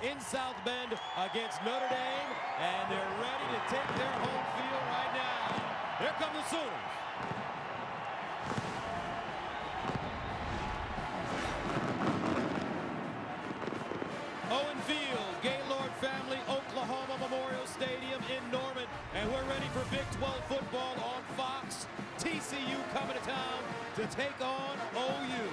in South Bend against Notre Dame, and they're ready to take their home field right now. Here come the Sooners. Owen Field, Gaylord Family, Oklahoma Memorial Stadium in Norman, and we're ready for Big 12 football on Fox. TCU coming to town to take on OU.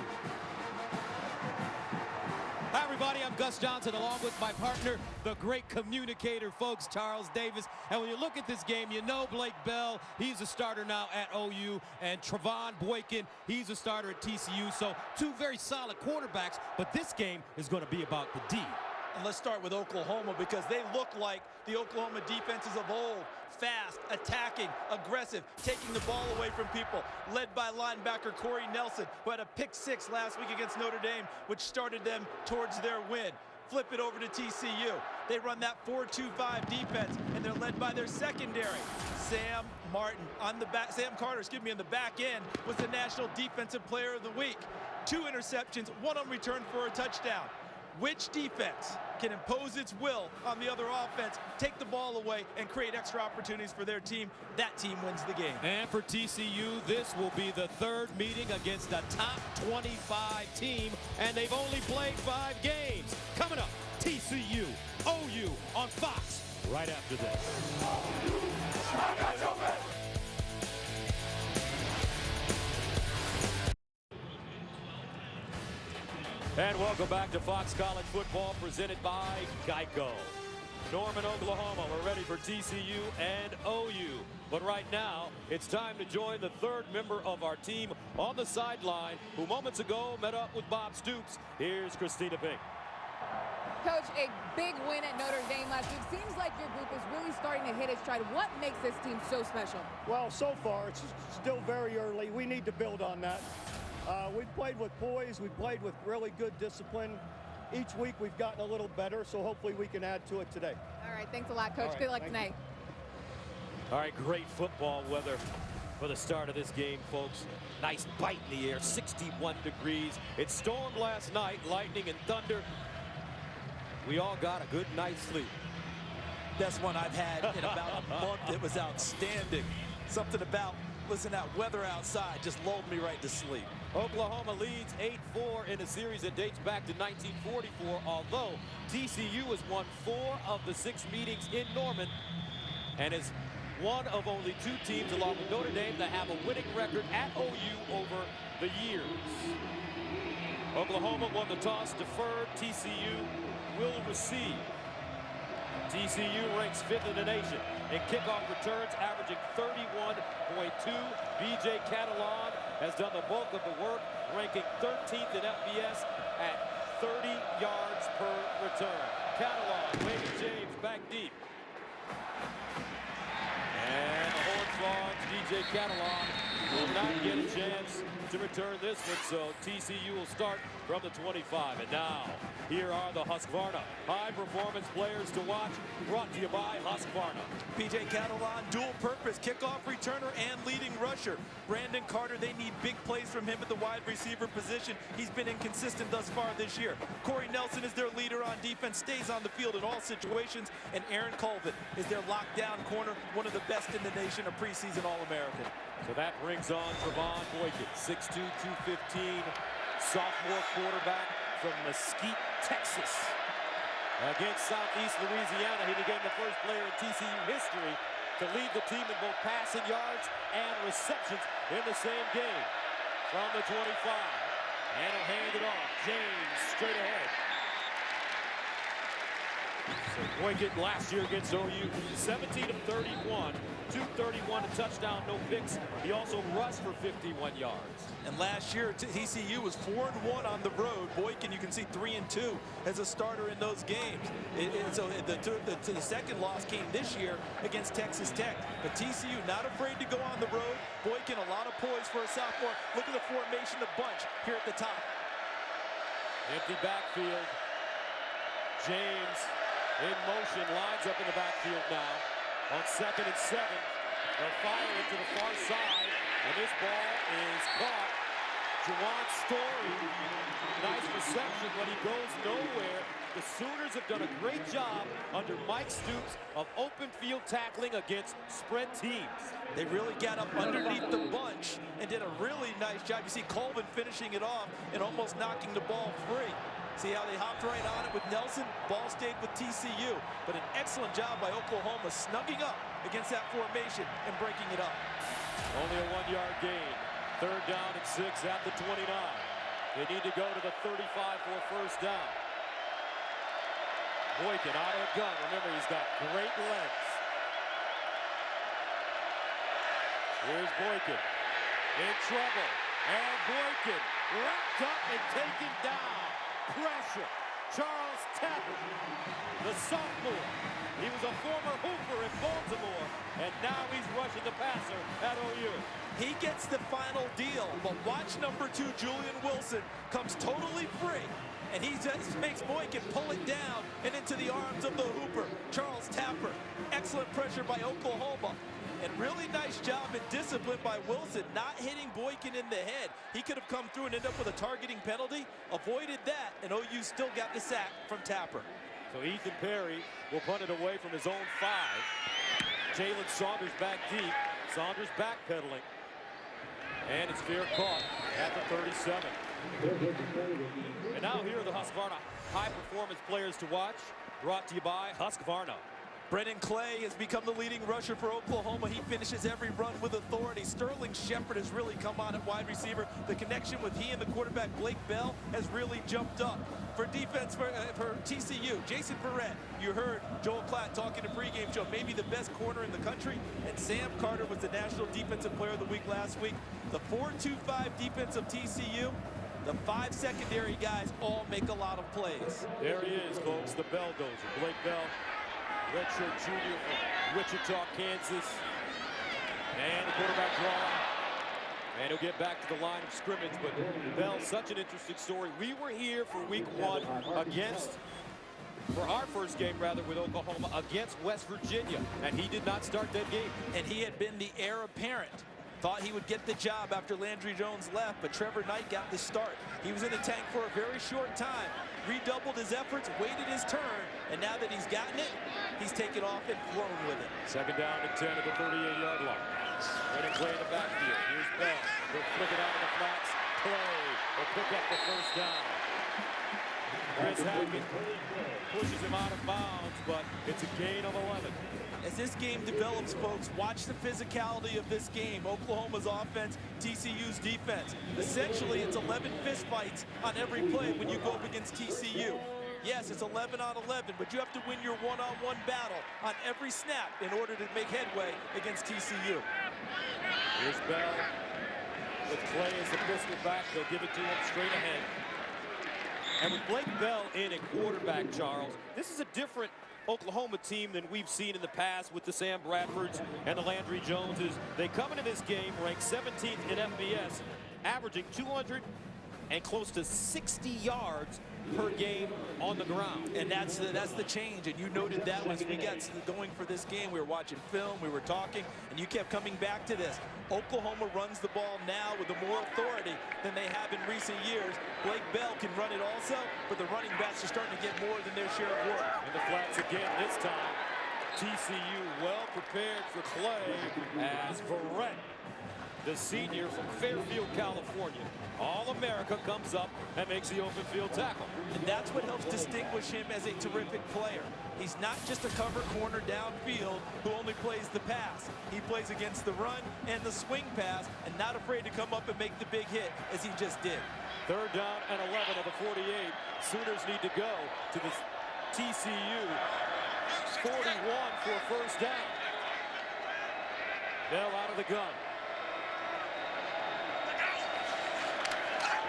Hi everybody, I'm Gus Johnson along with my partner, the great communicator, folks, Charles Davis. And when you look at this game, you know Blake Bell, he's a starter now at OU, and Trevon Boykin, he's a starter at TCU. So two very solid quarterbacks, but this game is going to be about the D. And let's start with Oklahoma, because they look like the Oklahoma defenses of old. Fast, attacking, aggressive, taking the ball away from people. Led by linebacker Corey Nelson, who had a pick-6 last week against Notre Dame, which started them towards their win. Flip it over to TCU. They run that 4-2-5 defense, and they're led by their secondary. Sam Carter, on the back end, was the National Defensive Player of the Week. 2 interceptions, 1 on return for a touchdown. Which defense can impose its will on the other offense, take the ball away, and create extra opportunities for their team? That team wins the game. And for TCU, this will be the 3rd meeting against a top 25 team, and they've only played 5 games. Coming up, TCU, OU on Fox right after this. And welcome back to Fox College Football, presented by Geico. Norman, Oklahoma, we're ready for TCU and OU. But right now, it's time to join the 3rd member of our team on the sideline, who moments ago met up with Bob Stoops. Here's Christina Pink. Coach, a big win at Notre Dame last week. Seems like your group is really starting to hit its stride. What makes this team so special? Well, so far, it's still very early. We need to build on that. We've played with poise. We've played with really good discipline. Each week we've gotten a little better, so hopefully we can add to it today. All right, thanks a lot, Coach. Right, good luck tonight. All right, great football weather for the start of this game, folks. Nice bite in the air, 61 degrees. It stormed last night, lightning and thunder. We all got a good night's sleep. Best one I've had in about a month. It was outstanding. Something about, listen, that weather outside just lulled me right to sleep. Oklahoma leads 8-4 in a series that dates back to 1944, although TCU has won 4 of the 6 meetings in Norman and is one of only 2 teams, along with Notre Dame, that have a winning record at OU over the years. Oklahoma won the toss, deferred. TCU will receive. TCU ranks 5th in the nation in kickoff returns, averaging 31.2. B.J. Catalan has done the bulk of the work, ranking 13th in FBS at 30 yards per return. Catalan, Wade James back deep. And the horn frogs, D.J. Catalan will not get a chance to return this one, so TCU will start from the 25. And now, here are the Husqvarna high-performance players to watch, brought to you by Husqvarna. B.J. Catalan, dual-purpose kickoff returner and leading rusher. Brandon Carter, they need big plays from him at the wide receiver position. He's been inconsistent thus far this year. Corey Nelson is their leader on defense, stays on the field in all situations. And Aaron Colvin is their lockdown corner, one of the best in the nation, a preseason All-American. So that brings on Trevon Boykin, 6'2", 215, sophomore quarterback from Mesquite, Texas. Against Southeast Louisiana, he became the first player in TCU history to lead the team in both passing yards and receptions in the same game. From the 25, and he'll hand it off. James straight ahead. So Boykin last year against OU, 17 of 31, 231, a touchdown, no picks. He also rushed for 51 yards. And last year, TCU was 4-1 on the road. Boykin, you can see 3-2 as a starter in those games. So the second loss came this year against Texas Tech. But TCU not afraid to go on the road. Boykin, a lot of poise for a sophomore. Look at the formation, the bunch here at the top. Empty backfield. James in motion, lines up in the backfield now. On 2nd and 7, they'll fire it to the far side, and this ball is caught Juwan's Story, nice reception, but he goes nowhere. The Sooners have done a great job under Mike Stoops of open field tackling against spread teams. They really got up underneath the bunch and did a really nice job. You see Colvin finishing it off and almost knocking the ball free. See how they hopped right on it with Nelson? Ball stayed with TCU. But an excellent job by Oklahoma snugging up against that formation and breaking it up. Only a 1-yard gain. 3rd down and 6 at the 29. They need to go to the 35 for a first down. Boykin out of the gun. Remember, he's got great legs. Here's Boykin in trouble. And Boykin wrapped up and taken down. Pressure. Charles Tapper, the sophomore. He was a former hooper in Baltimore, and now he's rushing the passer at OU. He gets the final deal, but watch number 2, Julian Wilson, comes totally free. And he just makes Boykin pull it down and into the arms of the hooper, Charles Tapper. Excellent pressure by Oklahoma. And really nice job and discipline by Wilson, not hitting Boykin in the head. He could have come through and ended up with a targeting penalty, avoided that, and OU still got the sack from Tapper. So Ethan Perry will punt it away from his own 5. Jalen Saunders back deep. Saunders backpedaling. And it's fair caught at the 37. And now here are the Husqvarna high-performance players to watch, brought to you by Husqvarna. Brennan Clay has become the leading rusher for Oklahoma. He finishes every run with authority. Sterling Shepard has really come on at wide receiver. The connection with he and the quarterback, Blake Bell, has really jumped up. For defense for TCU, Jason Verrett, you heard Joel Klatt talking in pregame show, maybe the best corner in the country. And Sam Carter was the National Defensive Player of the Week last week. The 4-2-5 defense of TCU, the 5 secondary guys all make a lot of plays. There he is, folks, the Belldozer. Blake Bell, redshirt junior from Wichita, Kansas. And the quarterback draw. And he'll get back to the line of scrimmage. But Bell, such an interesting story. We were here for week 1 for our first game, rather, with Oklahoma against West Virginia. And he did not start that game. And he had been the heir apparent. Thought he would get the job after Landry Jones left, but Trevor Knight got the start. He was in the tank for a very short time, redoubled his efforts, waited his turn, and now that he's gotten it, he's taken off and flown with it. 2nd down and 10 at the 38-yard line. Brennan Clay in the backfield. Here's Bell. He'll flick it out in the flats. Clay will pick up the first down. Chris Hackett pushes him out of bounds, but it's a gain of 11. As this game develops, folks, watch the physicality of this game. Oklahoma's offense, TCU's defense. Essentially, it's 11 fistfights on every play when you go up against TCU. Yes, it's 11 on 11, but you have to win your one-on-one battle on every snap in order to make headway against TCU. Here's Bell with Clay as the pistol back. They'll give it to him straight ahead. And with Blake Bell in at quarterback, Charles, this is a different Oklahoma team than we've seen in the past with the Sam Bradfords and the Landry Joneses. They come into this game ranked 17th in FBS, averaging 200 and close to 60 yards per game on the ground. And that's the change, and you noted that as we got going for this game. We were watching film, we were talking, and you kept coming back to this. Oklahoma runs the ball now with more authority than they have in recent years. Blake Bell can run it also, but the running backs are starting to get more than their share of work. In the flats again this time. TCU well prepared for Clay as Verrett, the senior from Fairfield, California, All-America, comes up and makes the open field tackle. And that's what helps distinguish him as a terrific player. He's not just a cover corner downfield who only plays the pass. He plays against the run and the swing pass and not afraid to come up and make the big hit as he just did. 3rd down and 11 of the 48. Sooners need to go to the TCU 41 for a first down. Bell out of the gun.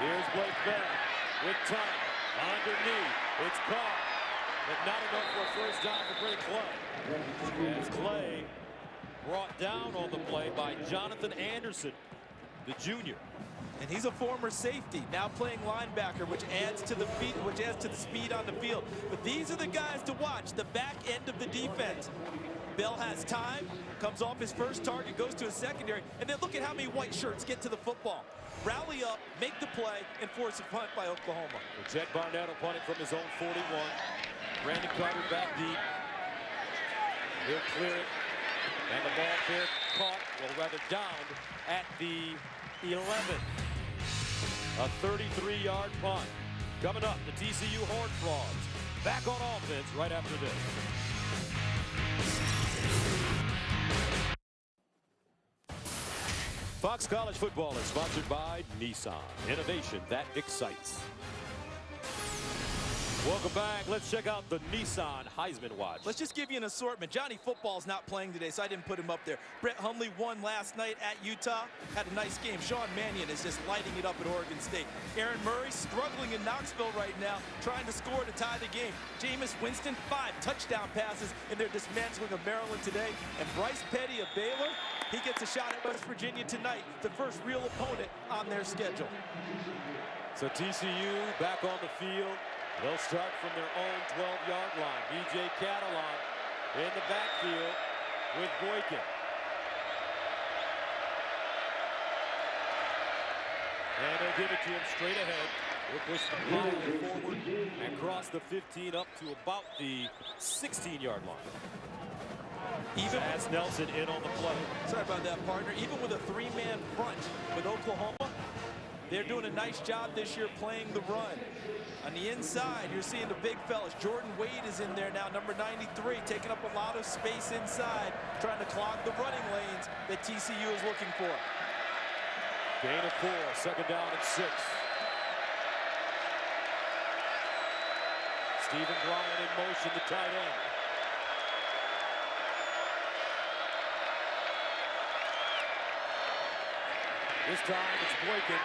Here's Blake Bell with time. Underneath. It's caught. But not enough for a first down for Clay. As Clay brought down on the play by Jonathan Anderson, the junior. And he's a former safety, now playing linebacker, which adds to the speed on the field. But these are the guys to watch, the back end of the defense. Bell has time, comes off his first target, goes to his secondary, and then look at how many white shirts get to the football. rally up, make the play, and force a punt by Oklahoma. Jet Barnett will punt it from his own 41. Brandon Carter back deep. He'll clear it. And the ball there caught, or rather downed, at the 11. A 33-yard punt. Coming up, the TCU Horned Frogs. Back on offense right after this. Fox College Football is sponsored by Nissan. Innovation that excites. Welcome back. Let's check out the Nissan Heisman Watch. Let's just give you an assortment. Johnny Football's not playing today, so I didn't put him up there. Brett Hundley won last night at Utah. Had a nice game. Sean Mannion is just lighting it up at Oregon State. Aaron Murray struggling in Knoxville right now, trying to score to tie the game. Jameis Winston, 5 touchdown passes in their dismantling of Maryland today. And Bryce Petty of Baylor, he gets a shot at West Virginia tonight, the first real opponent on their schedule. So TCU back on the field. They'll start from their own 12-yard line. B.J. Catalon in the backfield with Boykin. And they'll give it to him straight ahead. He'll push the ball forward and cross the 15 up to about the 16-yard line. Even as Nelson in on the play. Sorry about that, partner. Even with a 3-man front with Oklahoma, they're doing a nice job this year playing the run. On the inside, you're seeing the big fellas. Jordan Wade is in there now, number 93, taking up a lot of space inside, trying to clog the running lanes that TCU is looking for. Gain of 4, second down and 6. Stephen Bryan in motion, the tight end. This time it's Boykin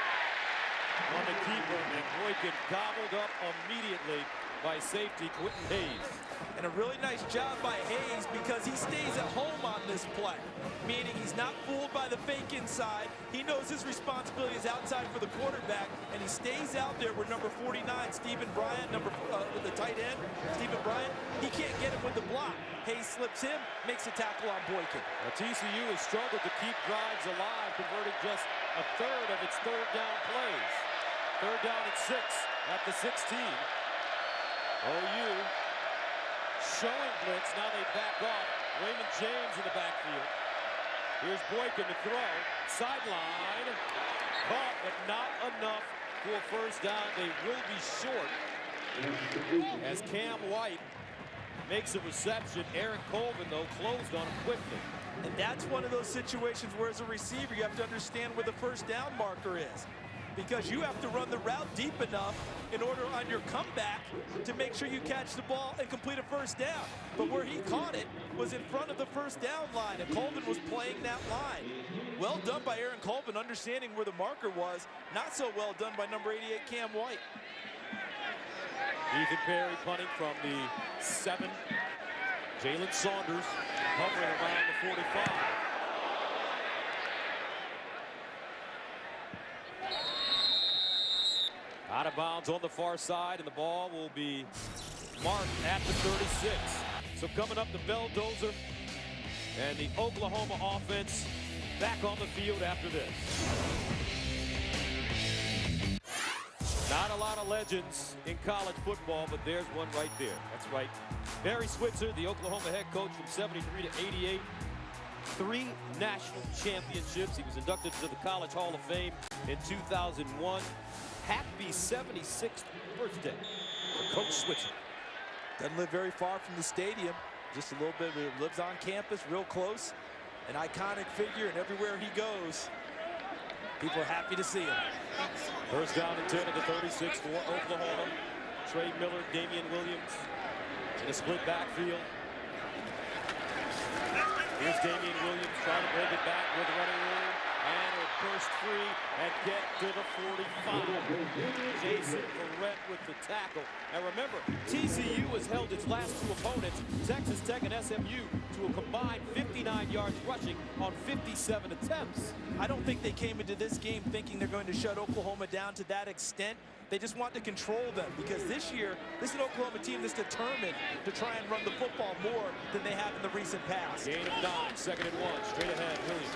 on the keeper, and Boykin gobbled up immediately by safety Quentin Hayes. And a really nice job by Hayes because he stays at home on this play, meaning he's not fooled by the fake inside. He knows his responsibility is outside for the quarterback, and he stays out there with number 49, Stephen Bryant, with the tight end, Stephen Bryant. He can't get him with the block. Hayes slips him, makes a tackle on Boykin. Now, TCU has struggled to keep drives alive, converting just a third of its third down plays. Third down and 6 at the 16. OU showing blitz. Now they back off. Raymond James in the backfield. Here's Boykin to throw. Sideline. Caught, but not enough for a first down. They will be short as Cam White makes a reception. Aaron Colvin, though, closed on him quickly. And that's one of those situations where, as a receiver, you have to understand where the first down marker is, because you have to run the route deep enough in order on your comeback to make sure you catch the ball and complete a first down. But where he caught it was in front of the first down line, and Colvin was playing that line. Well done by Aaron Colvin, understanding where the marker was. Not so well done by number 88, Cam White. Ethan Perry punting from the 7. Jalen Saunders hovering around the 45. Out of bounds on the far side, and the ball will be marked at the 36. So coming up, the Belldozer and the Oklahoma offense back on the field after this. Not a lot of legends in college football, but there's one right there. That's right. Barry Switzer, the Oklahoma head coach from 73 to 88. 3 national championships. He was inducted to the College Hall of Fame in 2001. Happy 76th birthday for Coach Switzer. Doesn't live very far from the stadium. Just a little bit. He lives on campus, real close. An iconic figure, and everywhere he goes, people are happy to see him. First down and 10 at the 36 for Oklahoma. Trey Miller, Damian Williams in a split backfield. Here's Damian Williams trying to break it back with running room. And he'll burst free and get to the 45. Jason Verrett with the tackle. And remember, TCU has held its last 2 opponents, Texas Tech and SMU, to a combined 59 yards rushing on 57 attempts. I don't think they came into this game thinking they're going to shut Oklahoma down to that extent. They just want to control them, because this year, this is an Oklahoma team that's determined to try and run the football more than they have in the recent past. Gain of 9, second and 1, straight ahead, Williams.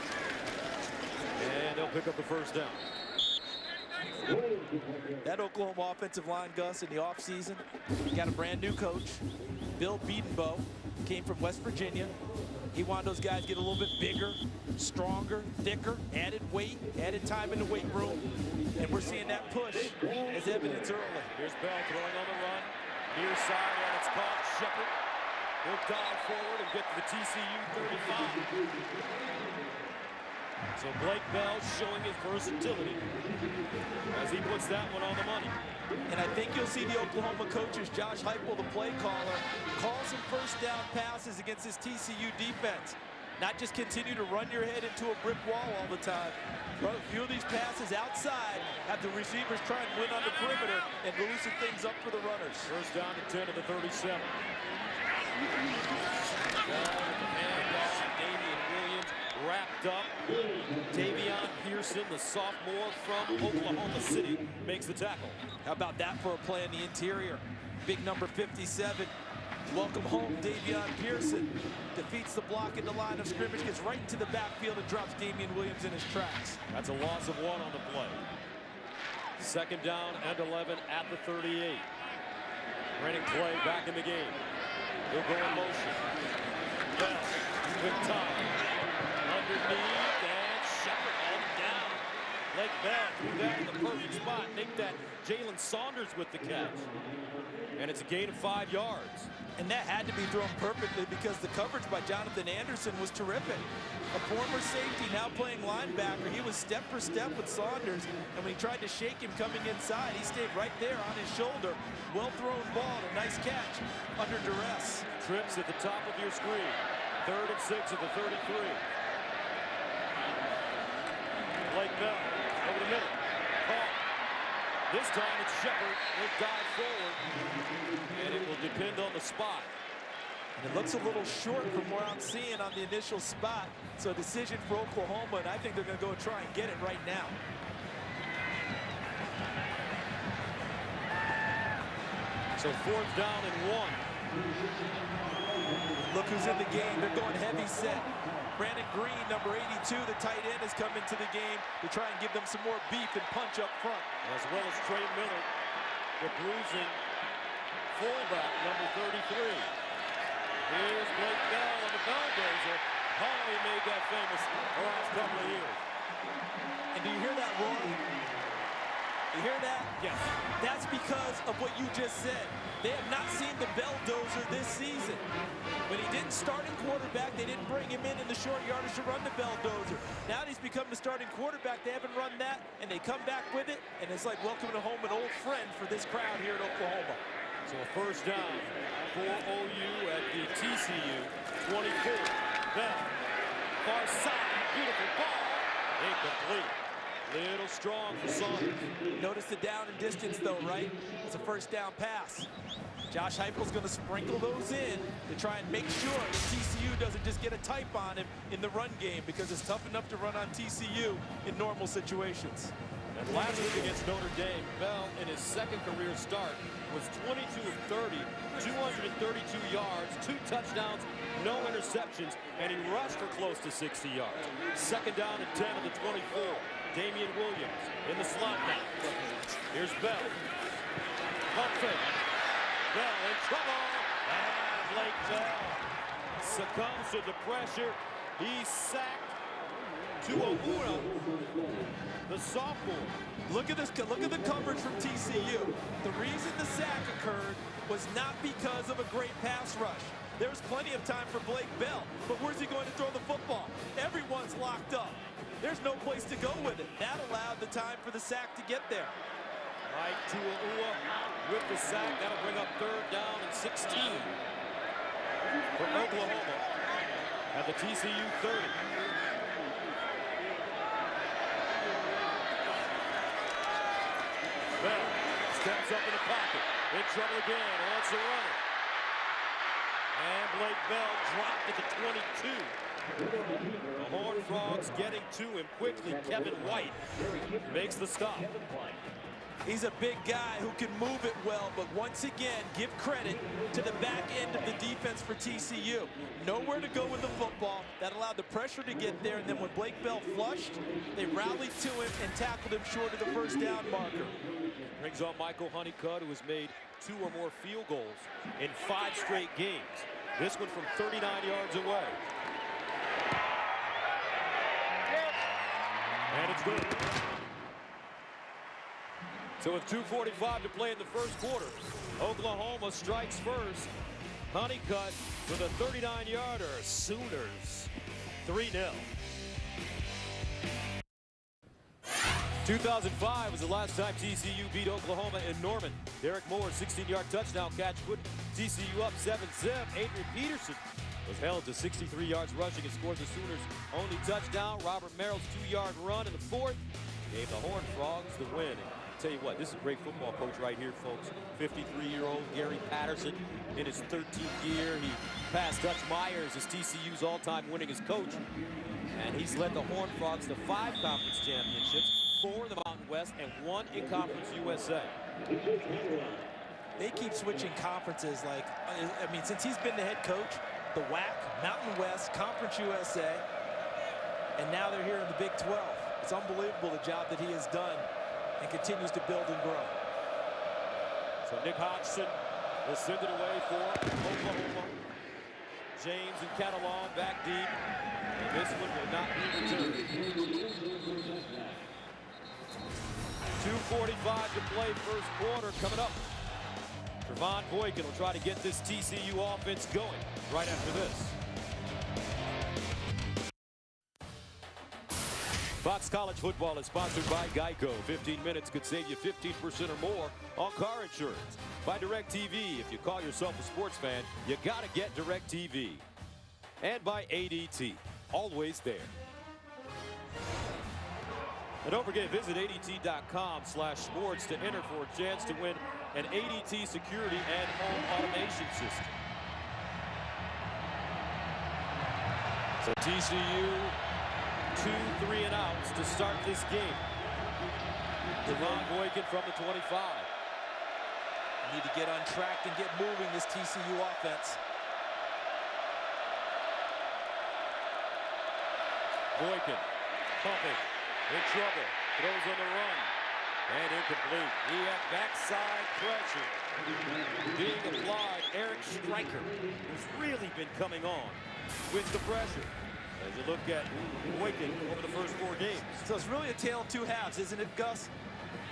And they'll pick up the first down. That Oklahoma offensive line, Gus, in the offseason, got a brand new coach, Bill Bedenbaugh, came from West Virginia. He wanted those guys to get a little bit bigger, stronger, thicker, added weight, added time in the weight room. And we're seeing that push as evidence early. Here's Bell throwing on the run. Near side, and it's caught. Shepard will dive forward and get to the TCU 35. So Blake Bell showing his versatility as he puts that one on the money. And I think you'll see the Oklahoma coaches, Josh Heupel, the play caller, call some first down passes against this TCU defense. Not just continue to run your head into a brick wall all the time. Throw a few of these passes outside, have the receivers try and win on the perimeter, and loosen things up for the runners. First down to 10 to the 37. Handoff, Damian Williams wrapped up. Davion Pearson, the sophomore from Oklahoma City, makes the tackle. How about that for a play in the interior? Big number 57. Welcome home, Davion Pearson. Defeats the block in the line of scrimmage, gets right into the backfield and drops Damian Williams in his tracks. That's a loss of 1 on the play. Second down and 11 at the 38. Running play back in the game. He'll go in motion. Bell with time. Underneath, and Shepard all down. Blake Bell threw that in the perfect spot. Nicked that. Jalen Saunders with the catch. And it's a gain of 5 yards. And that had to be thrown perfectly because the coverage by Jonathan Anderson was terrific. A former safety now playing linebacker. He was step for step with Saunders, and when he tried to shake him coming inside, he stayed right there on his shoulder. Well-thrown ball, a nice catch under duress. Trips at the top of your screen. 3rd and 6 at the 33. Blake Bell over the middle. Caught. This time it's Shepard will dive forward, and it will depend on the spot. And it looks a little short from where I'm seeing on the initial spot. So a decision for Oklahoma, and I think they're going to go and try and get it right now. So 4th down and 1. Look who's in the game. They're going heavy set. Brandon Green, number 82, the tight end, has come into the game to try and give them some more beef and punch up front. As well as Trey Miller, the bruising fullback, number 33. Here's Blake Bell on the bulldozer. Oh, he made that famous the last couple of years. And do you hear that, Roy? You hear that? Yes. That's because of what you just said. They have not seen the Belldozer this season. When he didn't start in quarterback, they didn't bring him in the short yardage to run the Belldozer. Now that he's become the starting quarterback, they haven't run that, and they come back with it, and it's like welcoming home an old friend for this crowd here at Oklahoma. So a first down for OU at the TCU 24. Bell, far side, beautiful ball, incomplete. Little strong for Saunders. Notice the down and distance, though, right? It's a first down pass. Josh Heupel's going to sprinkle those in to try and make sure that TCU doesn't just get a type on him in the run game, because it's tough enough to run on TCU in normal situations. And last week against Notre Dame, Bell, in his second career start, was 22 of 30, 232 yards, 2 touchdowns, no interceptions, and he rushed for close to 60 yards. Second down and 10 of the 24. Damian Williams in the slot now. Here's Bell. Pump fake. Bell in trouble. And Blake Bell succumbs to the pressure. He's sacked. 2-0, the sophomore. Look at this. Look at the coverage from TCU. The reason the sack occurred was not because of a great pass rush. There's plenty of time for Blake Bell, but where's he going to throw the football? Everyone's locked up. There's no place to go with it. That allowed the time for the sack to get there. Right to with the sack. That'll bring up 3rd down and 16 for Oklahoma at the TCU 30. Bell steps up in the pocket. In trouble again. Wants to run it. And Blake Bell dropped at the 22. The Horned Frogs getting to him quickly. Kevin White makes the stop. He's a big guy who can move it well, but once again, give credit to the back end of the defense for TCU. Nowhere to go with the football. That allowed the pressure to get there, and then when Blake Bell flushed, they rallied to him and tackled him short of the first down marker. Brings on Michael Honeycutt, who has made 2 or more field goals in 5 straight games. This one from 39 yards away. And it's good. So with 2:45 to play in the first quarter, Oklahoma strikes first. Honeycutt with a 39-yarder. Sooners 3-0. 2005 was the last time TCU beat Oklahoma in Norman. Derek Moore's 16-yard touchdown catch put TCU up 7-zip. Adrian Peterson was held to 63 yards rushing and scored the Sooners' only touchdown. Robert Merrill's 2-yard run in the fourth gave the Horned Frogs the win. Tell you what, this is a great football coach right here, folks. 53-year-old Gary Patterson in his 13th year. He passed Dutch Myers as TCU's all-time winningest coach. And he's led the Horned Frogs to 5 conference championships, 4 in the Mountain West, and 1 in Conference USA. They keep switching conferences. Like, I mean, since he's been the head coach, the WAC, Mountain West, Conference USA, and now they're here in the Big 12. It's unbelievable the job that he has done and continues to build and grow. So Nick Hodgson will send it away for Oklahoma. James and Catalan back deep. And this one will not be returned. 2:45 to play first quarter coming up. Trevon Boykin will try to get this TCU offense going right after this. Fox College Football is sponsored by Geico. 15 minutes could save you 15% or more on car insurance. By DirecTV. If you call yourself a sports fan, you got to get DirecTV. And by ADT. Always there. And don't forget, visit ADT.com/sports to enter for a chance to win an ADT security and home automation system. So TCU 2 3-and-outs to start this game. Trevon Boykin from the 25. Need to get on track and get moving, this TCU offense. Boykin pumping, in trouble, throws on the run, and incomplete. He had backside pressure being applied. Eric Stryker, who's really been coming on with the pressure. As you look at Boykin over the first 4 games. So it's really a tale of 2 halves, isn't it, Gus?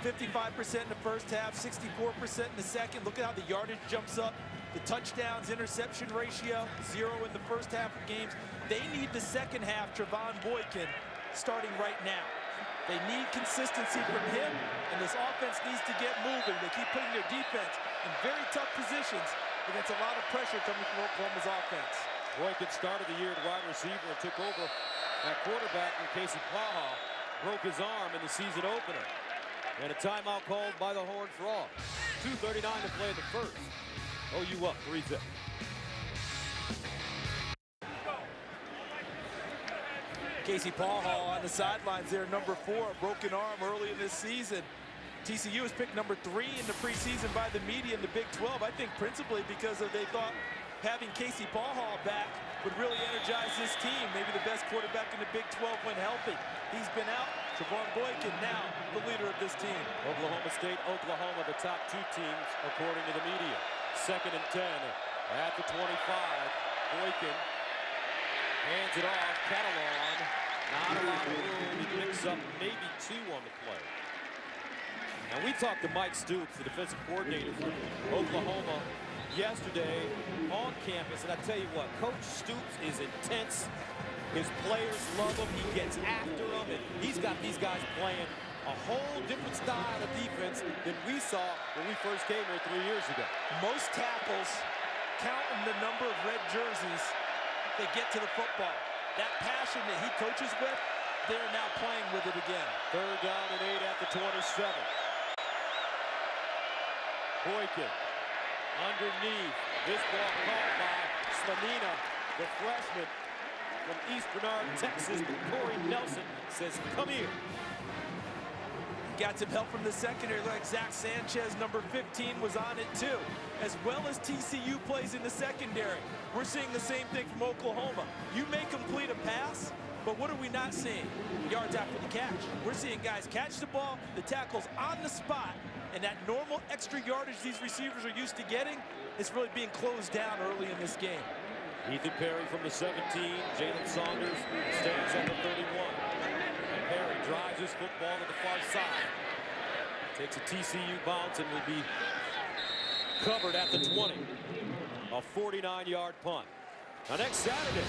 55% in the first half, 64% in the second. Look at how the yardage jumps up. The touchdowns, interception ratio, 0 in the first half of games. They need the second half, Trevon Boykin, starting right now. They need consistency from him, and this offense needs to get moving. They keep putting their defense in very tough positions against a lot of pressure coming from Oklahoma's offense. Boykin started the year at wide receiver and took over at quarterback when Casey Paha broke his arm in the season opener. And a timeout called by the Horned Frogs. 2:39 to play in the first. OU up 3-zip. Casey Paha on the sidelines there, number 4, broken arm early in this season. TCU was picked number 3 in the preseason by the media in the Big 12. I think principally because they thought having Casey Paha back would really energize this team. Maybe the best quarterback in the Big 12 when healthy. He's been out. Trevon Boykin now the leader of this team. Oklahoma State, Oklahoma, the top 2 teams according to the media. 2nd and 10 at the 25. Boykin hands it off. Catalan, not a lot of room. He picks up maybe 2 on the play. And we talked to Mike Stoops, the defensive coordinator for Oklahoma, yesterday on campus, and I tell you what, Coach Stoops is intense. His players love him. He gets after them, and he's got these guys playing a whole different style of defense than we saw when we first came here 3 years ago. Most tackles, counting the number of red jerseys, they get to the football. That passion that he coaches with, they're now playing with it again. 3rd down and 8 at the 27. Boykin underneath. This ball caught by Slanina, the freshman from East Bernard, Texas. Corey Nelson says, come here. Got some help from the secondary. Like Zach Sanchez, number 15, was on it too. As well as TCU plays in the secondary. We're seeing the same thing from Oklahoma. You may complete a pass, but what are we not seeing? Yards after the catch. We're seeing guys catch the ball, the tackle's on the spot, and that normal extra yardage these receivers are used to getting is really being closed down early in this game. Ethan Perry from the 17. Jalen Saunders stands at the 31. And Perry drives his football to the far side. Takes a TCU bounce and will be covered at the 20. A 49-yard punt. Now next Saturday,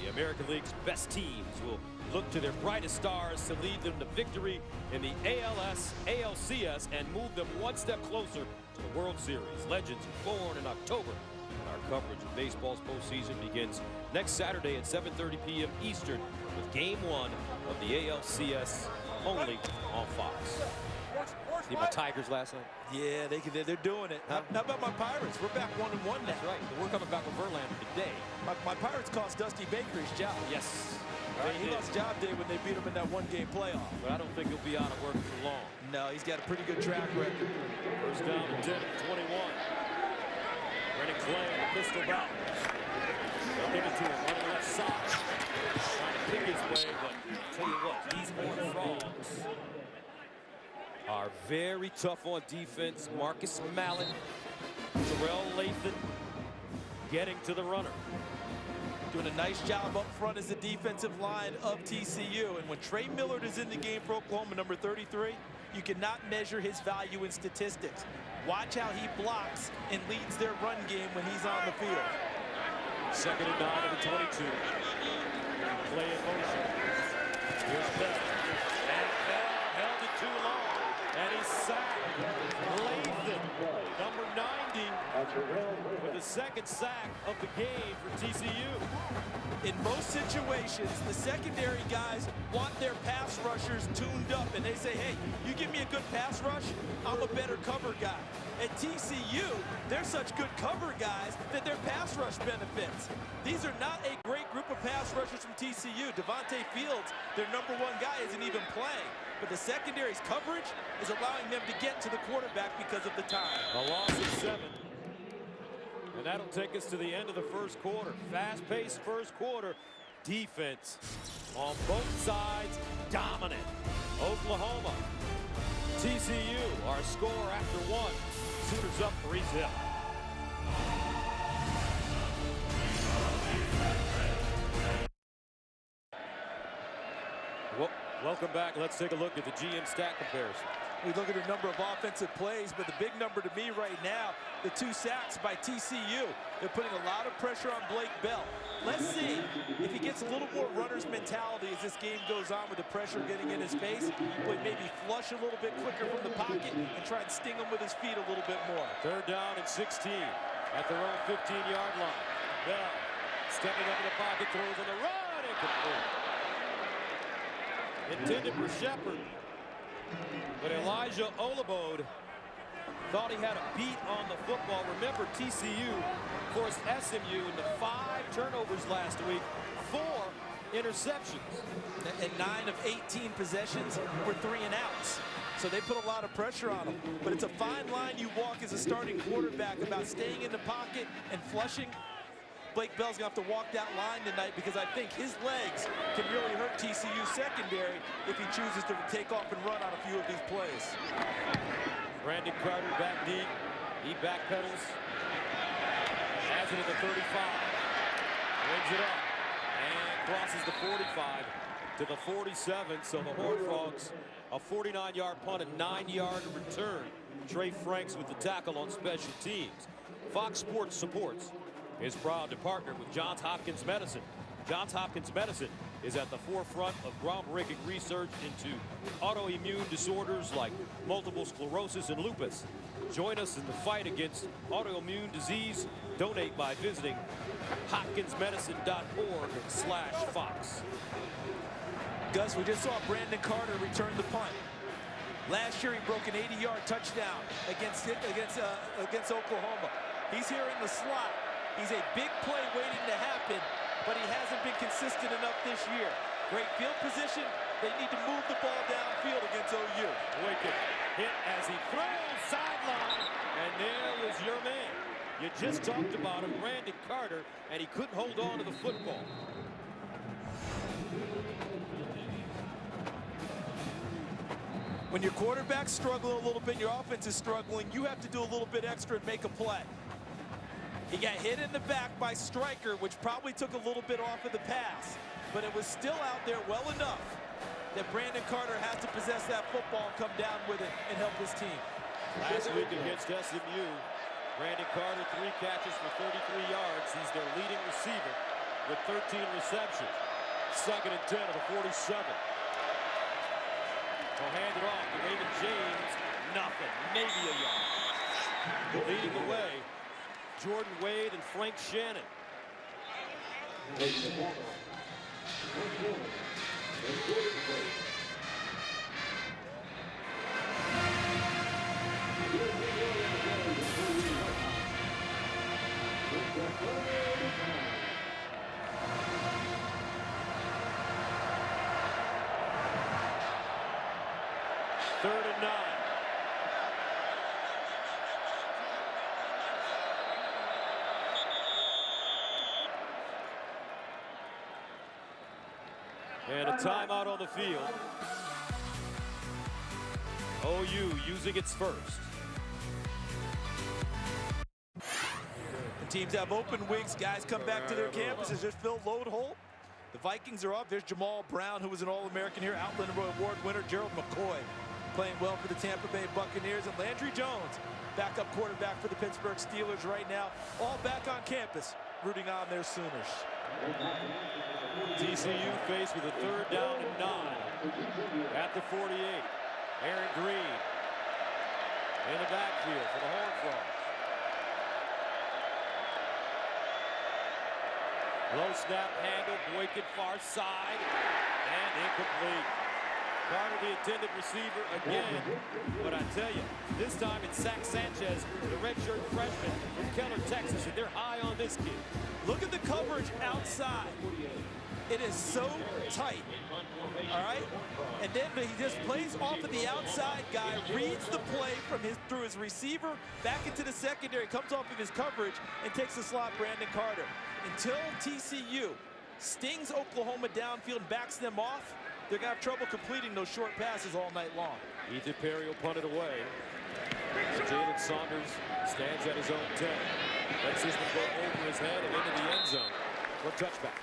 the American League's best teams will look to their brightest stars to lead them to victory in the ALS, ALCS, and move them one step closer to the World Series. Legends are born in October. And our coverage of baseball's postseason begins next Saturday at 7:30 p.m. Eastern with Game 1 of the ALCS only on Fox. See my Tigers last night? Yeah, they're doing it. How about my Pirates? We're back 1-1 now. That's right. We're coming back with Verlander today. My Pirates cost Dusty Baker his job. Yes. He lost job day when they beat him in that one-game playoff. But I don't think he'll be out of work for long. No, he's got a pretty good track record. First down to 10 at 21. Brennan Clay in the pistol back. They'll give it to him on the left side. Trying to pick his way, but tell you what, these Horned Frogs are very tough on defense. Marcus Mallon, Terrell Lathan getting to the runner. Doing a nice job up front as the defensive line of TCU. And when Trey Millard is in the game for Oklahoma, number 33, you cannot measure his value in statistics. Watch how he blocks and leads their run game when he's on the field. 2nd and 9 at the 22. Play in motion. Here's Bell. And Bell held it too long. And he's sacked. Lathan, number 90, with the 2nd sack of the game for TCU. In most situations, the secondary guys want their pass rushers tuned up, and they say, hey, you give me a good pass rush, I'm a better cover guy. At TCU, they're such good cover guys that their pass rush benefits. These are not a great group of pass rushers from TCU. Devontae Fields, their number 1 guy, isn't even playing. But the secondary's coverage is allowing them to get to the quarterback because of the time. A loss of 7. And that'll take us to the end of the first quarter. Fast-paced first quarter. Defense on both sides, dominant. Oklahoma. TCU, our score after 1. Sooners up 3-0. Well, welcome back. Let's take a look at the GM stat comparison. We look at a number of offensive plays, but the big number to me right now, the 2 sacks by TCU. They're putting a lot of pressure on Blake Bell. Let's see if he gets a little more runner's mentality as this game goes on with the pressure getting in his face. Will maybe flush a little bit quicker from the pocket and try and sting him with his feet a little bit more. 3rd down and 16 at their own 15-yard line. Bell stepping up in the pocket, throws on the run, incomplete. Intended for Shepard, but Elijah Olabode thought he had a beat on the football. Remember, TCU forced SMU into 5 turnovers last week, 4 interceptions. And 9 of 18 possessions were 3 and outs. So they put a lot of pressure on him. But it's a fine line you walk as a starting quarterback about staying in the pocket and flushing. Blake Bell's going to have to walk that line tonight because I think his legs can really hurt TCU secondary if he chooses to take off and run on a few of these plays. Brandon Carter back deep. He backpedals. Has it at the 35. Brings it up. And crosses the 45 to the 47. So the Horned Frogs, a 49-yard punt, a 9-yard return. Trey Franks with the tackle on special teams. Fox Sports Supports is proud to partner with Johns Hopkins Medicine. Johns Hopkins Medicine is at the forefront of groundbreaking research into autoimmune disorders like multiple sclerosis and lupus. Join us in the fight against autoimmune disease. Donate by visiting hopkinsmedicine.org/Fox. Gus, we just saw Brandon Carter return the punt. Last year he broke an 80-yard touchdown against Oklahoma. He's here in the slot. He's a big play waiting to happen, but he hasn't been consistent enough this year. Great field position. They need to move the ball downfield against OU. Boykin hit as he throws sideline, and there was your man. You just talked about him, Brandon Carter, and he couldn't hold on to the football. When your quarterback's struggling a little bit, your offense is struggling, you have to do a little bit extra and make a play. He got hit in the back by Stryker, which probably took a little bit off of the pass, but it was still out there well enough that Brandon Carter has to possess that football and come down with it and help his team. Last week against SMU, Brandon Carter, 3 catches for 33 yards. He's their leading receiver with 13 receptions. 2nd and 10 of the 47. They'll hand it off to Raymond James. Nothing, maybe a yard. Leading the way, Jordan Wade and Frank Shannon. Third and 9. And a timeout on the field. OU using its first. The teams have open weeks. Guys come back to their campuses. There's Phil Loadholt. The Vikings are up. There's Jamal Brown, who was an All-American here. Outland Award winner Gerald McCoy playing well for the Tampa Bay Buccaneers. And Landry Jones, backup quarterback for the Pittsburgh Steelers right now. All back on campus, rooting on their Sooners. TCU faced with a 3rd down and 9 at the 48. Aaron Green in the backfield for the Horned Frogs. Low snap handle, Boykin far side, and incomplete. Carter, the intended receiver again, but I tell you, this time it's Zach Sanchez, the redshirt freshman from Keller, Texas, and they're high on this kid. Look at the coverage outside. It is so tight, all right? And then he just plays off of the outside guy, reads the play from through his receiver, back into the secondary, comes off of his coverage, and takes the slot, Brandon Carter. Until TCU stings Oklahoma downfield and backs them off, they're going to have trouble completing those short passes all night long. Ethan Perry will punt it away. Jalen Saunders stands at his own 10. Lets this one go over his head and into the end zone for a touchback.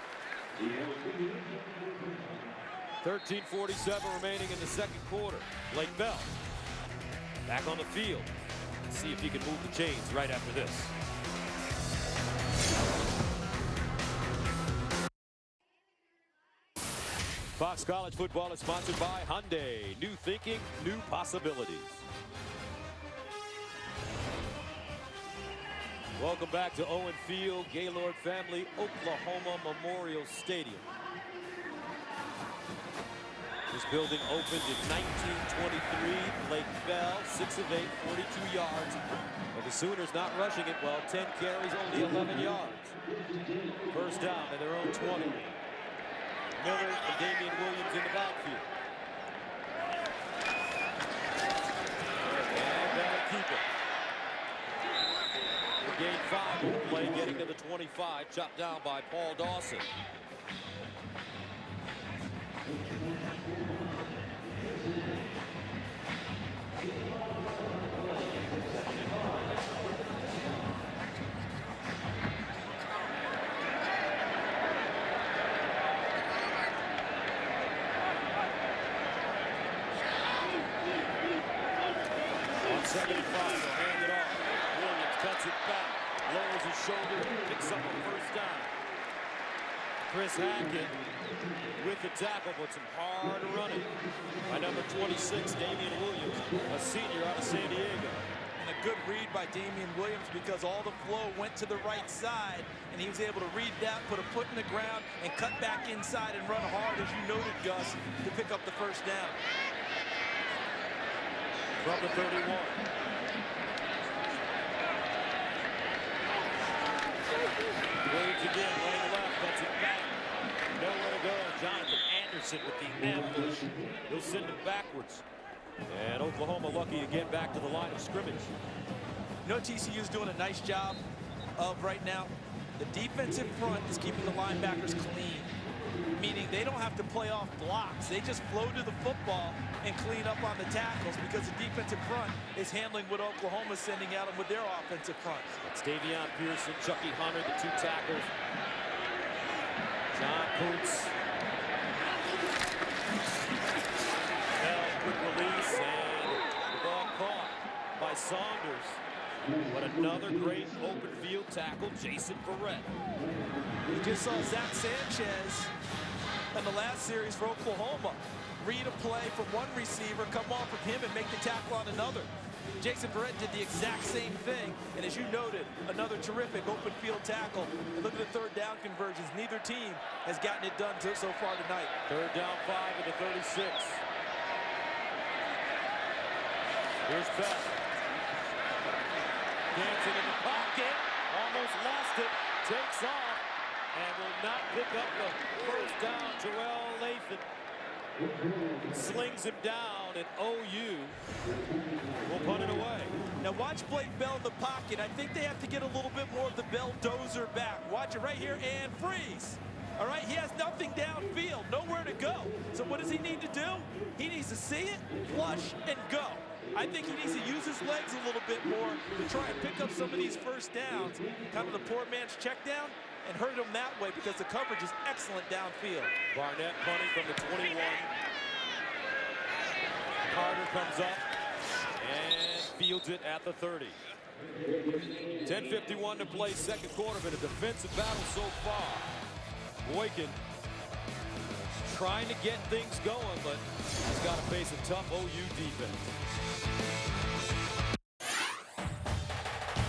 13:47 remaining in the 2nd quarter. Blake Bell back on the field. Let's see if he can move the chains right after this. Fox College Football is sponsored by Hyundai. New thinking, new possibilities. Welcome back to Owen Field, Gaylord Family, Oklahoma Memorial Stadium. This building opened in 1923. Blake Bell, 6 of 8, 42 yards. But the Sooners not rushing it well. 10 carries, only 11 yards. First down at their own 20. Miller and Damian Williams in the backfield. And that'll keep it. They gain 5 on the play, getting to the 25, chopped down by Paul Dawson. Second and 5, they'll hand it off. Williams cuts it back, lowers his shoulder, picks up a first down. Chris Hackett with the tackle, but some hard running by number 26, Damian Williams, a senior out of San Diego. And a good read by Damian Williams because all the flow went to the right side, and he was able to read that, put a foot in the ground, and cut back inside and run hard, as you noted, Gus, to pick up the first down. From the 31. Williams again, running left, cuts it back Pearson with the ambush. He'll send him backwards. And Oklahoma lucky to get back to the line of scrimmage. You know what TCU is doing a nice job of right now? The defensive front is keeping the linebackers clean, meaning they don't have to play off blocks. They just flow to the football and clean up on the tackles because the defensive front is handling what Oklahoma's sending at them with their offensive front. It's Davion Pearson, Chucky Hunter, the 2 tackles. John Coots. Quick release, and the ball caught by Saunders. But another great open field tackle, Jason Verrett. We just saw Zach Sanchez in the last series for Oklahoma read a play from one receiver, come off of him, and make the tackle on another. Jason Verrett did the exact same thing, and as you noted, another terrific open field tackle. And look at the third down conversions. Neither team has gotten it done so far tonight. Third down 5 at the 36. Here's Bell. Dancing in the pocket. Almost lost it. Takes off. And will not pick up the first down. Terrell Lathan slings him down, and OU will punt it away. Now watch Blake Bell in the pocket. I think they have to get a little bit more of the Bell dozer back. Watch it right here and freeze. All right, he has nothing downfield, nowhere to go. So what does he need to do? He needs to see it, flush, and go. I think he needs to use his legs a little bit more to try and pick up some of these first downs, kind of the poor man's check down, and hurt him that way because the coverage is excellent downfield. Barnett punting from the 21. Carter comes up and fields it at the 30. 10:51 to play, second quarter, but a defensive battle so far. Boykin trying to get things going, but he's got to face a tough OU defense.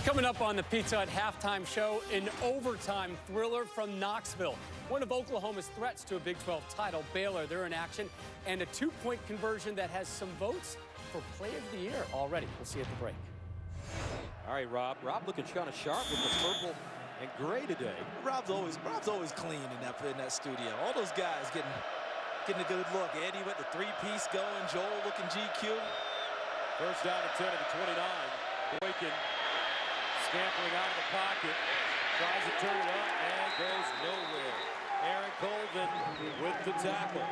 Coming up on the Pizza Hut halftime show, an overtime thriller from Knoxville. One of Oklahoma's threats to a Big 12 title, Baylor, they're in action, and a 2-point conversion that has some votes for Play of the Year already. We'll see you at the break. All right, Rob. Rob looking kind of sharp with the purple and gray today. Rob's always clean in that studio. All those guys getting a good look. Eddie with the 3-piece going. Joel looking GQ. First down at 10 at the 29. Boykin scampering out of the pocket. Tries to turn it up and goes nowhere. Aaron Colvin with the tackle.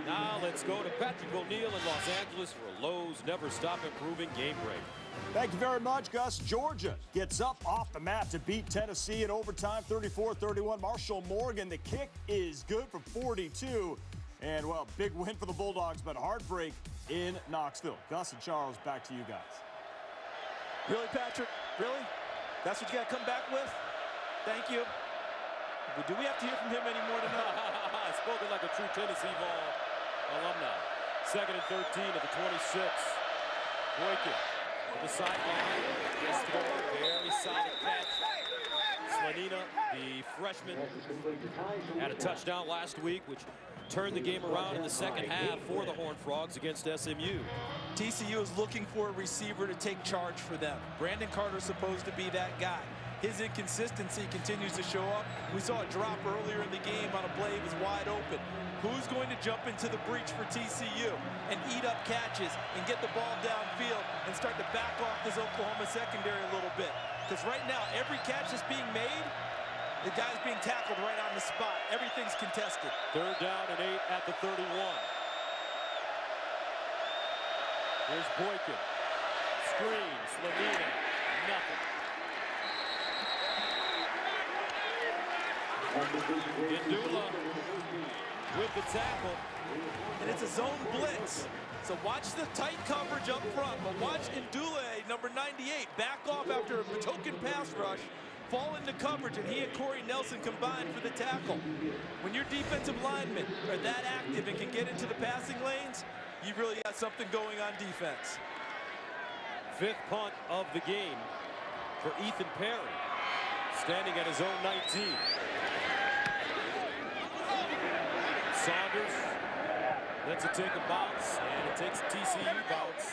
Now let's go to Patrick O'Neill in Los Angeles for a Lowe's Never Stop Improving game break. Thank you very much, Gus. Georgia gets up off the mat to beat Tennessee in overtime, 34-31. Marshall Morgan, the kick is good for 42. And, well, big win for the Bulldogs, but heartbreak in Knoxville. Gus and Charles, back to you guys. Really, Patrick? Really? That's what you got to come back with? Thank you. But do we have to hear from him anymore tonight? Spoken like a true Tennessee ball alumni. Second and 13 at the 26. Boykin to the sideline. Very solid catch. Slanina, the freshman, had a touchdown last week, which turned the game around in the second half for the Horned Frogs against SMU. TCU is looking for a receiver to take charge for them. Brandon Carter's supposed to be that guy. His inconsistency continues to show up. We saw a drop earlier in the game on a play that was wide open. Who's going to jump into the breach for TCU and eat up catches and get the ball downfield and start to back off this Oklahoma secondary a little bit? Because right now, every catch that's being made, the guy's being tackled right on the spot. Everything's contested. Third down and 8 at the 31. Here's Boykin. Screens. Slanina. Nothing. Indula with the tackle. And it's a zone blitz. So watch the tight coverage up front, but watch Indula, number 98, back off after a token pass rush, fall into coverage, and he and Corey Nelson combine for the tackle. When your defensive linemen are that active and can get into the passing lanes, you really got something going on defense. Fifth punt of the game for Ethan Perry, standing at his own 19. Saunders lets it take a bounce, and it takes a TCU bounce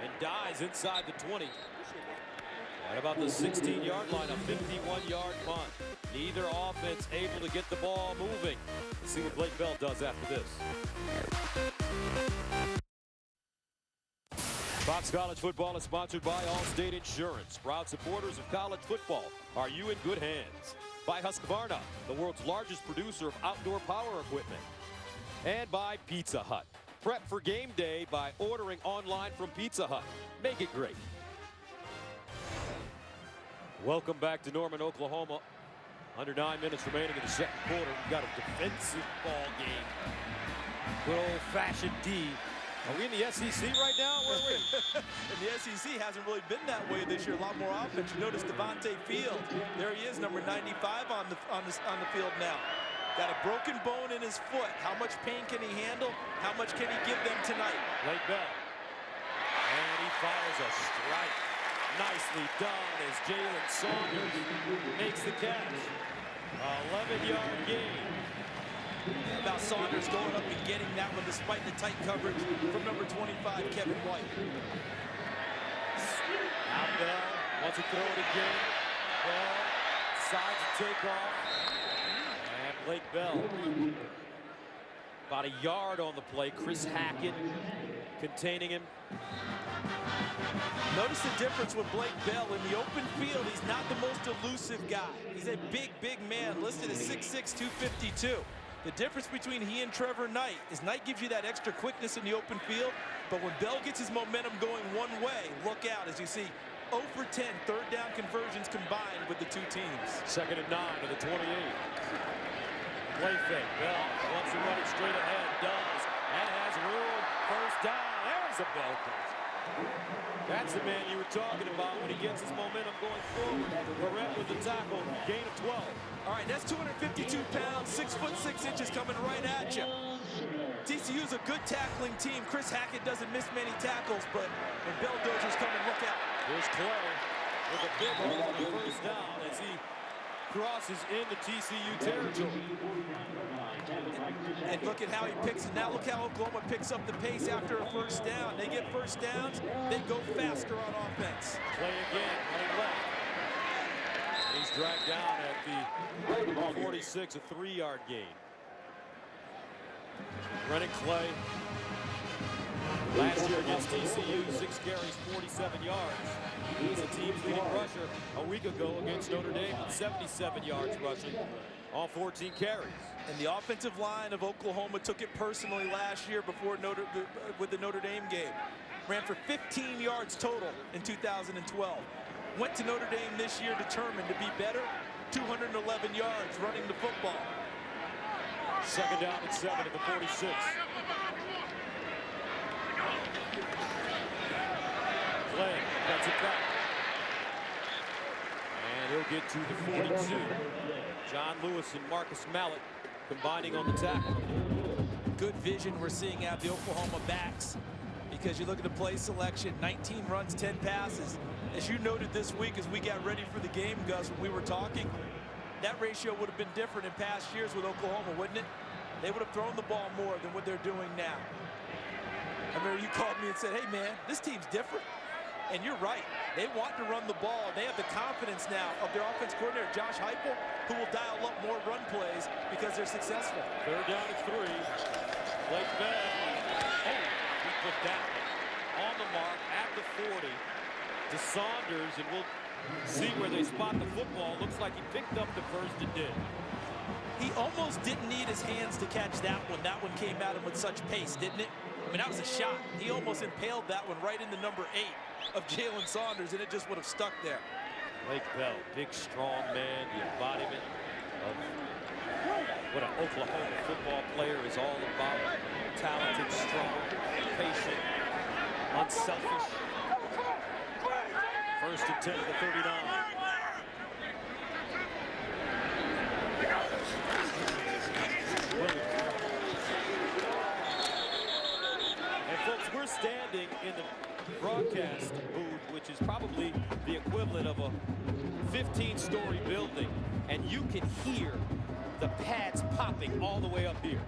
and dies inside the 20. At about the 16-yard line, a 51-yard punt. Need neither offense able to get the ball moving. Let's see what Blake Bell does after this. Fox College Football is sponsored by Allstate Insurance. Proud supporters of college football. Are you in good hands? By Husqvarna, the world's largest producer of outdoor power equipment. And by Pizza Hut. Prep for game day by ordering online from Pizza Hut. Make it great. Welcome back to Norman, Oklahoma. Under 9 minutes remaining in the second quarter. We've got a defensive ball game. Good old-fashioned D. Are we in the SEC right now? Where are we? And the SEC hasn't really been that way this year. A lot more offense. You notice Devontae Field. There he is, number 95 on the field now. Got a broken bone in his foot. How much pain can he handle? How much can he give them tonight? Blake Bell. And he fires a strike. Nicely done as Jalen Saunders makes the catch. 11-yard gain. About Saunders going up and getting that one despite the tight coverage from number 25, Kevin White. Now Bell wants to throw it again. Bell decides to take off. And Blake Bell. About a yard on the play. Chris Hackett containing him. Notice the difference with Blake Bell. In the open field, he's not the most elusive guy. He's a big man, listed as 6'6", 252. The difference between he and Trevor Knight is Knight gives you that extra quickness in the open field, but when Bell gets his momentum going one way, look out as you see 0 for 10 third down conversions combined with the two teams. 2nd and 9 to the 28. Play fake. Bell wants to run it straight ahead. Does. And has room. First down. There's a Bell catch. That's the man you were talking about when he gets his momentum going forward. Barrett with the tackle. Gain of 12. All right, that's 252 pounds, 6 foot 6 inches coming right at you. TCU's a good tackling team. Chris Hackett doesn't miss many tackles, but when Bell Dozier's coming, look out. Here's Clay with a big hole on the first down as he crosses into TCU territory. And look at how he picks it. Now look how Oklahoma picks up the pace after a first down. They get first downs, they go faster on offense. Clay again, running left. He's dragged down at the 46, a 3-yard gain. Running Clay. Last year against TCU, 6 carries, 47 yards. He was the team's leading rusher a week ago against Notre Dame with 77 yards rushing on 14 carries. And the offensive line of Oklahoma took it personally last year with the Notre Dame game. Ran for 15 yards total in 2012. Went to Notre Dame this year determined to be better. 211 yards running the football. 2nd down and 7 at the 46. Clay cuts it back. And he'll get to the 42. John Lewis and Marcus Mallett combining on the tackle. Good vision we're seeing out of the Oklahoma backs because you look at the play selection, 19 runs, 10 passes. As you noted this week as we got ready for the game, Gus, when we were talking, that ratio would have been different in past years with Oklahoma, wouldn't it? They would have thrown the ball more than what they're doing now. I remember you called me and said, hey man, this team's different. And you're right. They want to run the ball. They have the confidence now of their offense coordinator, Josh Heupel, who will dial up more run plays because they're successful. 3rd down and 3. Blake Bell. Oh, he put that on the mark at the 40 to Saunders, and we'll see where they spot the football. Looks like he picked up the first and did. He almost didn't need his hands to catch that one. That one came at him with such pace, didn't it? I mean, that was a shot. He almost impaled that one right in the number 8 of Jalen Saunders, and it just would have stuck there. Blake Bell, big, strong man, the embodiment of what an Oklahoma football player is all about. Talented, strong, patient, unselfish. 1st and 10 to the 39. And folks, we're standing in the broadcast booth, which is probably the equivalent of a 15-story building, and you can hear the pads popping all the way up here.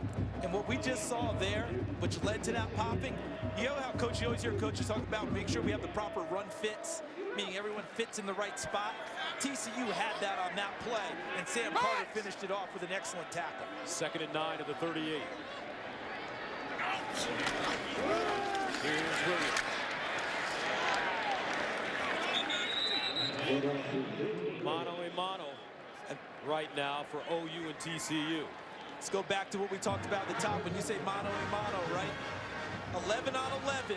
And what we just saw there, which led to that popping, you know how you always hear coaches talk about make sure we have the proper run fits, meaning everyone fits in the right spot. TCU had that on that play, and Sam Carter finished it off with an excellent tackle. 2nd and 9 at the 38. Here's Williams. Mano a mano right now for OU and TCU. Let's go back to what we talked about at the top when you say mano a mano, right? 11 on 11.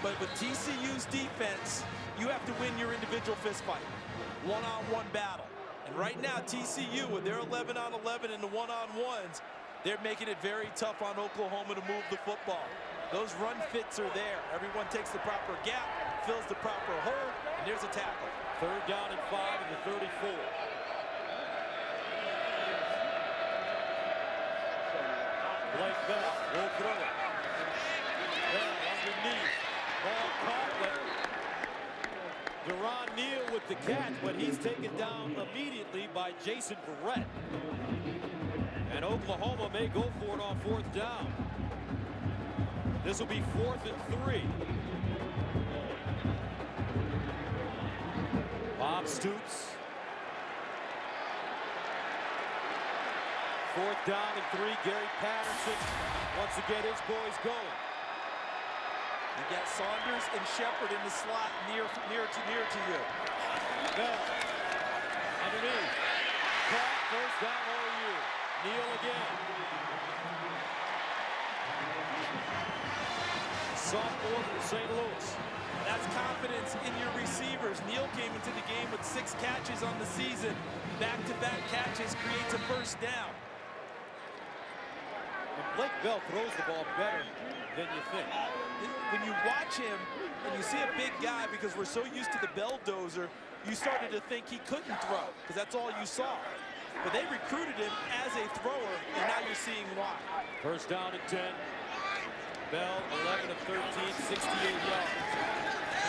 But with TCU's defense, you have to win your individual fist fight. One-on-one battle. And right now, TCU, with their 11 on 11 in the one-on-ones, they're making it very tough on Oklahoma to move the football. Those run fits are there. Everyone takes the proper gap, fills the proper hole, and there's a tackle. 3rd down and 5 in the 34. Blake Bell will throw it. Bell underneath. Ball caught, but Deron Neal with the catch, but he's taken down immediately by Jason Verrett. And Oklahoma may go for it on 4th down. This will be 4th and 3. Bob Stoops. 4th down and 3. Gary Patterson wants to get his boys going. You got Saunders and Shepard in the slot near to you. Bell underneath. Caught. 1st down OU. Neal again. Sophomore from St. Louis. That's confidence in your receivers. Neal came into the game with 6 catches on the season. Back-to-back catches creates a 1st down. And Blake Bell throws the ball better than you think. When you watch him and you see a big guy, because we're so used to the belldozer, you started to think he couldn't throw because that's all you saw. But they recruited him as a thrower, and now you're seeing why. 1st down and 10. Bell, 11 of 13, 68 yards.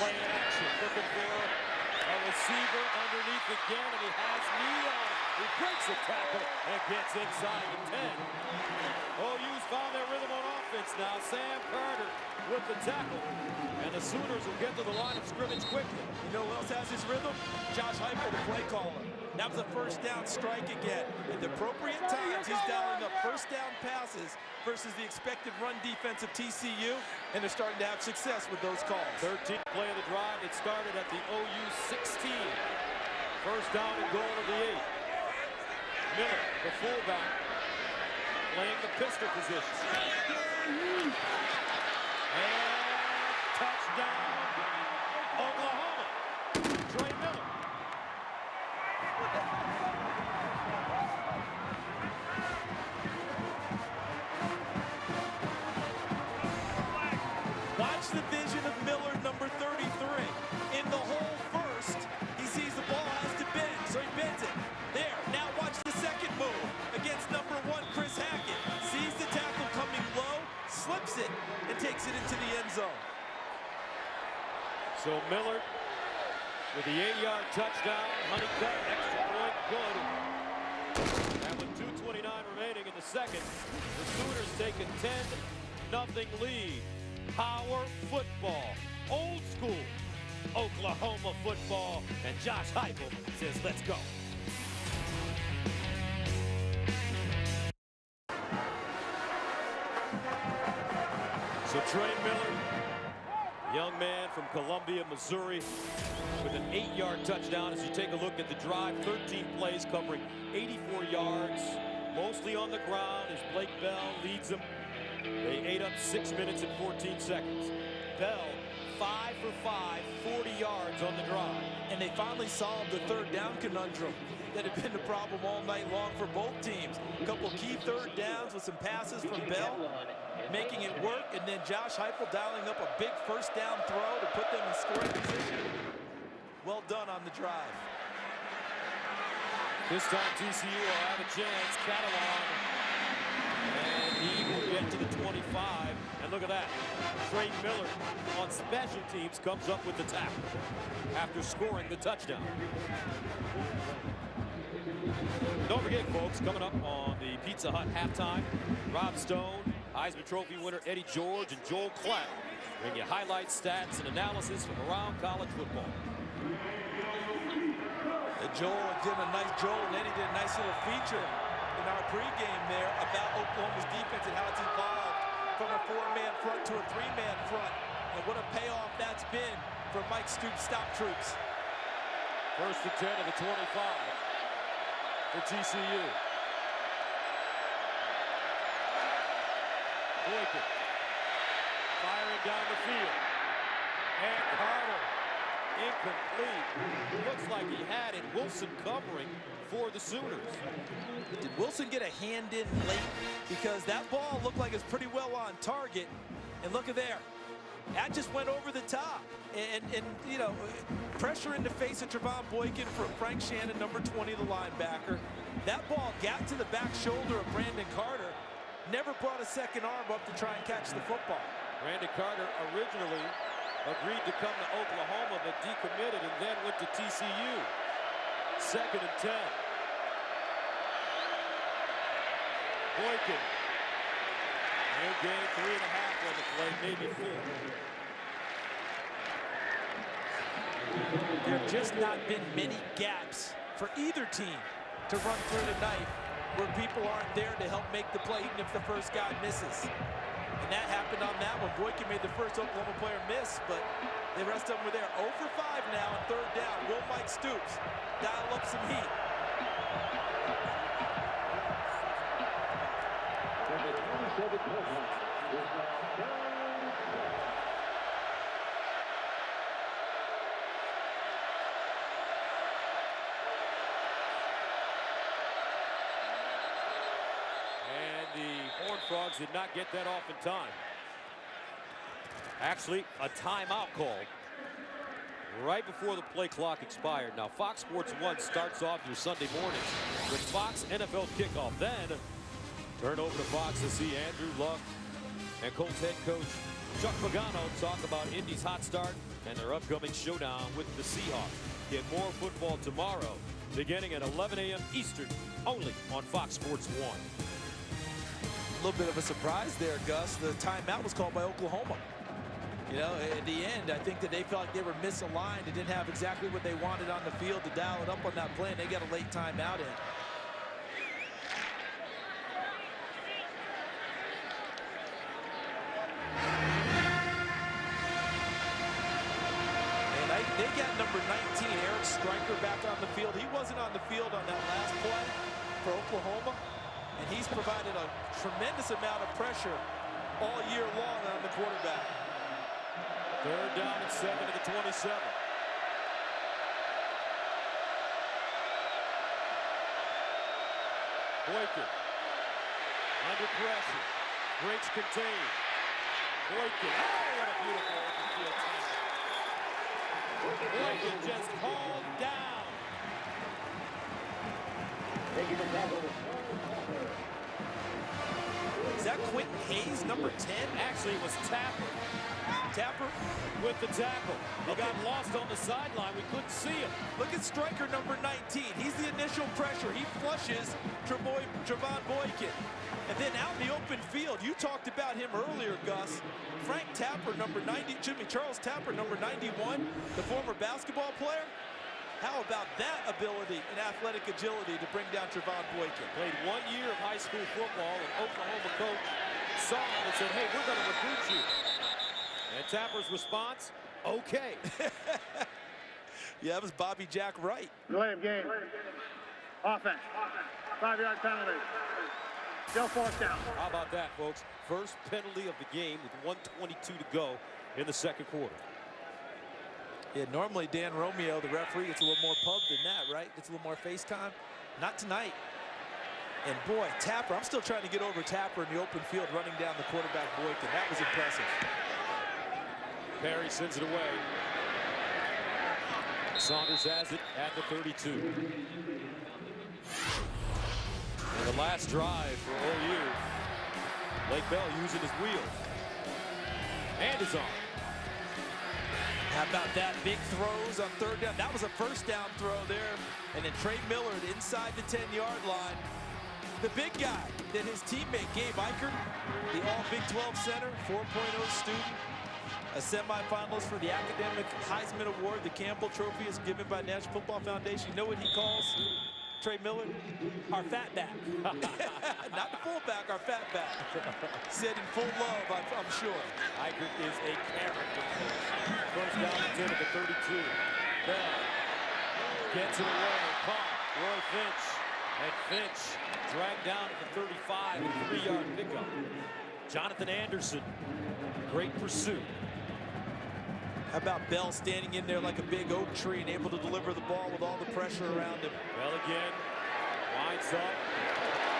Play in action, looking for a receiver underneath again, and he has Neal. He breaks the tackle and gets inside the 10. OU's found their rhythm on offense now. Sam Carter with the tackle, and the Sooners will get to the line of scrimmage quickly. You know who else has his rhythm? Josh Heupel, the play caller. That was a 1st down strike again. At the appropriate times, he's dialing up 1st down passes versus the expected run defense of TCU, and they're starting to have success with those calls. 13th play of the drive. It started at the OU 16. 1st down and goal of the 8. Miller, the fullback, playing the pistol position. And touchdown, Oklahoma. Trey Miller. Watch the vision of Miller, number 33. In the hole first, he sees the ball has to bend, so he bends it. There, now watch the second move against number 1, Chris Hackett. Sees the tackle coming low, slips it, and takes it into the end zone. So Miller with the 8-yard touchdown, Honeycutt, extra point, good. And with 2:29 remaining in the second, the Sooners take a 10-0 lead. Power football, old school Oklahoma football, and Josh Heupel says, let's go. So Trey Miller, young man from Columbia, Missouri, with an 8-yard touchdown. As you take a look at the drive, 13 plays covering 84 yards, mostly on the ground as Blake Bell leads them. They ate up 6 minutes and 14 seconds. Bell, 5 for 5, 40 yards on the drive. And they finally solved the 3rd down conundrum that had been the problem all night long for both teams. A couple key 3rd downs with some passes from Bell, making it work, and then Josh Heupel dialing up a big 1st down throw to put them in scoring position. Well done on the drive. This time TCU will have a chance. Catalan, and he will get to the 25. And look at that. Trey Miller on special teams comes up with the tackle after scoring the touchdown. Don't forget, folks, coming up on the Pizza Hut halftime, Rob Stone, Heisman Trophy winner Eddie George, and Joel Klatt bring you highlights, stats, and analysis from around college football. Joel did a nice and Eddie did a nice little feature in our pregame there about Oklahoma's defense and how it's evolved from a 4-man front to a 3-man front. And what a payoff that's been for Mike Stoops' stop troops. First and 10 of the 25 for TCU. Boykin firing down the field. And Carter incomplete. Looks like he had it. Wilson covering for the Sooners. Did Wilson get a hand in late? Because that ball looked like it's pretty well on target. And look at there. That just went over the top. And you know, pressure in the face of Trevon Boykin from Frank Shannon, number 20, the linebacker. That ball got to the back shoulder of Brandon Carter. Never brought a second arm up to try and catch the football. Brandon Carter originally agreed to come to Oklahoma, but decommitted and then went to TCU. Second and 10. Boykin. And gain 3.5 on the play, maybe 4. There have just not been many gaps for either team to run through tonight where people aren't there to help make the play, even if the first guy misses. And that happened on that one. Boykin made the first Oklahoma player miss, but the rest of them were there. 0 for 5 now on third down. Will Mike Stoops dial up some heat? Horned Frogs did not get that off in time. Actually, a timeout called right before the play clock expired. Now, Fox Sports 1 starts off your Sunday mornings with Fox NFL Kickoff. Then, turn over to Fox to see Andrew Luck and Colts head coach Chuck Pagano talk about Indy's hot start and their upcoming showdown with the Seahawks. Get more football tomorrow, beginning at 11 a.m. Eastern, only on Fox Sports 1. A little bit of a surprise there, Gus. The timeout was called by Oklahoma. You know, at the end, I think that they felt like they were misaligned and didn't have exactly what they wanted on the field to dial it up on that play, and they got a late timeout in. And they got number 19, Eric Stryker, back on the field. He wasn't on the field on that last play for Oklahoma. And he's provided a tremendous amount of pressure all year long on the quarterback. Third down and 7 to the 27. Boykin under pressure. Breaks contained. Boykin. Oh, what a beautiful open field tackle. Boykin just hauled down. Is that Quentin Hayes, number 10? Actually, it was Tapper. Tapper with the tackle. He got lost on the sideline. We couldn't see him. Look at striker number 19. He's the initial pressure. He flushes Trevon Boykin. And then out in the open field, you talked about him earlier, Gus. Frank Tapper, number 90, Charles Tapper, number 91, the former basketball player. How about that ability and athletic agility to bring down Trevon Boykin? Played 1 year of high school football, and Oklahoma coach saw him and said, hey, we're going to recruit you. And Tapper's response, okay. Yeah, that was Bobby Jack Wright. Delay of game. Offense. 5-yard penalty. Still fourth down. How about that, folks? First penalty of the game with 1:22 to go in the second quarter. Yeah, normally Dan Romeo, the referee, gets a little more pub than that, right? Gets a little more face time. Not tonight. And boy, Tapper, I'm still trying to get over Tapper in the open field running down the quarterback Boykin. That was impressive. Perry sends it away. Saunders has it at the 32. And the last drive for OU. Blake Bell using his wheels. And is on. How about that? Big throws on third down. That was a first down throw there. And then Trey Millard inside the 10-yard line. The big guy that his teammate Gabe Eichert, the all-Big 12 center, 4.0 student, a semifinalist for the Academic Heisman Award. The Campbell Trophy is given by National Football Foundation. You know what he calls Trey Millard? Our fat back. Not the fullback, our fat back. Said in full love, I'm sure. Eichert is a character. First down and 10 at the 32. Bell gets it away. Caught. Roy Finch. And Finch dragged down at the 35 with a 3-yard pickup. Jonathan Anderson. Great pursuit. How about Bell standing in there like a big oak tree and able to deliver the ball with all the pressure around him? Bell again. Winds up.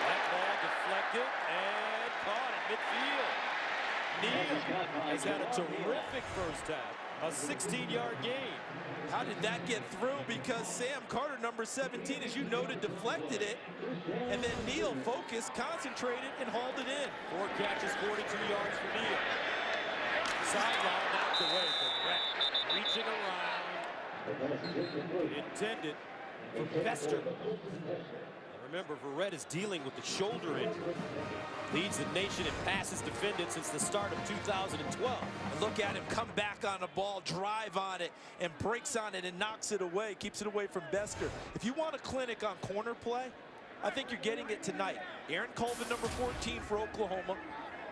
That ball deflected and caught at midfield. Neal has had a terrific first half. A 16-yard gain. How did that get through? Because Sam Carter, number 17, as you noted, deflected it. And then Neal focused, concentrated, and hauled it in. 4 catches, 42 yards for Neal. Sideline knocked away for Rhett. Reaching around. Intended for Bester. And remember, Verrett is dealing with the shoulder injury. Leads the nation in passes defended since the start of 2012. And look at him come back on the ball, drive on it, and breaks on it and knocks it away, keeps it away from Bester. If you want a clinic on corner play, I think you're getting it tonight. Aaron Colvin, number 14 for Oklahoma.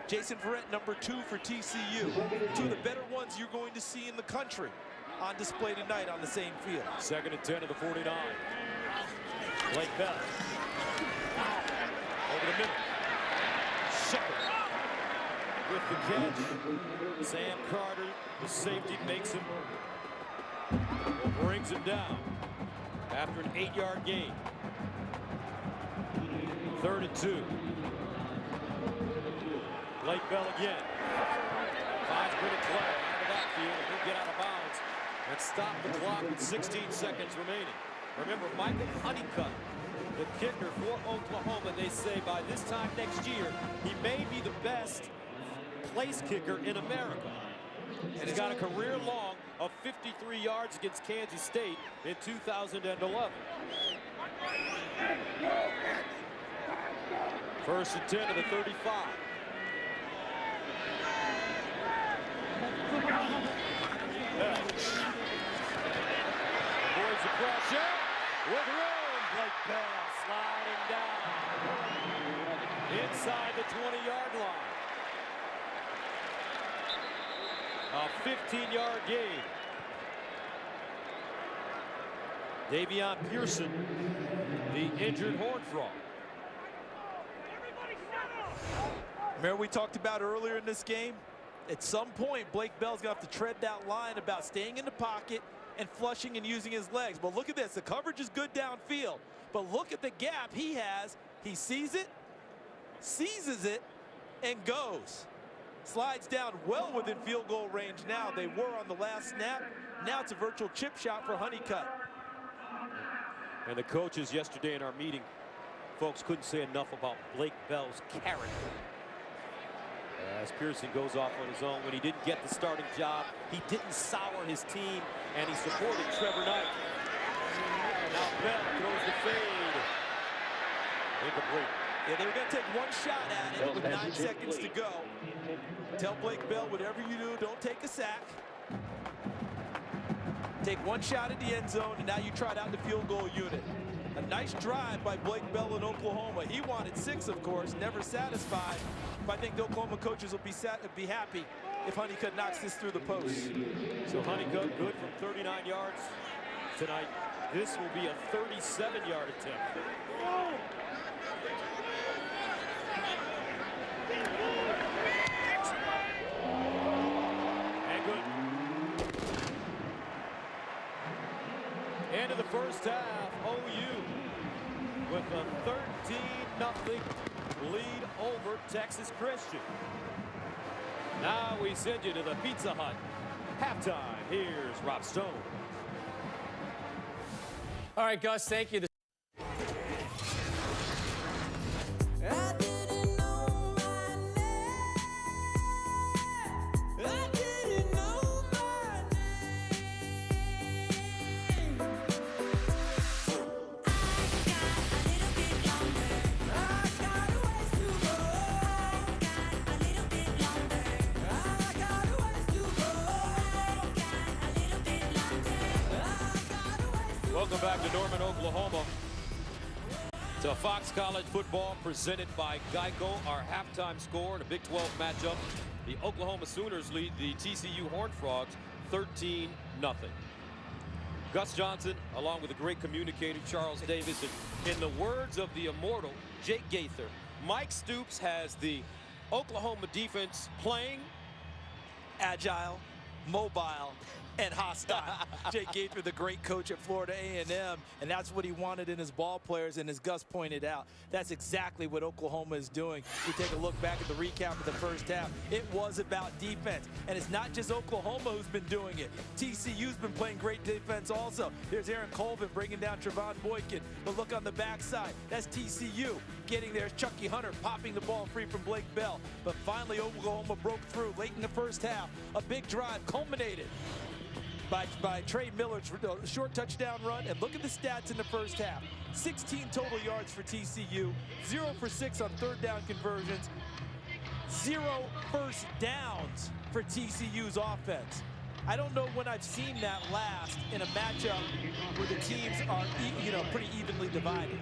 Jason Verrett, number 2 for TCU. Two of the better ones you're going to see in the country on display tonight on the same field. 2nd and 10 to the 49. Blake Bell. Over the middle. Shepard with the catch. Sam Carter, the safety, makes him, brings him down after an 8-yard gain. 3rd and 2. Blake Bell again. Finds Brittany Clay out of the backfield, and he'll get out of bounds and stop the clock with 16 seconds remaining. Remember, Michael Honeycutt, the kicker for Oklahoma, they say by this time next year, he may be the best place kicker in America. And he's got a career long of 53 yards against Kansas State in 2011. 1st and 10 to the 35. Avoids the pressure with room. Blake Bell sliding down inside the 20-yard line. A 15-yard gain. Davion Pearson, the injured Horned Frog. Remember we talked about earlier in this game? At some point, Blake Bell's going to have to tread that line about staying in the pocket and flushing and using his legs. But look at this. The coverage is good downfield. But look at the gap he has. He sees it, seizes it, and goes. Slides down well within field goal range now. They were on the last snap. Now it's a virtual chip shot for Honeycutt. And the coaches yesterday in our meeting, folks, couldn't say enough about Blake Bell's character. As Pearson goes off on his own, when he didn't get the starting job, he didn't sour his team, and he supported Trevor Knight. Now Bell throws the fade. Incomplete. Yeah, they were going to take one shot at it with 9 seconds to go. Tell Blake Bell, whatever you do, don't take a sack. Take one shot at the end zone, and now you trot out the field goal unit. A nice drive by Blake Bell in Oklahoma. He wanted 6, of course, never satisfied. But I think the Oklahoma coaches will be happy if Honeycutt knocks this through the post. So Honeycutt good from 39 yards tonight. This will be a 37-yard attempt. And good. End of the first half, OU with a 13-0 lead over Texas Christian. Now we send you to the Pizza Hut. Halftime, here's Rob Stone. All right, Gus, thank you. Welcome back to Norman, Oklahoma. To Fox College football presented by Geico. Our halftime score in a Big 12 matchup. The Oklahoma Sooners lead the TCU Horned Frogs 13-0. Gus Johnson, along with the great communicator Charles Davis, and in the words of the immortal Jake Gaither, Mike Stoops has the Oklahoma defense playing agile, mobile, and hostile. Jake Gaither, the great coach at Florida A&M, and that's what he wanted in his ball players, and as Gus pointed out, that's exactly what Oklahoma is doing. We take a look back at the recap of the first half. It was about defense, and it's not just Oklahoma who's been doing it. TCU's been playing great defense also. There's Aaron Colvin bringing down Trevon Boykin, but look on the backside. That's TCU getting there. Chucky Hunter popping the ball free from Blake Bell, but finally Oklahoma broke through late in the first half. A big drive culminated by Trey Miller's short touchdown run, and look at the stats in the first half. 16 total yards for TCU, 0 for 6 on third down conversions, 0 first downs for TCU's offense. I don't know when I've seen that last in a matchup where the teams are, pretty evenly divided.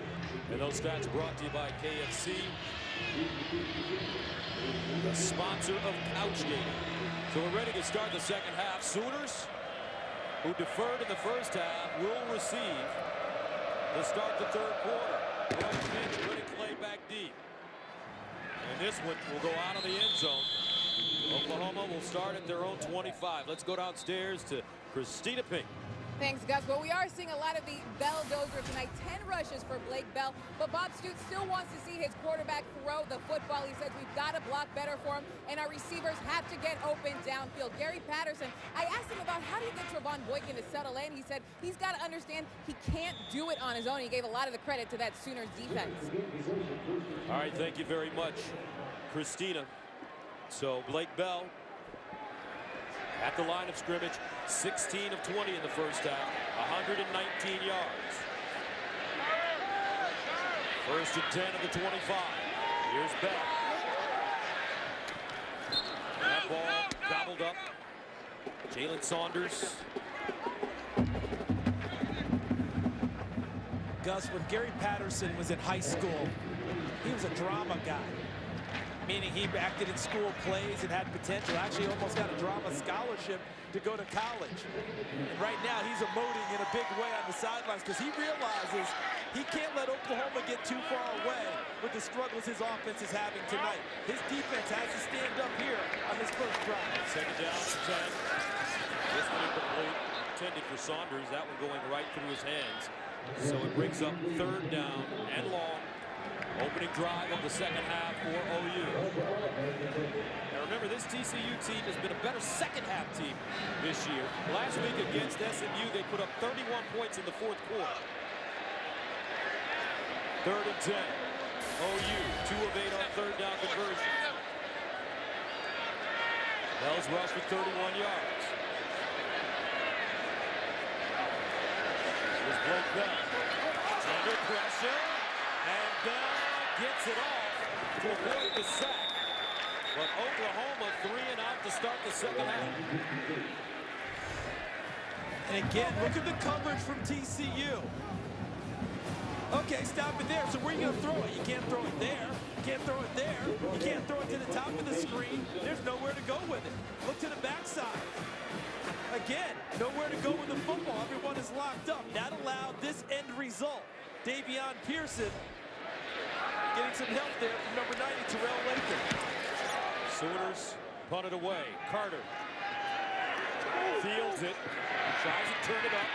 And those stats brought to you by KFC, the sponsor of Couchgate. So we're ready to start the second half. Sooners, who deferred in the first half, will receive to start the third quarter. Ready Clay back deep. And this one will go out of the end zone. Oklahoma will start at their own 25. Let's go downstairs to Christina Pink. Thanks, Gus. Well, we are seeing a lot of the Bell dozer tonight. 10 rushes for Blake Bell, but Bob Stoops still wants to see his quarterback throw the football. He says we've got to block better for him, and our receivers have to get open downfield. Gary Patterson, I asked him about how do you get Trevon Boykin to settle in. He said he's got to understand he can't do it on his own. He gave a lot of the credit to that Sooners defense. All right, thank you very much, Christina. So Blake Bell at the line of scrimmage, 16 of 20 in the first half, 119 yards. First and 10 of the 25. Here's Bell. That ball gobbled up. Jalen Saunders. Gus, when Gary Patterson was in high school, he was a drama guy. Meaning he acted in school plays and had potential. Actually almost got a drama scholarship to go to college. And right now he's emoting in a big way on the sidelines because he realizes he can't let Oklahoma get too far away with the struggles his offense is having tonight. His defense has to stand up here on this first drive. Second down to 10. This one incomplete, intended for Saunders. That one going right through his hands. So it brings up third down and long. Opening drive of the second half for OU. Now remember, this TCU team has been a better second half team this year. Last week against SMU, they put up 31 points in the fourth quarter. Third and 10. OU, 2 of 8 on third down conversion. Bell's rush for 31 yards. Here's Blake Bell. Under pressure. And Bell gets it off to avoid the sack. But Oklahoma 3 and out to start the second half. And again, look at the coverage from TCU. Okay, stop it there. So where are you going to throw it? You can't throw it there. You can't throw it there. You can't throw it to the top of the screen. There's nowhere to go with it. Look to the backside. Again, nowhere to go with the football. Everyone is locked up. That allowed this end result. Davion Pearson getting some help there from number 90, Terrell Latham. Sooners punt it away. Carter fields it, tries to turn it up,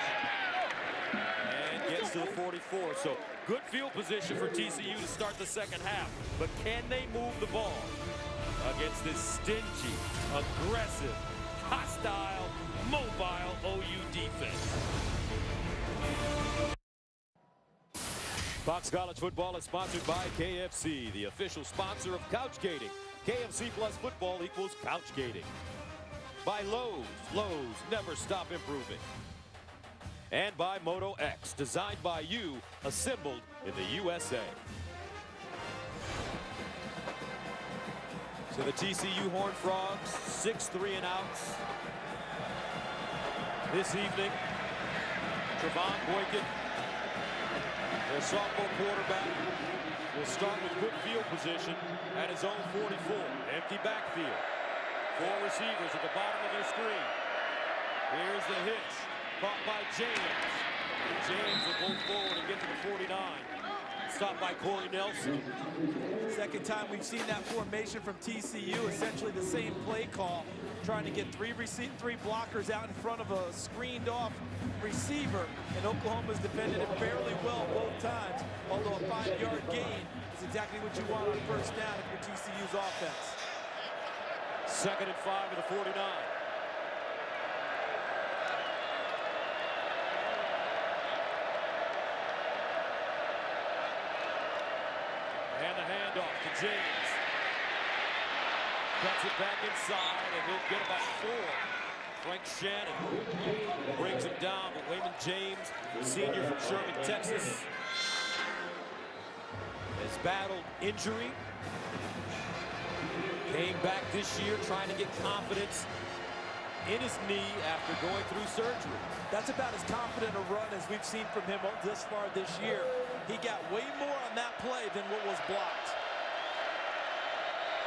and gets to the 44. So good field position for TCU to start the second half. But can they move the ball against this stingy, aggressive, hostile, mobile OU defense? Fox College Football is sponsored by KFC, the official sponsor of Couchgating. KFC plus football equals Couchgating. By Lowe's. Lowe's, never stop improving. And by Moto X, designed by you, assembled in the USA. So the TCU Horned Frogs, 6 3 and outs this evening. Trevon Boykin, their sophomore quarterback, will start with good field position at his own 44. Empty backfield. 4 receivers at the bottom of their screen. Here's the hitch. Caught by James. James will go forward and get to the 49. Stopped by Corey Nelson. Second time we've seen that formation from TCU, essentially the same play call, trying to get 3 blockers out in front of a screened off receiver, and Oklahoma's defended it fairly well both times, although a 5-yard gain is exactly what you want on first down if you're TCU's offense. 2nd and 5 of the 49. And the handoff to James. Cuts it back inside, and he'll get about 4. Frank Shannon brings him down, but Wayman James, senior from Sherman, Texas, has battled injury. Came back this year trying to get confidence in his knee after going through surgery. That's about as confident a run as we've seen from him this far this year. He got way more on that play than what was blocked.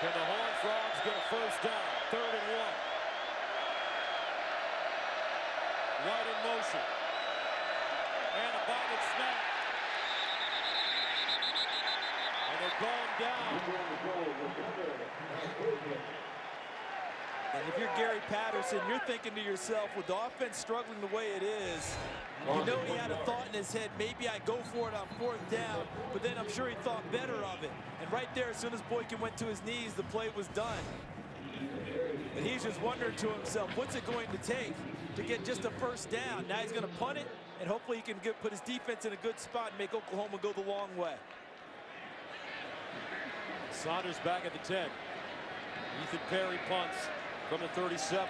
Can the Horned Frogs get a first down? 3rd and 1. White in motion. And a bobble snap. And they're going down. And if you're Gary Patterson, you're thinking to yourself, with the offense struggling the way it is, you know he had a thought in his head, maybe I go for it on 4th down, but then I'm sure he thought better of it. And right there, as soon as Boykin went to his knees, the play was done. And he's just wondering to himself, what's it going to take to get just a first down? Now he's going to punt it, and hopefully he can put his defense in a good spot and make Oklahoma go the long way. Saunders back at the 10. Ethan Perry punts from the 37.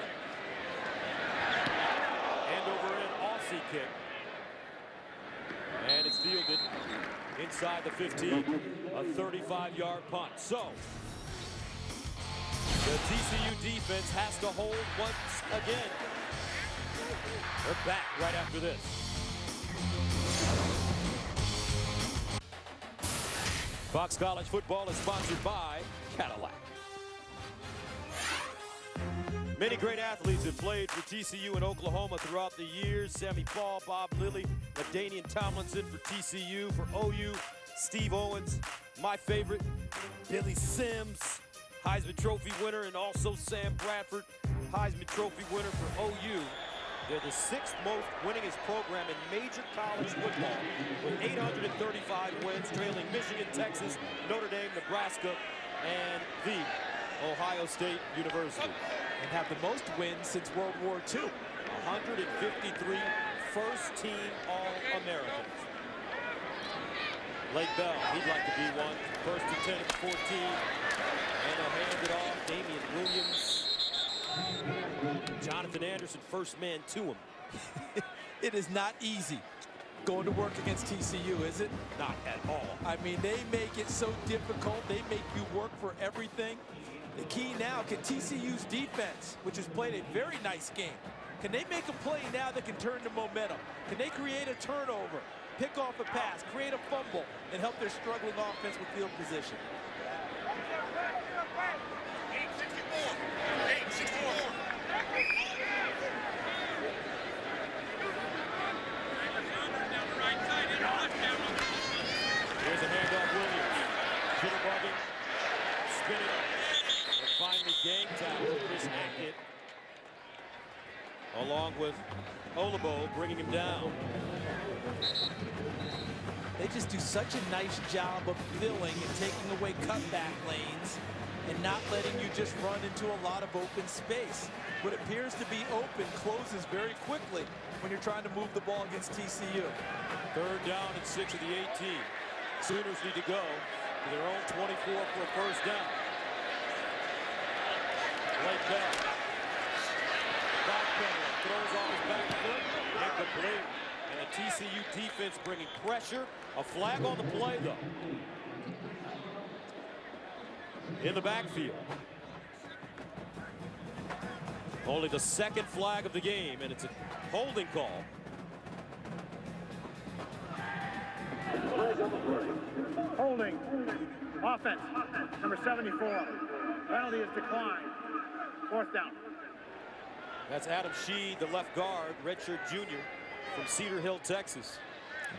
End over end Aussie kick. And it's fielded inside the 15. A 35-yard punt. So, the TCU defense has to hold once again. They're back right after this. Fox College football is sponsored by Cadillac. Many great athletes have played for TCU and Oklahoma throughout the years. Sammy Paul, Bob Lilly, LaDainian Tomlinson for TCU. For OU, Steve Owens, my favorite, Billy Sims, Heisman Trophy winner, and also Sam Bradford, Heisman Trophy winner for OU. They're the 6th most winningest program in major college football, with 835 wins, trailing Michigan, Texas, Notre Dame, Nebraska, and the Ohio State University. And have the most wins since World War II. 153 first-team All-Americans. Blake Bell, he'd like to be one. 1st and 10 at the 14. And they'll hand it off. Damian Williams. Jonathan Anderson, first man to him. It is not easy going to work against TCU, is it? Not at all. I mean, they make it so difficult. They make you work for everything. The key now, can TCU's defense, which has played a very nice game, can they make a play now that can turn to momentum? Can they create a turnover, pick off a pass, create a fumble, and help their struggling offense with field position? 864. Here's a handoff, Williams. Jitterbugging, spinning, and finally gang tackle Chris Hackett, along with Olabo bringing him down. They just do such a nice job of filling and taking away cutback lanes and not letting you just run into a lot of open space. What appears to be open closes very quickly when you're trying to move the ball against TCU. 3rd down and 6 of the 18. Sooners need to go to their own 24 for a first down. Blake Bell. Backpedaling, throws off his back foot, incomplete. And the TCU defense bringing pressure. A flag on the play, though. In the backfield. Only the 2nd flag of the game, and it's a holding call. Holding. Offense. Number 74. Penalty is declined. 4th down. That's Adam Shee, the left guard, redshirt junior from Cedar Hill, Texas.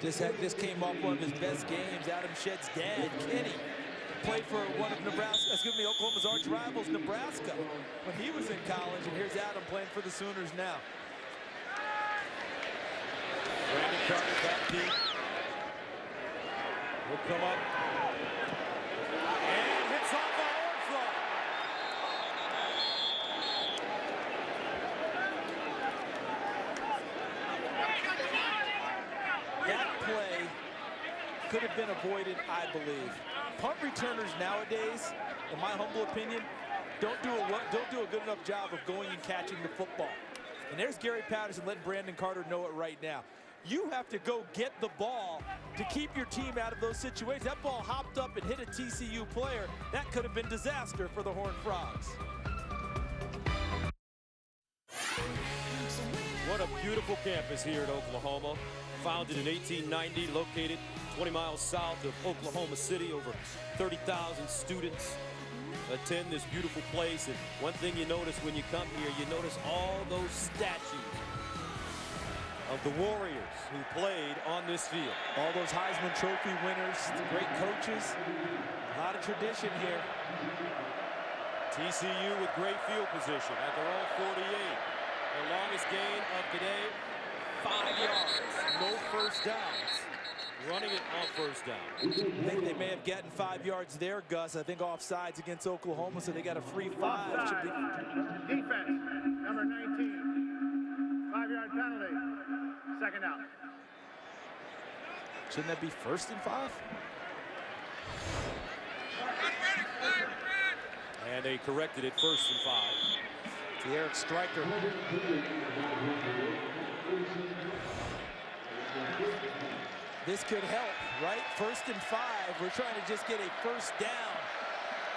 Just came off one of his best games. Adam Shedd's dad, Kenny, played for one of Oklahoma's arch rivals, Nebraska, when he was in college. And here's Adam playing for the Sooners now. Brandon Carter back deep. Will come up. And hits off the horn front. That play could have been avoided, I believe. Punt returners nowadays, in my humble opinion, don't do a good enough job of going and catching the football. And there's Gary Patterson letting Brandon Carter know it right now. You have to go get the ball to keep your team out of those situations. That ball hopped up and hit a TCU player. That could have been disaster for the Horned Frogs. What a beautiful campus here at Oklahoma. Founded in 1890, located 20 miles south of Oklahoma City. Over 30,000 students attend this beautiful place. And one thing you notice when you come here, you notice all those statues of the Warriors who played on this field. All those Heisman Trophy winners, the great coaches, a lot of tradition here. TCU with great field position at their own 48. Their longest gain of the day, 5 yards. No first downs. Running it on first down. I think they may have gotten 5 yards there, Gus. I think offsides against Oklahoma, so they got a free 5. Defense, number 19. 5-yard penalty. 2nd down. Shouldn't that be 1st and 5? And they corrected it 1st and 5. The Eric Stryker. This could help, right? 1st and 5. We're trying to just get a first down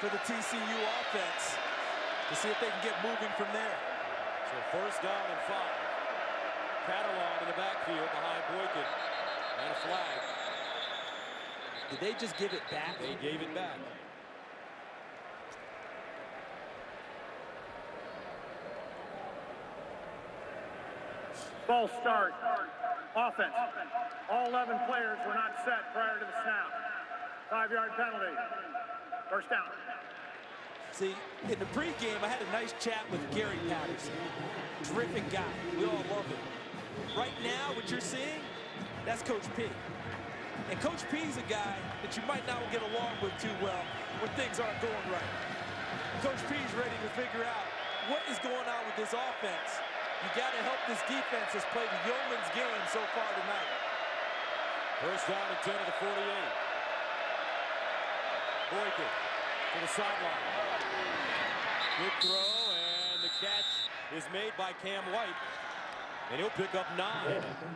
for the TCU offense to see if they can get moving from there. So 1st down and 5. Catalan in the backfield behind Boykin. And a flag. Did they just give it back? They gave it back. False start. Offense. All 11 players were not set prior to the snap. 5-yard penalty. 1st down. See, in the pregame, I had a nice chat with Gary Patterson. Terrific guy. We all love him. Right now, what you're seeing, that's Coach P. And Coach P's a guy that you might not get along with too well when things aren't going right. Coach P's ready to figure out what is going on with this offense. You got to help this defense that's played a yeoman's game so far tonight. 1st down and 10 to the 48. Boykin to the sideline. Good throw, and the catch is made by Cam White. And he'll pick up 9.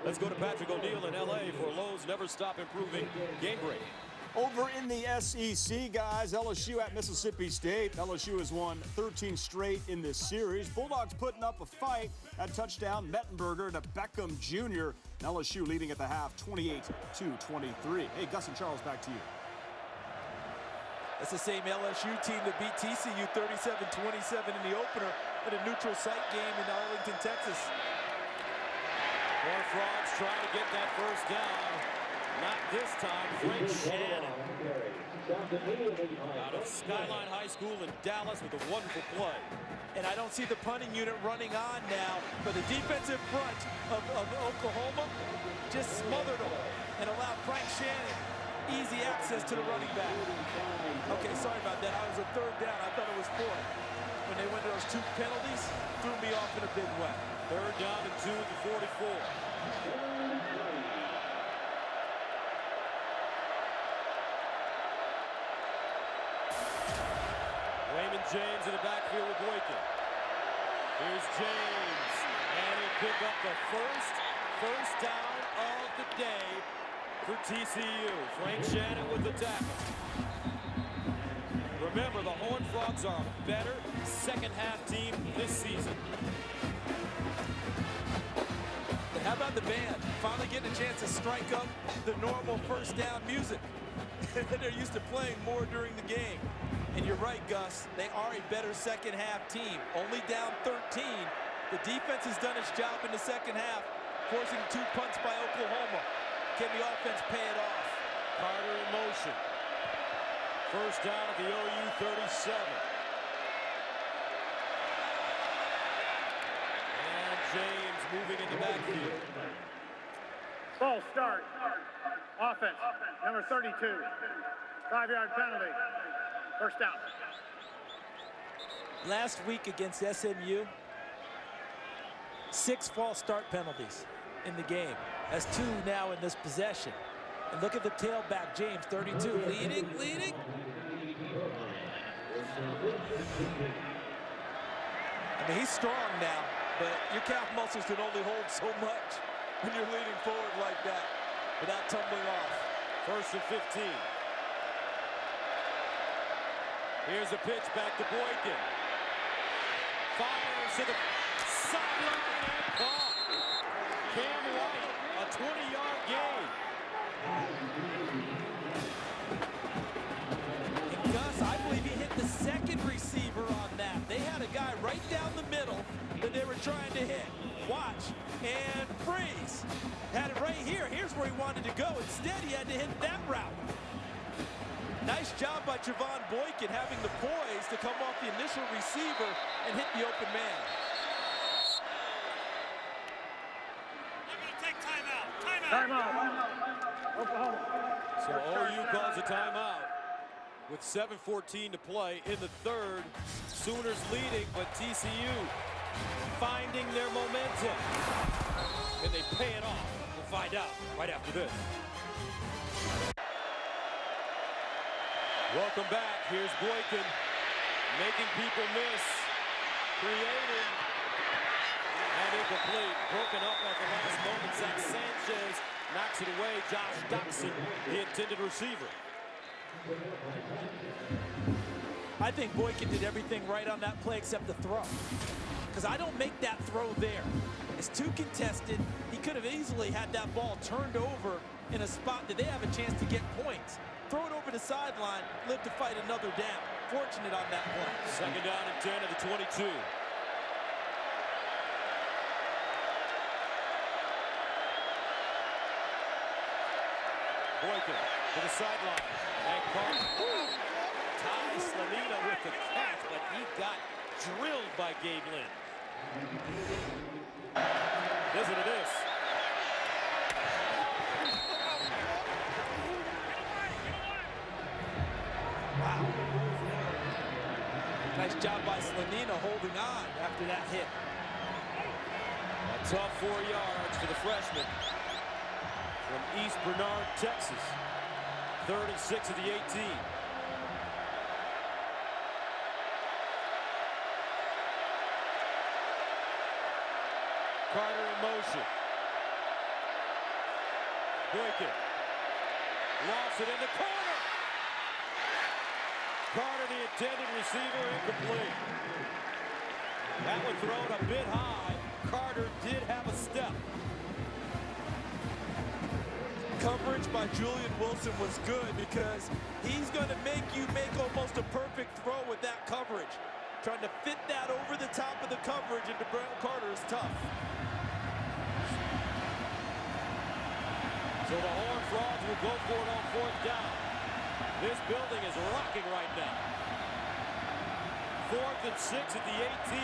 Let's go to Patrick O'Neal in LA for Lowe's Never Stop Improving Game Break. Over in the SEC, guys, LSU at Mississippi State. LSU has won 13 straight in this series. Bulldogs putting up a fight. That touchdown, Mettenberger to Beckham Jr. LSU leading at the half, 28-23. Hey, Gus and Charles, back to you. That's the same LSU team that beat TCU 37-27 in the opener at a neutral site game in Arlington, Texas. Horned Frogs trying to get that 1st down. Not this time. Frank Shannon out of Skyline High School in Dallas with a wonderful play. And I don't see the punting unit running on now, but the defensive front of Oklahoma just smothered them and allowed Frank Shannon easy access to the running back. Okay, sorry about that. I was a 3rd down. I thought it was 4th. When they went to those 2 penalties, threw me off in a big way. 3rd down and 2 at the 44. Raymond James in the backfield with Boykin. Here's James, and he'll pick up the first down of the day for TCU. Frank Shannon with the tackle. Remember, the Horned Frogs are a better second-half team this season. How about the band? Finally getting a chance to strike up the normal first down music. They're used to playing more during the game. And you're right, Gus. They are a better second half team. Only down 13. The defense has done its job in the second half, forcing 2 punts by Oklahoma. Can the offense pay it off? Carter in motion. First down at the OU 37. And James moving in the backfield. False start. Offense, number 32. 5-yard penalty. First down. Last week against SMU, 6 false start penalties in the game. That's 2 now in this possession. And look at the tailback, James, 32, leading. I mean, he's strong now, but your calf muscles can only hold so much when you're leaning forward like that without tumbling off. First and 15. Here's a pitch back to Boykin. Fires to the sideline and caught. Cam White, a 20-yard gain. And Gus, I believe he hit the second receiver on that. They had a guy right down the middle that they were trying to hit. Watch and freeze. Had it right here. Here's where he wanted to go. Instead, he had to hit that route. Nice job by Trevon Boykin having the poise to come off the initial receiver and hit the open man. Timeout. Oklahoma. So OU calls a timeout with 7:14 to play in the third. Sooners leading, but TCU finding their momentum. Can they pay it off? We'll find out right after this. Welcome back. Here's Boykin making people miss, creating, and incomplete. Broken up at the last moment. Zach Sanchez knocks it away. Josh Doxson, the intended receiver. I think Boykin did everything right on that play except the throw. Because I don't make that throw there. It's too contested. He could have easily had that ball turned over in a spot that they have a chance to get points. Throw it over the sideline, live to fight another down. Fortunate on that play. Second down and 10 at the 22. Boykin to the sideline. And Carter. Ty Slanina with the catch, but he got drilled by Gabe Lynn. Listen to this. Wow. Nice job by Slanina holding on after that hit. A tough 4 yards for the freshman from East Bernard, Texas. 3rd and 6 at the 18. Carter in motion. Boykin. Lost it in the corner. Carter, the intended receiver, incomplete. That one thrown a bit high. Carter did have a step. Coverage by Julian Wilson was good because he's going to make you make almost a perfect throw with that coverage. Trying to fit that over the top of the coverage into Brent Carter is tough. So the Horned Frogs will go for it on 4th down. This building is rocking right now. 4th and 6 at the 18.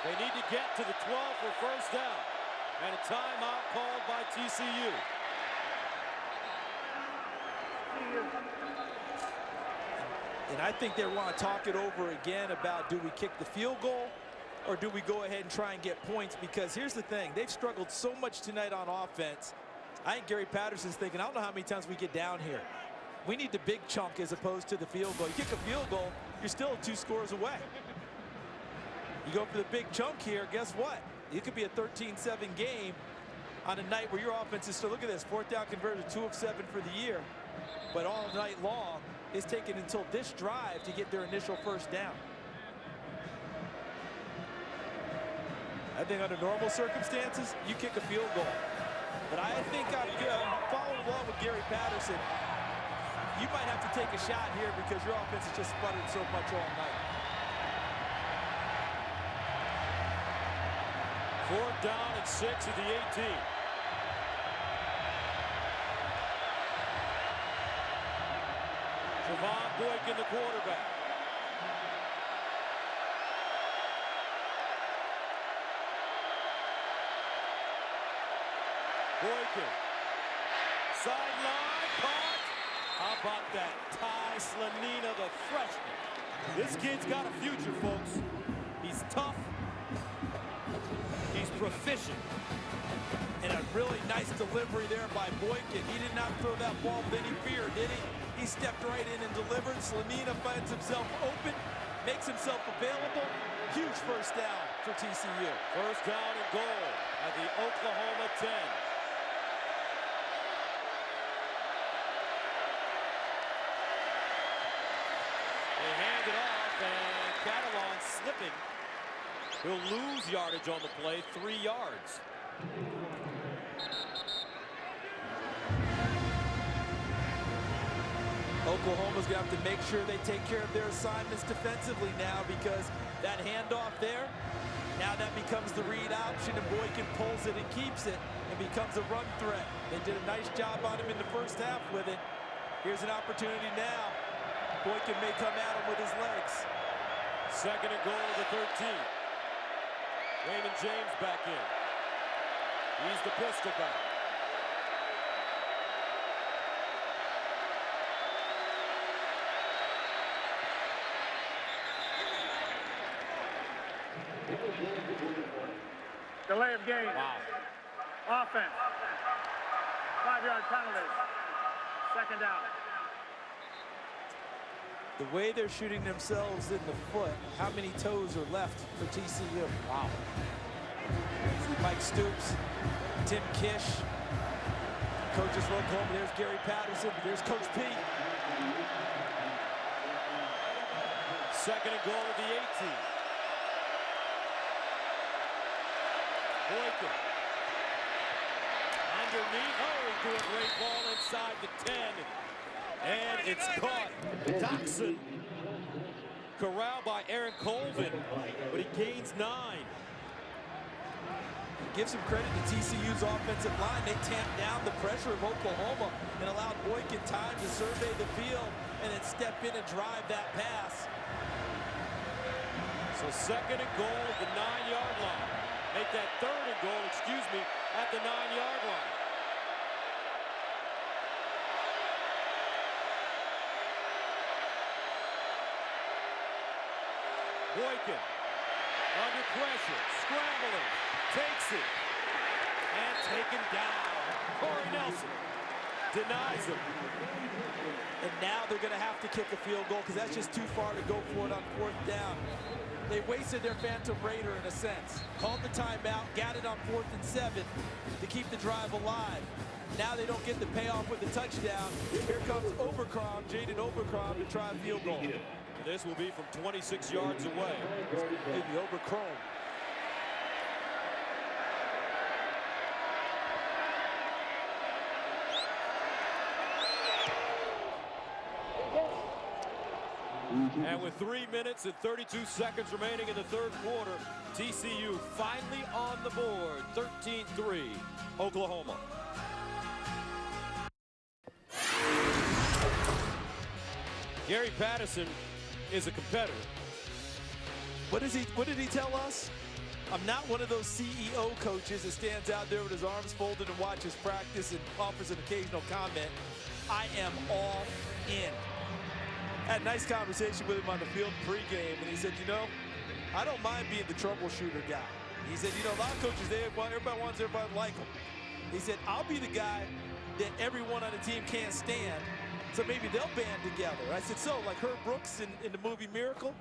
They need to get to the 12 for first down. And a timeout called by TCU. And I think they want to talk it over again about, do we kick the field goal or do we go ahead and try and get points? Because here's the thing, they've struggled so much tonight on offense. I think Gary Patterson's thinking, I don't know how many times we get down here. We need the big chunk as opposed to the field goal. You kick a field goal, you're still 2 scores away. You go for the big chunk here, guess what? It could be a 13-7 game on a night where your offense is still, look at this, 4th down converted, 2 of 7 for the year. But all night long, it's taken until this drive to get their initial first down. I think under normal circumstances, you kick a field goal. But I think I'm following along with Gary Patterson. You might have to take a shot here because your offense has just sputtered so much all night. 4th down and 6 at the 18. Trevon Boykin, the quarterback. Boykin. Sideline, caught. How about that? Ty Slanina, the freshman. This kid's got a future, folks. He's tough. He's proficient. And a really nice delivery there by Boykin. He did not throw that ball with any fear, did he? He stepped right in and delivered. Slanina finds himself open, makes himself available. Huge first down for TCU. First down and goal at the Oklahoma 10. They hand it off, and Catalan slipping. He'll lose yardage on the play, 3 yards. Oklahoma's going to have to make sure they take care of their assignments defensively now, because that handoff there, now that becomes the read option, and Boykin pulls it and keeps it and becomes a run threat. They did a nice job on him in the first half with it. Here's an opportunity now. Boykin may come at him with his legs. 2nd and goal to the 13. Raymond James back in. He's the pistol back. Delay of game. Wow. Offense. 5-yard penalty. 2nd down. The way they're shooting themselves in the foot, how many toes are left for TCU? Wow. Mike Stoops, Tim Kish, coaches for Oklahoma. There's Gary Patterson. There's Coach P. 2nd and goal at the 18. Boykin. Underneath. Oh, threw a great ball inside the 10. And it's caught. Doxson. Corralled by Aaron Colvin, but he gains 9. Give some credit to TCU's offensive line. They tamped down the pressure of Oklahoma and allowed Boykin time to survey the field and then step in and drive that pass. So 2nd and goal at the 9-yard line. Make that 3rd and goal, at the 9-yard line. Boykin under pressure, scrambling, takes it, and taken down. Corey Nelson denies him. And now they're going to have to kick a field goal because that's just too far to go for it on 4th down. They wasted their Phantom Raider in a sense. Called the timeout, got it on 4th and 7 to keep the drive alive. Now they don't get the payoff with the touchdown. Here comes Overcrom, Jaden Overcrom, to try a field goal. This will be from 26 yards away. Maybe Overcrom. And with 3 minutes and 32 seconds remaining in the 3rd quarter, TCU finally on the board, 13-3, Oklahoma. Gary Patterson is a competitor. What did he tell us? I'm not one of those CEO coaches that stands out there with his arms folded and watches practice and offers an occasional comment. I am all in. Had a nice conversation with him on the field pregame, and he said, you know, I don't mind being the troubleshooter guy. He said, you know, a lot of coaches, everybody wants everybody to like them. He said, I'll be the guy that everyone on the team can't stand, so maybe they'll band together. I said, so, like Herb Brooks in the movie Miracle,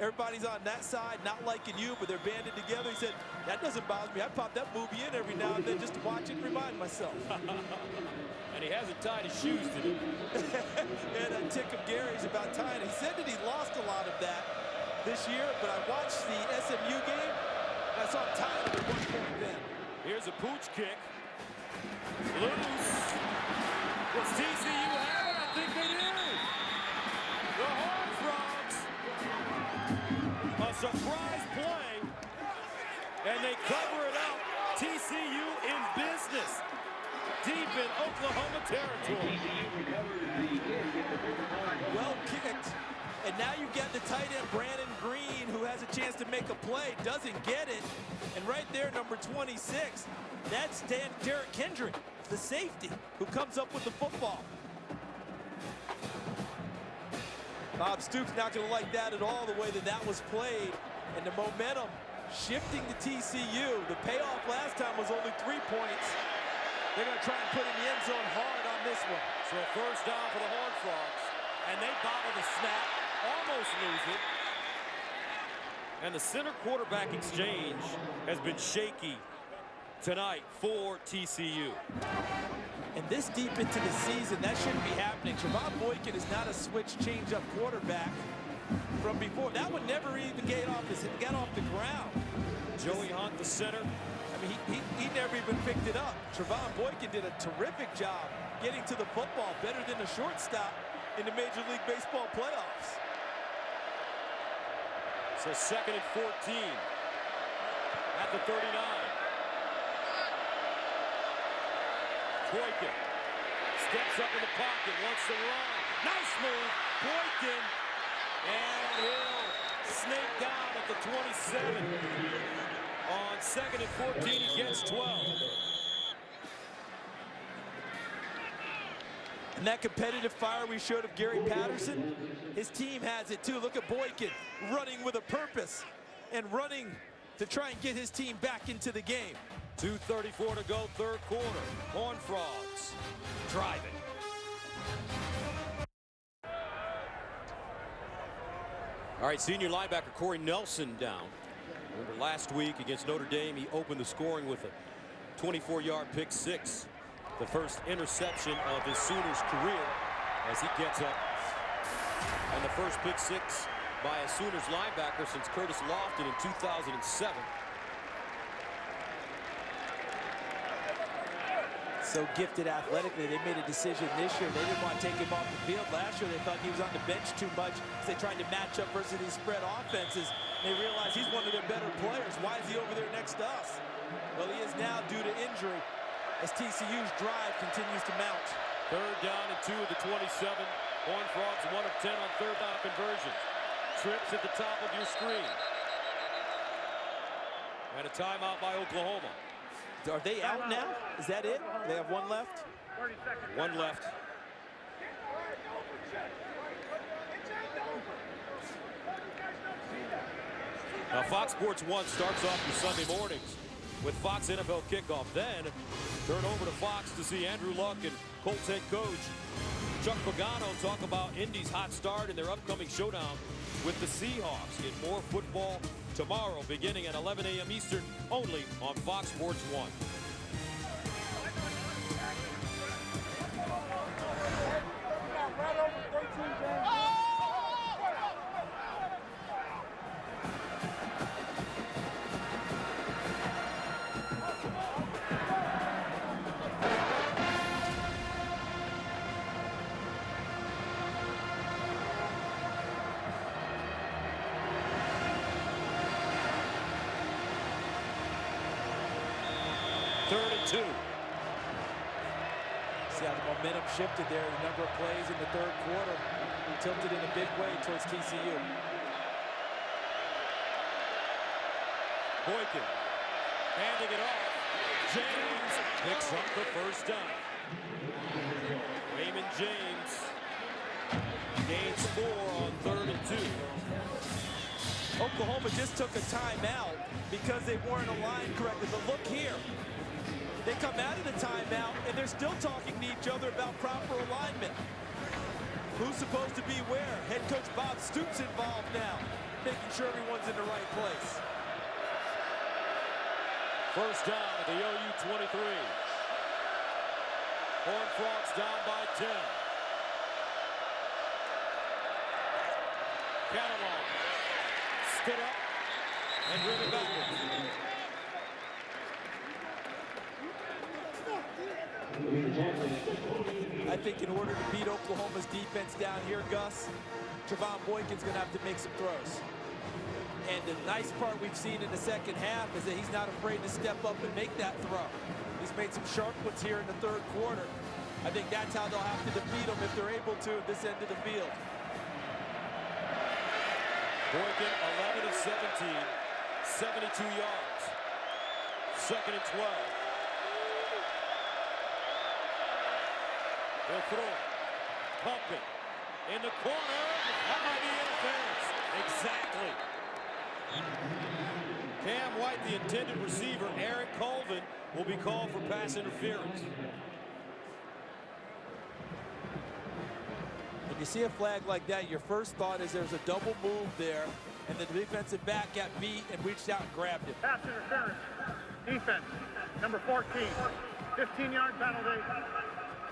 everybody's on that side, not liking you, but they're banded together. He said, that doesn't bother me. I pop that movie in every now and then just to watch it and remind myself. And he hasn't tied his shoes today. And a tick of Gary's about tying. He said that he lost a lot of that this year, but I watched the SMU game, I saw him tie it at one point then. Here's a pooch kick. Loose. Does TCU have it? I think they do. The Horned Frogs. A surprise play. And they cover it up. TCU in business. Deep in Oklahoma territory. Well kicked. And now you get the tight end, Brandon Green, who has a chance to make a play, doesn't get it. And right there, number 26, that's Derek Kendrick, the safety, who comes up with the football. Bob Stoops not going to like that at all, the way that that was played. And the momentum shifting to TCU. The payoff last time was only 3 points. They're going to try and put in the end zone hard on this one. So first down for the Horned Frogs. And they bobble the snap, almost lose it. And the center quarterback exchange has been shaky tonight for TCU. And this deep into the season, that shouldn't be happening. Trevon Boykin is not a switch change-up quarterback from before. That would never even get off the ground. Joey Hunt, the center. I mean, he never even picked it up. Trevon Boykin did a terrific job getting to the football, better than a shortstop in the Major League Baseball playoffs. So 2nd and 14 at the 39. Boykin steps up in the pocket, wants to run. Nice move, Boykin. And he'll snake down at the 27. On 2nd and 14, he gets 12. And that competitive fire we showed of Gary Patterson, his team has it too. Look at Boykin running with a purpose and running to try and get his team back into the game. 2:34 to go, third quarter. Horned Frogs driving. All right, senior linebacker Corey Nelson down. Remember last week against Notre Dame, he opened the scoring with a 24-yard pick six. The first interception of his Sooners career as he gets up. And the first pick six by a Sooners linebacker since Curtis Lofton in 2007. So gifted athletically, they made a decision this year. They didn't want to take him off the field. Last year, they thought he was on the bench too much as they tried to match up versus these spread offenses. They realized he's one of their better players. Why is he over there next to us? Well, he is now due to injury as TCU's drive continues to mount. Third down and 2 of the 27. Horned Frogs 1 of 10 on third down conversions. Trips at the top of your screen. And a timeout by Oklahoma. Are they out now? Is that it? They have one left? 30 seconds. One left. Now Fox Sports 1 starts off your Sunday mornings with Fox NFL Kickoff. Then turn over to Fox to see Andrew Luck and Colts head coach Chuck Pagano talk about Indy's hot start and their upcoming showdown with the Seahawks. Get more football tomorrow beginning at 11 a.m. Eastern only on Fox Sports 1. Third and 2. See how the momentum shifted there. The number of plays in the third quarter tilted in a big way towards TCU. Boykin handing it off. James picks up the first down. Raymond James gains 4 on third and 2. Oklahoma just took a timeout because they weren't aligned correctly. But look here. They come out of the timeout, and they're still talking to each other about proper alignment. Who's supposed to be where? Head coach Bob Stoops involved now, making sure everyone's in the right place. First down at the OU 23. Horned Frogs down by 10. Catalan stood up and driven backwards. I think in order to beat Oklahoma's defense down here, Gus, Trevon Boykin's going to have to make some throws. And the nice part we've seen in the second half is that he's not afraid to step up and make that throw. He's made some sharp ones here in the third quarter. I think that's how they'll have to defeat him if they're able to at this end of the field. Boykin, 11 of 17, 72 yards. Second and 12. They'll throw. Pumping. In the corner. That might be interference. Exactly. Cam White, the intended receiver, Eric Colvin, will be called for pass interference. When you see a flag like that, your first thought is there's a double move there, and the defensive back got beat and reached out and grabbed him. Pass interference. Defense, number 14. 15-yard penalty.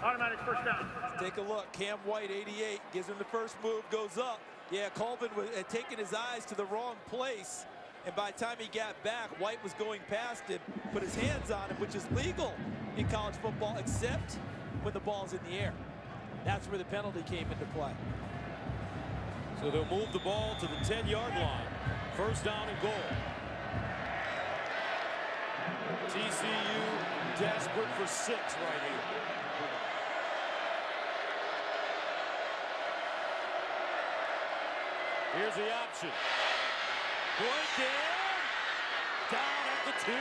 Automatic first down. Let's take a look. Cam White, 88, gives him the first move, goes up. Yeah, Colvin had taken his eyes to the wrong place, and by the time he got back, White was going past him, put his hands on him, which is legal in college football, except when the ball's in the air. That's where the penalty came into play. So they'll move the ball to the 10-yard line. First down and goal. TCU desperate for 6 right here. Here's the option. Boykin down at the 2.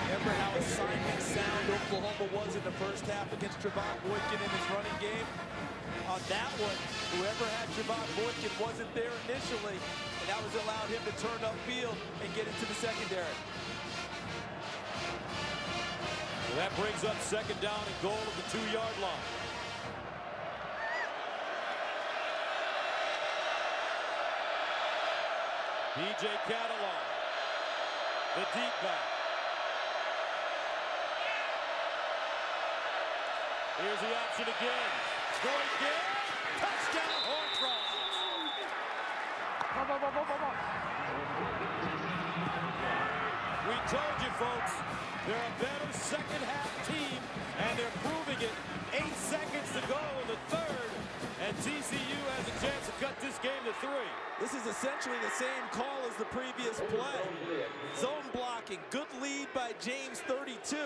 Remember how assignment sound Oklahoma was in the first half against Trevon Boykin in his running game? On that one, whoever had Trevon Boykin wasn't there initially, and that was allowed him to turn upfield and get into the secondary. So that brings up second down and goal at the 2-yard line. B.J. Catalan, the deep back. Here's the option again. Boykin, touchdown, Horn Frogs. We told you, folks, they're a better second-half team, and they're proving it. 8 seconds to go in the third, and TCU has a chance to cut this game to 3. This is essentially the same call as the previous play. Zone blocking, good lead by James, 32,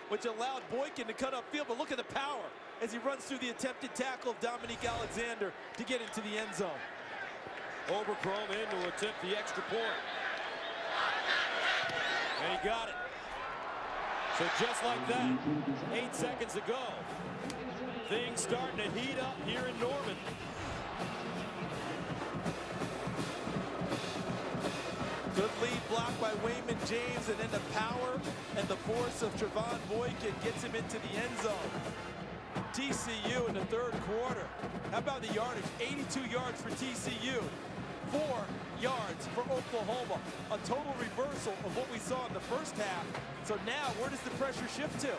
which allowed Boykin to cut upfield, but look at the power as he runs through the attempted tackle of Dominique Alexander to get into the end zone. Overchrome in to attempt the extra point. And he got it. So just like that, 8 seconds to go. Things starting to heat up here in Norman. Good lead block by Wayman James, and then the power and the force of Trevon Boykin gets him into the end zone. TCU in the third quarter. How about the yardage? 82 yards for TCU. 4 yards for Oklahoma. A total reversal of what we saw in the first half. So now, where does the pressure shift to?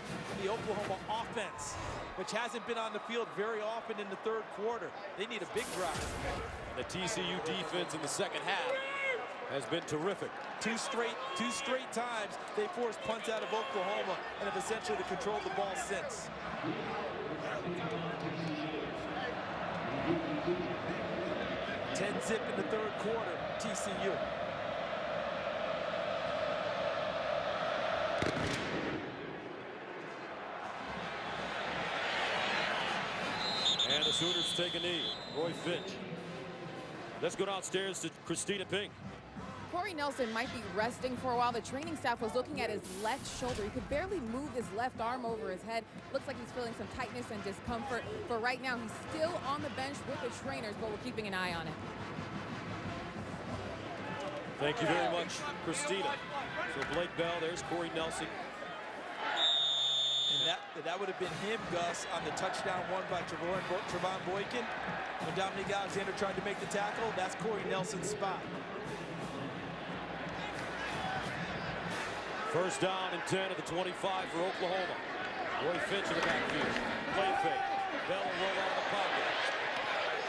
The Oklahoma offense, which hasn't been on the field very often in the third quarter. They need a big drive. The TCU defense in the second half has been terrific. Two straight times they forced punts out of Oklahoma and have essentially controlled the ball since. 10-zip in the third quarter, TCU. And the Sooners take a knee. Roy Finch. Let's go downstairs to Christina Pink. Corey Nelson might be resting for a while. The training staff was looking at his left shoulder. He could barely move his left arm over his head. Looks like he's feeling some tightness and discomfort. But right now, he's still on the bench with the trainers, but we're keeping an eye on it. Thank you very much, Christina. So Blake Bell, there's Corey Nelson. And that would have been him, Gus, on the touchdown won by Trevon Boykin. When Dominique Alexander tried to make the tackle, that's Corey Nelson's spot. First down and 10 at the 25 for Oklahoma. Roy Finch in the backfield. Play fake. Bell will roll out of the pocket.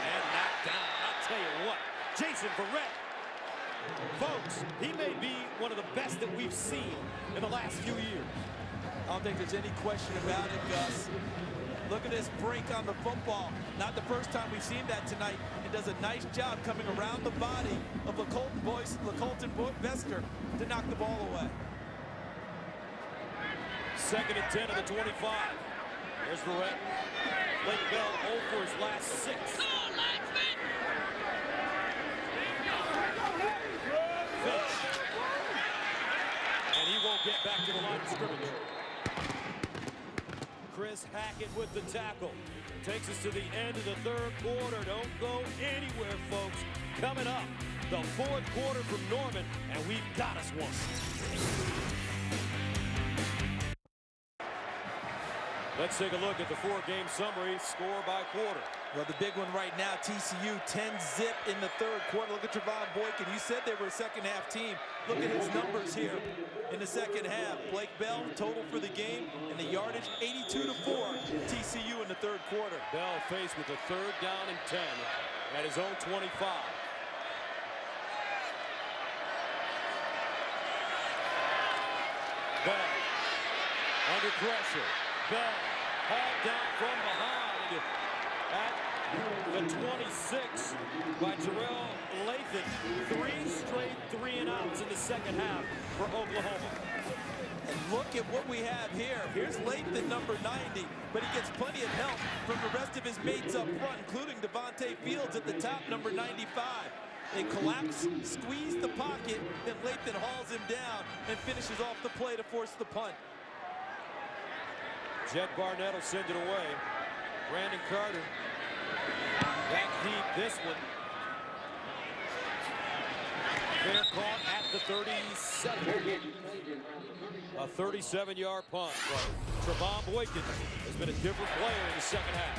And knocked down. I'll tell you what. Jason Verrett Folks, he may be one of the best that we've seen in the last few years. I don't think there's any question about it, Gus. Look at this break on the football. Not the first time we've seen that tonight. It does a nice job coming around the body of LaColton Vester to knock the ball away. 2nd and 10 of the 25. There's Verrett. Blake Bell 0 for his last 6. Finch. And he won't get back to the line of scrimmage. Chris Hackett with the tackle. Takes us to the end of the 3rd quarter. Don't go anywhere, folks. Coming up, the 4th quarter from Norman, and we've got us one. Let's take a look at the 4-game summary, score by quarter. Well, the big one right now, TCU 10-zip in the 3rd quarter. Look at Trevon Boykin. You said they were a second-half team. Look at his numbers here in the 2nd half. Blake Bell, total for the game, and the yardage, 82-4, TCU in the 3rd quarter. Bell faced with a 3rd down and 10 at his own 25. Bell under pressure. Bell hauled down from behind at the 26 by Terrell Lathan. 3 straight 3-and-outs in the 2nd half for Oklahoma. And look at what we have here. Here's Lathan, number 90, but he gets plenty of help from the rest of his mates up front, including Devontae Fields at the top, number 95. They collapse, squeeze the pocket, then Lathan hauls him down and finishes off the play to force the punt. Jed Barnett will send it away. Brandon Carter back deep this one. Fair caught at the 37. A 37-yard punt. But Trevon Boykin has been a different player in the 2nd half.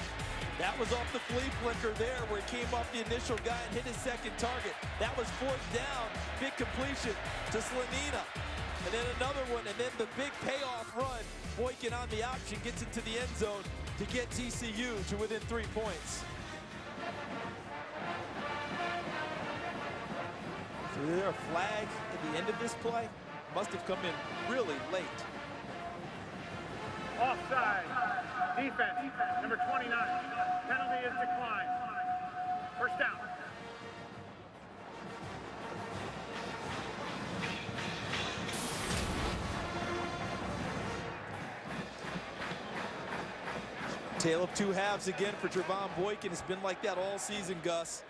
That was off the flea flicker there where he came off the initial guy and hit his 2nd target. That was 4th down, big completion to Slanina. And then another one, and then the big payoff run. Boykin on the option gets into the end zone to get TCU to within 3 points. So is there a flag at the end of this play? Must have come in really late. Offside. Defense, number 29. Penalty is declined. 1st down. Tale of 2 halves again for Trevon Boykin. It's been like that all season, Gus.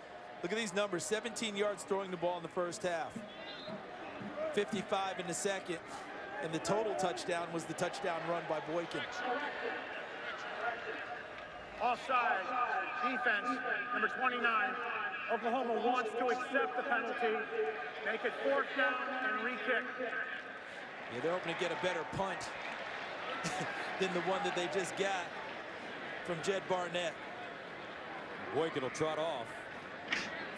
Look at these numbers. 17 yards throwing the ball in the 1st half. 55 in the 2nd. And the total touchdown was the touchdown run by Boykin. Offside. Defense, number 29. Oklahoma wants to accept the penalty. Make it 4th down and re-kick. Yeah, they're hoping to get a better punt than the one that they just got from Jed Barnett. Boykin will trot off.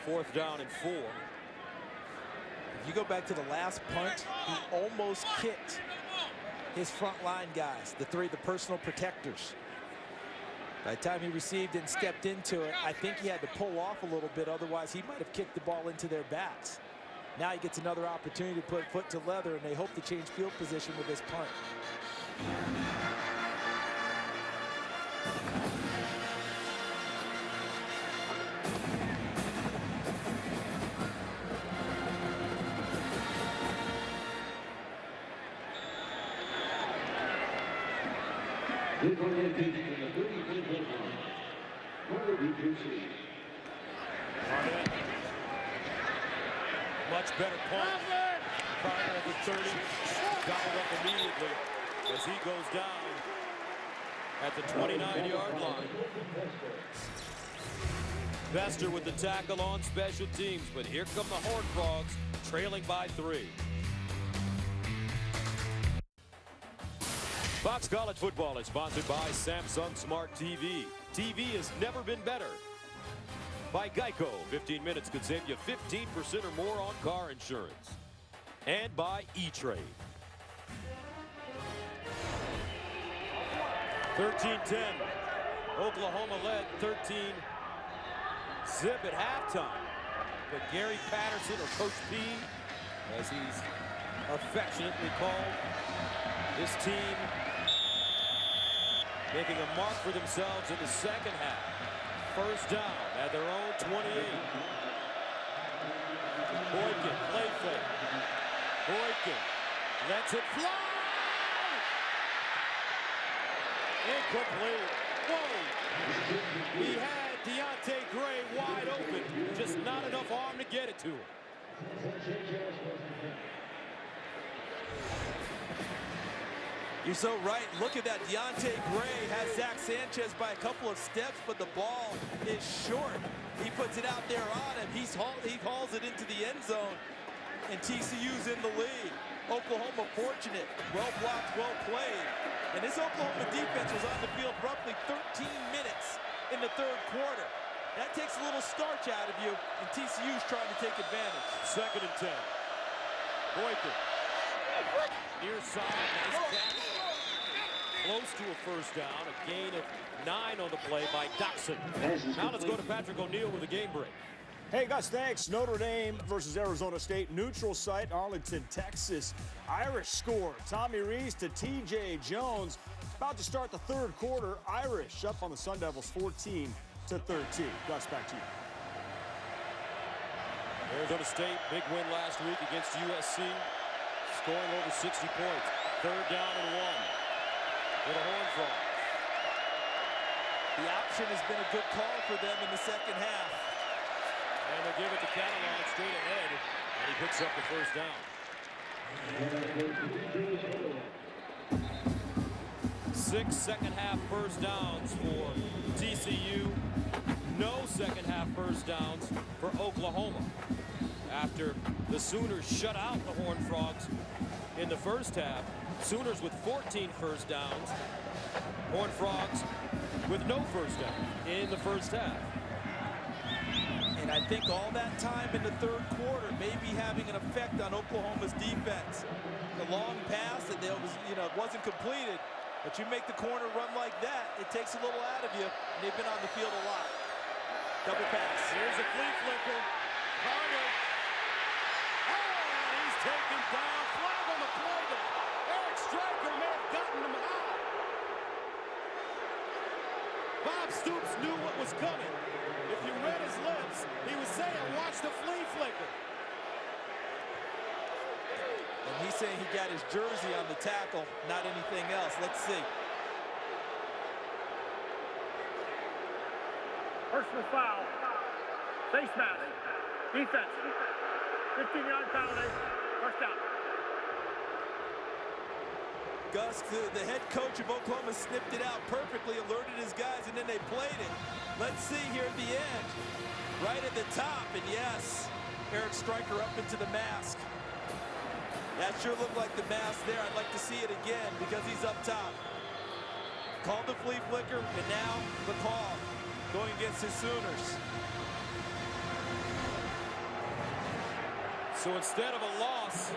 4th down and 4. If you go back to the last punt, he almost kicked his front line guys, the 3, the personal protectors. By the time he received and stepped into it, I think he had to pull off a little bit, otherwise he might have kicked the ball into their backs. Now he gets another opportunity to put foot to leather, and they hope to change field position with this punt. Barnett. Much better punt. Carter at the 30. Gobbled up immediately as he goes down at the 29-yard line. Vester with the tackle on special teams, but here come the Horned Frogs, trailing by 3. Fox College Football is sponsored by Samsung Smart TV. TV has never been better. By Geico, 15 minutes could save you 15% or more on car insurance. And by E-Trade. 13-10. Oklahoma led 13-zip at halftime. But Gary Patterson, or Coach P, as he's affectionately called, this team making a mark for themselves in the second half. First down at their own 28. Boykin, play fake. Boykin lets it fly. Incomplete. Whoa. He had Deontay Gray wide open. Just not enough arm to get it to him. You're so right. Look at that. Deontay Gray has Zach Sanchez by a couple of steps, but the ball is short. He puts it out there on him. He hauls it into the end zone, and TCU's in the lead. Oklahoma fortunate. Well blocked, well played. And this Oklahoma defense was on the field roughly 13 minutes in the third quarter. That takes a little starch out of you, and TCU's trying to take advantage. 2nd and 10. Boykin. Near side. Nice catch. Close to a first down. A gain of 9 on the play by Doxson. Now let's go to Patrick O'Neal with a game break. Hey, Gus, thanks. Notre Dame versus Arizona State. Neutral site, Arlington, Texas. Irish score. Tommy Rees to T.J. Jones. About to start the third quarter. Irish up on the Sun Devils 14-13. Gus, back to you. Arizona State, big win last week against USC. Scoring over 60 points. 3rd down and 1. For the Horned Frogs. The option has been a good call for them in the second half. And they'll give it to Catalan straight ahead, and he picks up the first down. 6 second-half first downs for TCU. No second-half first downs for Oklahoma. After the Sooners shut out the Horned Frogs in the first half, Sooners with 14 first downs. Horned Frogs with no first down in the first half. And I think all that time in the third quarter may be having an effect on Oklahoma's defense. The long pass that wasn't completed, but you make the corner run like that, it takes a little out of you, and they've been on the field a lot. Double pass. Here's a flea flicker. Carter. Oh, he's taken down. Flag on the play. Eric Stryker may have gotten him out. Bob Stoops knew what was coming. If you read his lips, he was saying, watch the flea flicker. And he's saying he got his jersey on the tackle, not anything else. Let's see. Personal foul. Face mask. Defense. 15-yard penalty. First down. Gus, the head coach of Oklahoma, snipped it out perfectly, alerted his guys, and then they played it. Let's see here at the end. Right at the top, and yes, Eric Stryker up into the mask. That sure looked like the mask there. I'd like to see it again because he's up top. Called the flea flicker, and now the call going against his Sooners. So instead of a loss,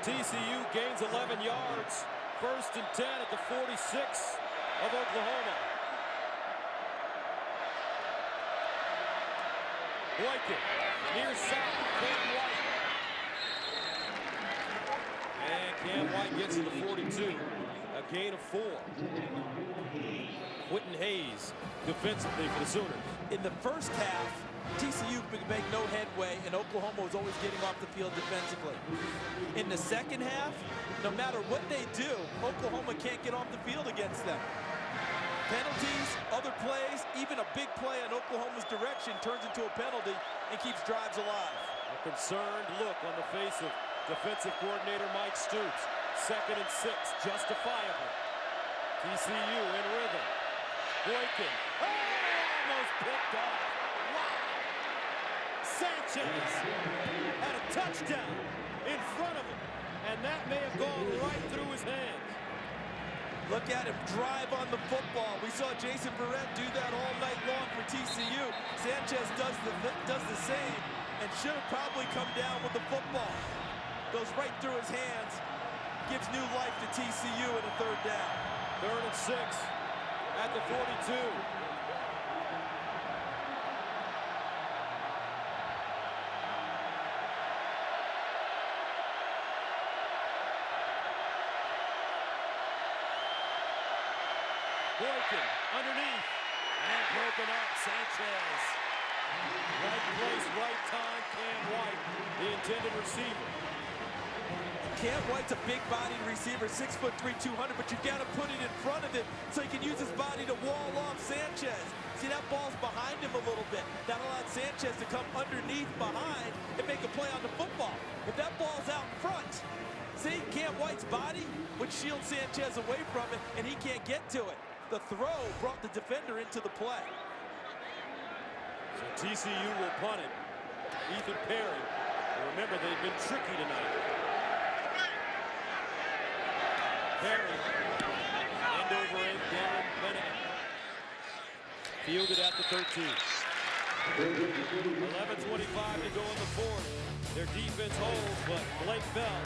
TCU gains 11 yards. 1st and 10 at the 46 of Oklahoma. Boykin, near side, Cam White. And Cam White gets to the 42. A gain of 4. Quentin Hayes defensively for the Sooners. In the first half, TCU could make no headway, and Oklahoma was always getting off the field defensively. In the second half, no matter what they do, Oklahoma can't get off the field against them. Penalties, other plays, even a big play in Oklahoma's direction turns into a penalty and keeps drives alive. A concerned look on the face of defensive coordinator Mike Stoops. 2nd and 6, justifiable. TCU in rhythm. Boykin, almost picked off. Sanchez had a touchdown in front of him, and that may have gone right through his hands. Look at him drive on the football. We saw Jason Verrett do that all night long for TCU. Sanchez does the same and should have probably come down with the football. Goes right through his hands, gives new life to TCU in a 3rd down. 3rd and 6 at the 42. Boykin underneath and broken up. Sanchez. Right place, right time. Cam White, the intended receiver. Cam White's a big-bodied receiver, 6'3", 200, but you got to put it in front of him so he can use his body to wall off Sanchez. See, that ball's behind him a little bit. That allowed Sanchez to come underneath behind and make a play on the football. If that ball's out front, see, Cam White's body would shield Sanchez away from it, and he can't get to it. The throw brought the defender into the play. So TCU will punt it. Ethan Perry. Remember, they've been tricky tonight. Perry. End over end, Darren Bennett. Fielded at the 13. 11:25 to go in the fourth. Their defense holds, but Blake Bell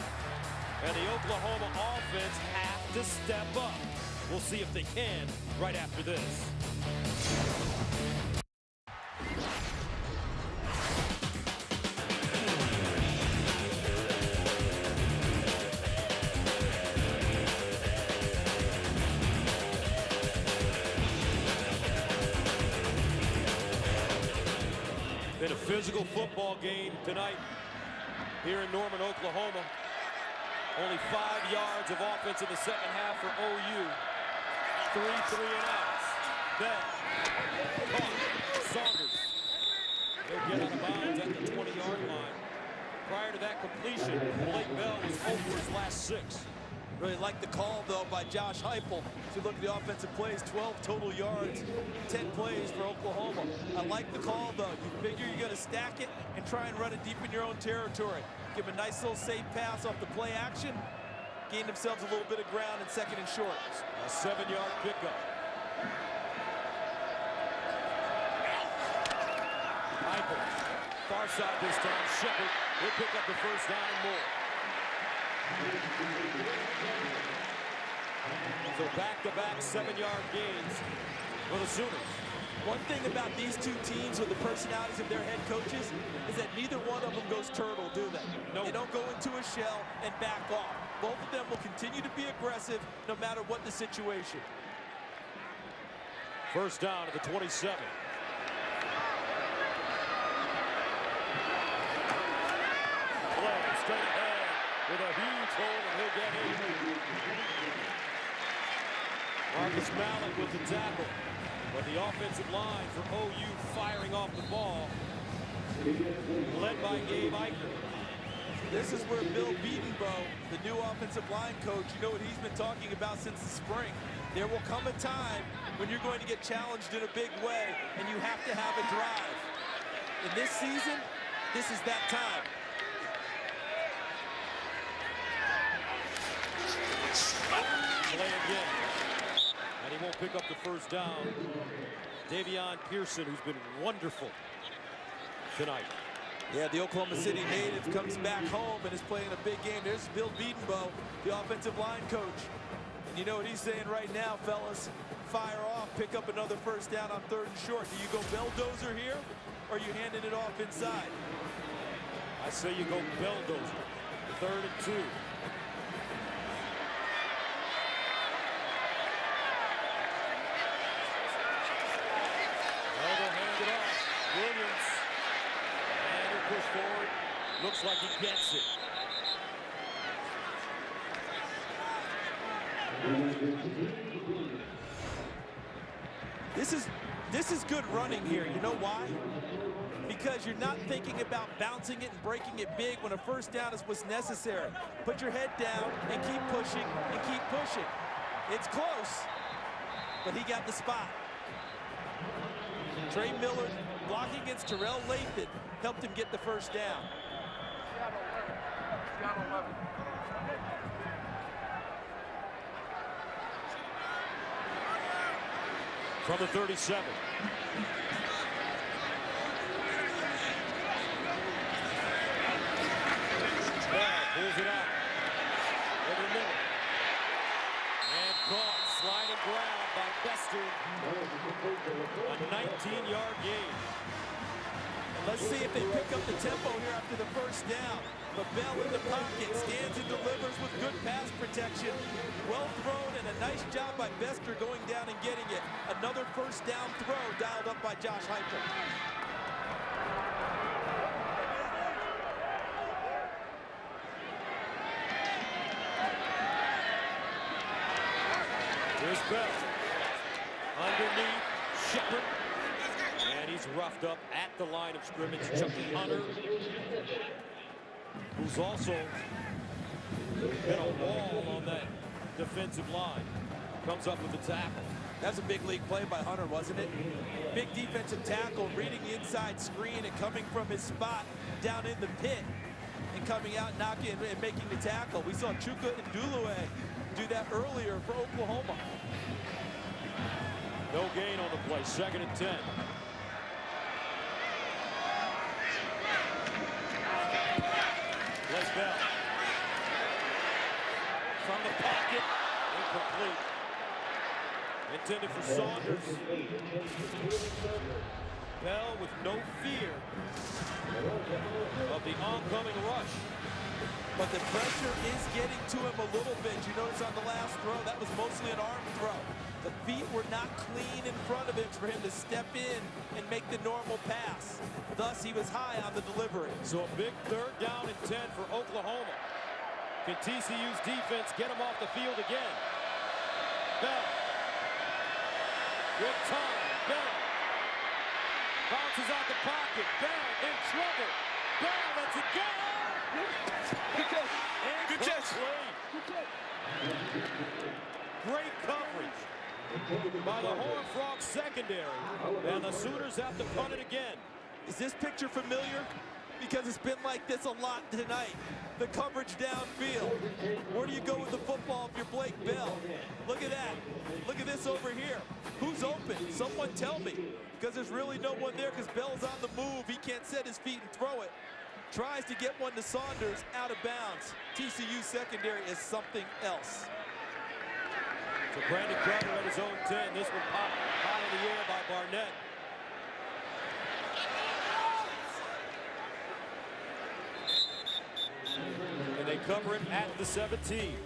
and the Oklahoma offense have to step up. We'll see if they can right after this. Been a physical football game tonight here in Norman, Oklahoma. Only 5 yards of offense in the second half for OU. 3 3-and-outs. Bell. Caught. Saunders. They'll get out of bounds at the 20-yard line. Prior to that completion, Blake Bell was over his last 6. Really like the call, though, by Josh Heupel. If you look at the offensive plays, 12 total yards, 10 plays for Oklahoma. I like the call, though. You figure you're going to stack it and try and run it deep in your own territory. Give a nice little safe pass off the play action. Gain themselves a little bit of ground in second and short. A 7-yard pickup. Heupel. Far side this time. Shepard will pick up the first down and more. So back-to-back 7-yard gains for the Sooners. One thing about these two teams with the personalities of their head coaches is that neither one of them goes turtle, do they? No. They don't go into a shell and back off. Both of them will continue to be aggressive no matter what the situation. First down to the 27. Play straight ahead with a huge hole, and he'll get in. Marcus Malik with the tackle. But the offensive line for OU firing off the ball, led by Gabe Eichner. This is where Bill Beatenbow, the new offensive line coach, you know what he's been talking about since the spring. There will come a time when you're going to get challenged in a big way, and you have to have a drive. In this season, this is that time. Play again. And he won't pick up the first down. Davion Pearson, who's been wonderful tonight. Yeah, the Oklahoma City native comes back home and is playing a big game. There's Bill Beatenbow, the offensive line coach. And you know what he's saying right now, fellas? Fire off, pick up another first down on 3rd and short. Do you go belldozer here, or are you handing it off inside? I say you go belldozer. 3rd and 2. Williams, and he'll push forward. Looks like he gets it. This is good running here. You know why? Because you're not thinking about bouncing it and breaking it big when a first down is what's necessary. Put your head down and keep pushing and keep pushing. It's close, but he got the spot. Trey Miller blocking against Terrell Lathan helped him get the first down. From the 37. Bell pulls it out. Over Miller. And caught. Sliding ground by Bester. A 19-yard gain. Let's see if they pick up the tempo here after the first down. But Bell in the pocket, stands and delivers with good pass protection. Well thrown, and a nice job by Bester going down and getting it. Another first down throw dialed up by Josh Heupel. Here's Bell. Underneath, Shepard. And he's roughed up at the line of scrimmage. Chucky Hunter, who's also hit a wall on that defensive line. Comes up with the tackle. That's a big league play by Hunter, wasn't it? Big defensive tackle, reading the inside screen and coming from his spot down in the pit and coming out, knocking and making the tackle. We saw Chuka and Dulue do that earlier for Oklahoma. No gain on the play, 2nd and 10. Les Bell. From the pocket, incomplete. Intended for Saunders. Bell with no fear of the oncoming rush. But the pressure is getting to him a little bit. You notice on the last throw, that was mostly an arm throw. The feet were not clean in front of him for him to step in and make the normal pass. Thus, he was high on the delivery. So a big 3rd down and 10 for Oklahoma. Can TCU's defense get him off the field again? Bell. With time. Bell. Bounces out the pocket. Bell in trouble. Bell lets it go. Good catch. Great coverage by the Horned Frogs secondary. And the Sooners have to punt it again. Is this picture familiar? Because it's been like this a lot tonight. The coverage downfield. Where do you go with the football if you're Blake Bell? Look at that. Look at this over here. Who's open? Someone tell me. Because there's really no one there because Bell's on the move. He can't set his feet and throw it. Tries to get one to Saunders, out of bounds. TCU secondary is something else. So Brandon Carter at his own 10. This one popped high in the air by Barnett. And they cover it at the 17.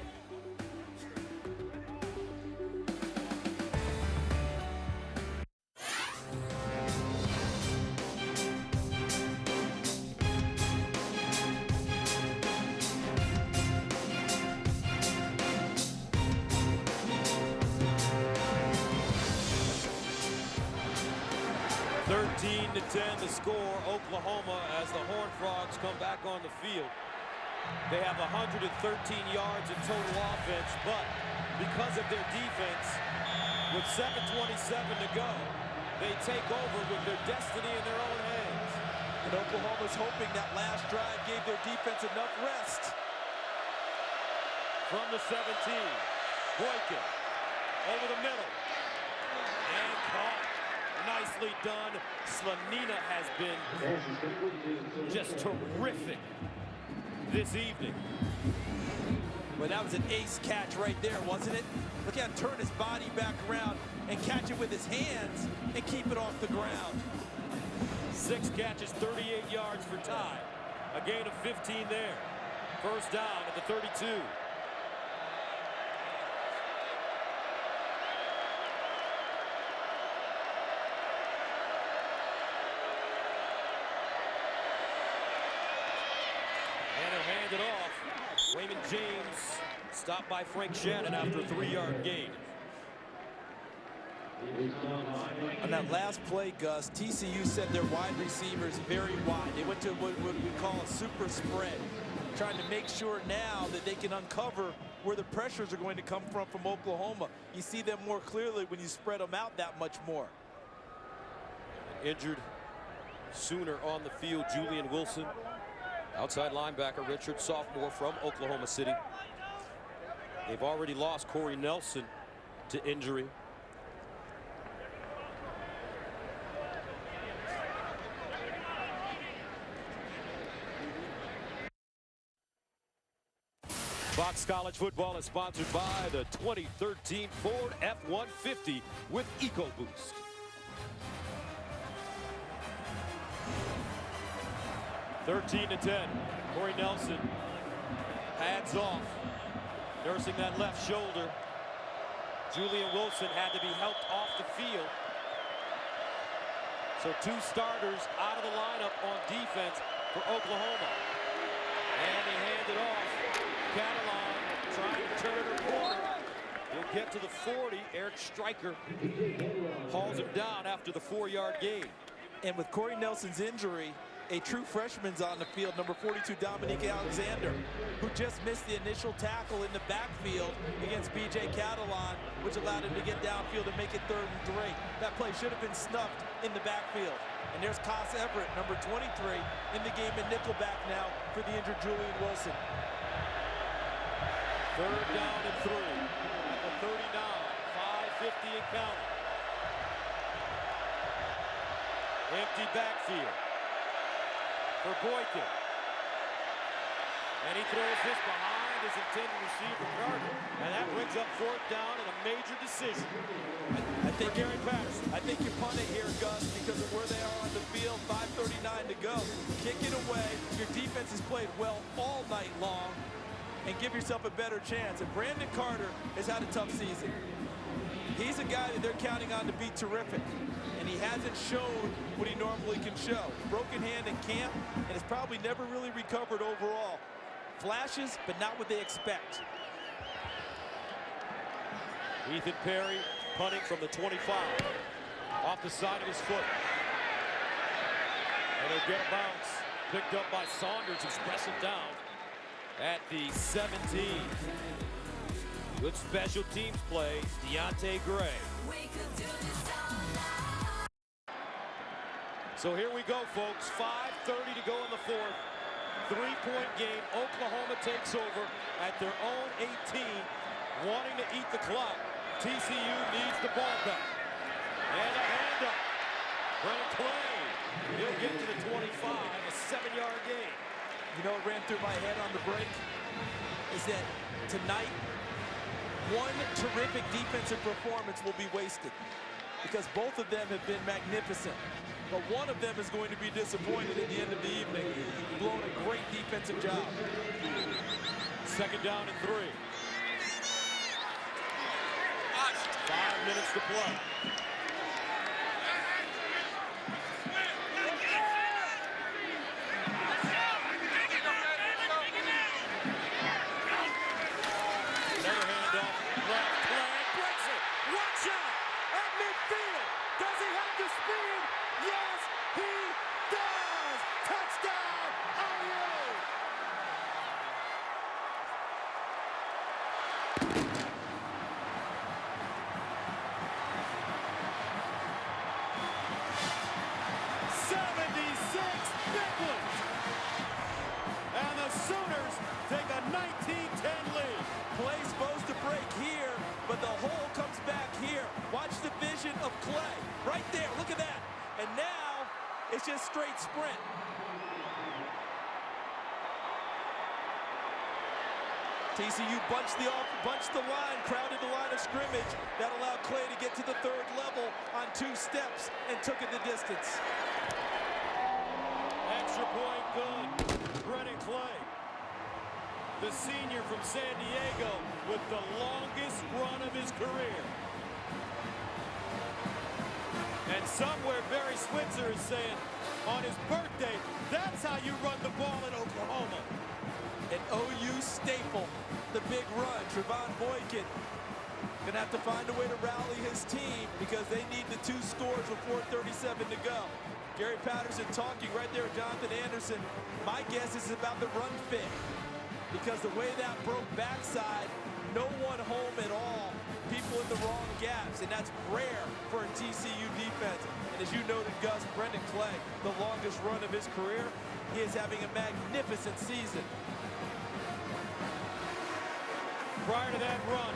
To 10 to score. Oklahoma as the Horned Frogs come back on the field. They have 113 yards in total offense, but because of their defense, with 7:27 to go, they take over with their destiny in their own hands. And Oklahoma's hoping that last drive gave their defense enough rest. From the 17, Boykin over the middle and caught. Nicely done. Slanina has been just terrific this evening. Well, that was an ace catch right there, wasn't it? Look how he turned his body back around and catch it with his hands and keep it off the ground. 6 catches, 38 yards for Ty. A gain of 15 there. First down at the 32. It off. Raymond James stopped by Frank Shannon after a 3-yard gain. On that last play, Gus, TCU set their wide receivers very wide. They went to what we call a super spread, trying to make sure now that they can uncover where the pressures are going to come from Oklahoma. You see them more clearly when you spread them out that much more. Injured Sooner on the field, Julian Wilson. Outside linebacker Richard, sophomore from Oklahoma City. They've already lost Corey Nelson to injury. Fox College Football is sponsored by the 2013 Ford F-150 with EcoBoost. Thirteen to 10. Corey Nelson pads off, nursing that left shoulder. Julian Wilson had to be helped off the field. So 2 starters out of the lineup on defense for Oklahoma. And they hand it off. Catalan trying to turn a corner. He'll get to the 40. Eric Stryker hauls him down after the 4-yard gain. And with Corey Nelson's injury, a true freshman's on the field, number 42, Dominique Alexander, who just missed the initial tackle in the backfield against B.J. Catalan, which allowed him to get downfield and make it 3rd and 3. That play should have been snuffed in the backfield. And there's Cos Everett, number 23, in the game at nickelback now for the injured Julian Wilson. 3rd down and 3 at the 39, 5:50 and counting. Empty backfield for Boykin. And he throws this behind his intended receiver, Carter. And that brings up 4th down and a major decision I think for Gary Patterson. I think you punt it here, Gus, because of where they are on the field. 5:39 to go. Kick it away. Your defense has played well all night long, and give yourself a better chance. And Brandon Carter has had a tough season. He's a guy that they're counting on to be terrific, and he hasn't shown what he normally can show. Broken hand in camp, and has probably never really recovered overall. Flashes, but not what they expect. Ethan Perry punting from the 25, off the side of his foot. And he'll get a bounce. Picked up by Saunders, who's pressing down at the 17. Good special teams play, Deontay Gray. So here we go, folks. 5:30 to go in the 4th. 3-point game. Oklahoma takes over at their own 18, wanting to eat the clock. TCU needs the ball back. And a handoff. Brent Clay. He'll get to the 25, a 7-yard gain. You know what ran through my head on the break? Is that tonight, one terrific defensive performance will be wasted, because both of them have been magnificent. But one of them is going to be disappointed at the end of the evening. Blown a great defensive job. 2nd down and 3. 5 minutes to play. Another handoff. Left flag. Breaks it. Watch out. At midfield. Does he have the speed? Yes, he does. Touchdown, OU. And the Sooners take a 19-10 lead. Play supposed to break here, but the hole comes back here. Watch the vision of Clay. Right there, look at that. And now, it's just straight sprint. TCU bunched the line, crowded the line of scrimmage. That allowed Clay to get to the 3rd level on 2 steps and took it the distance. Extra point good. Brennan Clay, the senior from San Diego, with the longest run of his career. And somewhere Barry Switzer is saying on his birthday, that's how you run the ball in Oklahoma. An OU staple, the big run. Trevon Boykin gonna have to find a way to rally his team, because they need the 2 scores with 4:37 to go. Gary Patterson talking right there, Jonathan Anderson. My guess is about the run fit, because the way that broke backside, no one home at all. People in the wrong gaps, and that's rare for a TCU defense. And as you noted, Gus, Brendan Clay, the longest run of his career, he is having a magnificent season. Prior to that run,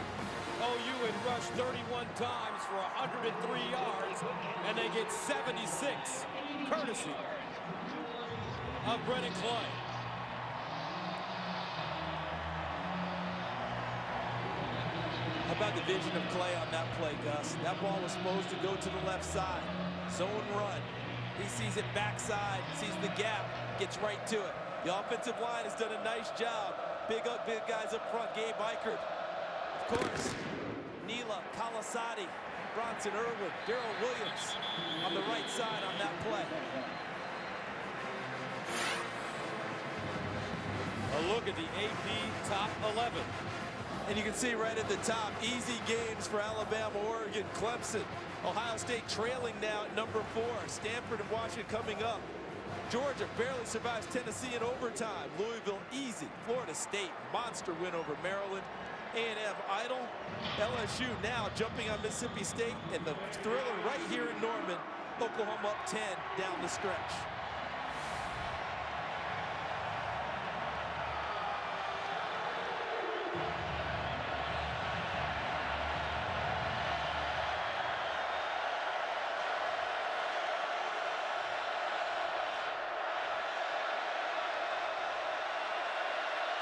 OU had rushed 31 times for 103 yards, and they get 76, courtesy of Brennan Clay. How about the vision of Clay on that play, Gus? That ball was supposed to go to the left side. Zone run. He sees it backside, sees the gap, gets right to it. The offensive line has done a nice job. Big guys up front. Gabe Eichert, of course. Neela, Kalasati, Bronson Irwin, Darrell Williams on the right side on that play. A look at the AP top 11. And you can see right at the top, easy games for Alabama, Oregon, Clemson. Ohio State trailing now at number 4. Stanford and Washington coming up. Georgia barely survives Tennessee in overtime. Louisville easy. Florida State monster win over Maryland. A&M idle. LSU now jumping on Mississippi State. And the thriller right here in Norman. Oklahoma up 10 down the stretch.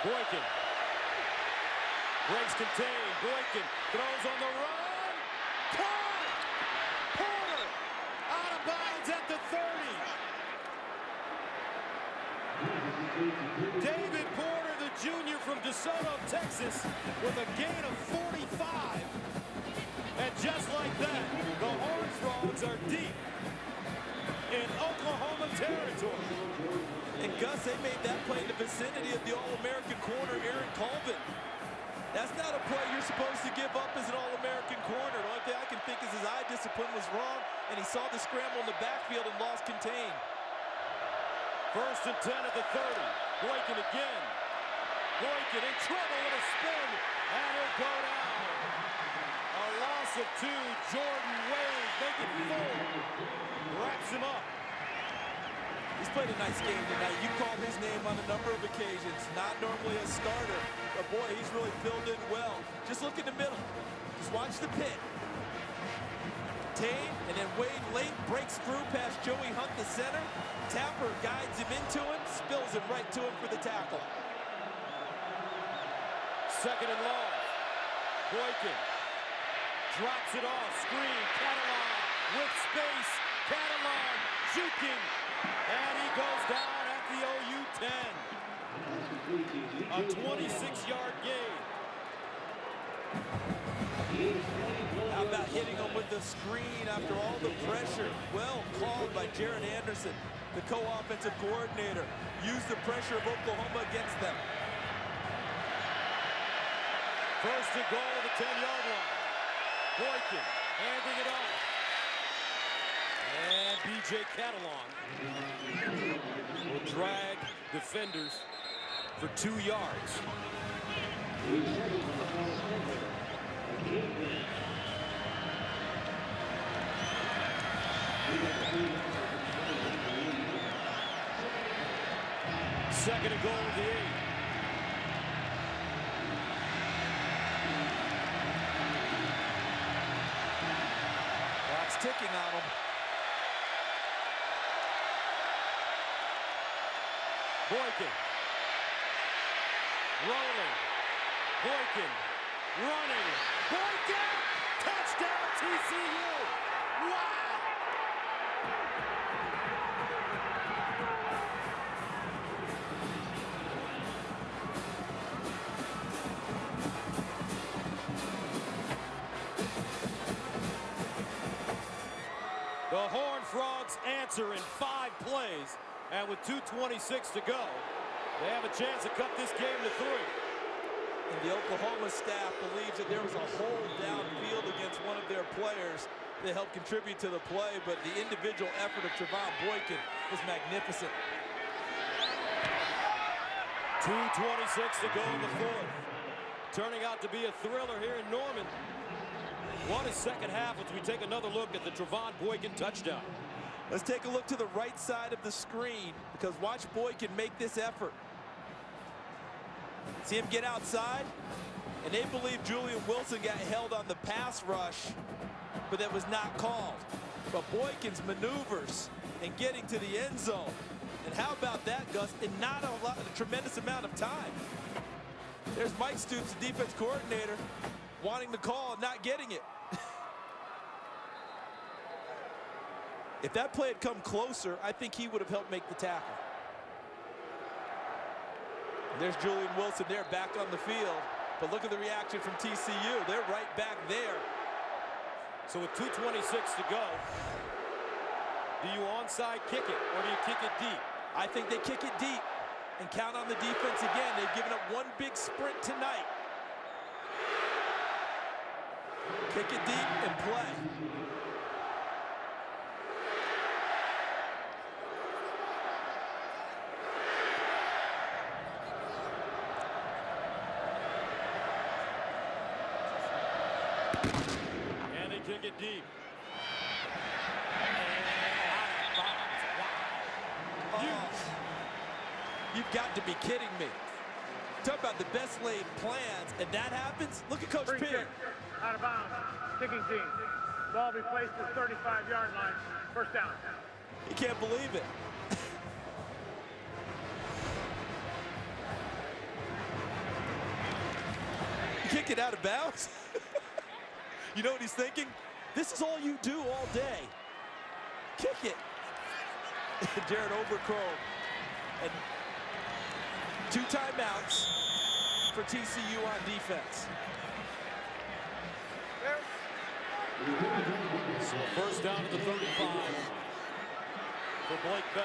Boykin. Breaks contained. Boykin throws on the run. Caught! Porter out of bounds at the 30. David Porter, the junior from DeSoto, Texas, with a gain of 45. And just like that, the Horned Frogs are deep in Oklahoma territory. And Gus, they made that play in the vicinity of the All-American corner, Aaron Colvin. That's not a play you're supposed to give up as an All-American corner. The only thing I can think is his eye discipline was wrong, and he saw the scramble in the backfield and lost contain. 1st and 10 at the 30. Boykin again. Boykin in trouble with a spin, and he'll go down. A loss of 2. Jordan Wade making 4. Wraps him up. He's played a nice game tonight. You called his name on a number of occasions. Not normally a starter, but boy, he's really filled in well. Just look in the middle. Just watch the pit. Tane, and then Wade late breaks through past Joey Hunt, the center. Tapper guides him into him, spills him right to him for the tackle. 2nd and long. Boykin drops it off. Screen. Catalan with space. Catalan juking. And he goes down at the OU 10. A 26-yard gain. How about hitting him with the screen after all the pressure? Well called by Jared Anderson, the co-offensive coordinator. Use the pressure of Oklahoma against them. 1st and goal at the 10-yard line. Boykin handing it off. And B.J. Catalan will drag defenders for 2 yards. Second and goal at the 8. Clock's ticking on him. Boykin. Rolling. Boykin. Running. Boykin! Touchdown TCU! Wow! The Horned Frogs answer in 5 plays. And with 2:26 to go, they have a chance to cut this game to 3. And the Oklahoma staff believes that there was a hole downfield against one of their players that helped contribute to the play, but the individual effort of Trevon Boykin was magnificent. 2:26 to go in the 4th. Turning out to be a thriller here in Norman. What is second half as we take another look at the Trevon Boykin touchdown. Let's take a look to the right side of the screen, because watch Boykin make this effort. See him get outside, and they believe Julian Wilson got held on the pass rush, but that was not called. But Boykin's maneuvers and getting to the end zone. And how about that, Gus, in not a tremendous amount of time. There's Mike Stoops, the defense coordinator, wanting the call and not getting it. If that play had come closer, I think he would have helped make the tackle. There's Julian Wilson there back on the field. But look at the reaction from TCU. They're right back there. So with 2:26 to go, do you onside kick it or do you kick it deep? I think they kick it deep and count on the defense again. They've given up one big sprint tonight. Kick it deep and play. And they kick it deep. You've got to be kidding me. Talk about the best laid plans, and that happens? Look at Coach Free Pierce. kick, out of bounds, kicking team. Ball be placed at the 35-yard line. First down. You can't believe it. You kick it out of bounds? You know what he's thinking? This is all you do all day. Kick it. Jared Overcrow. And 2 timeouts for TCU on defense. So first down to the 35 for Blake Bell.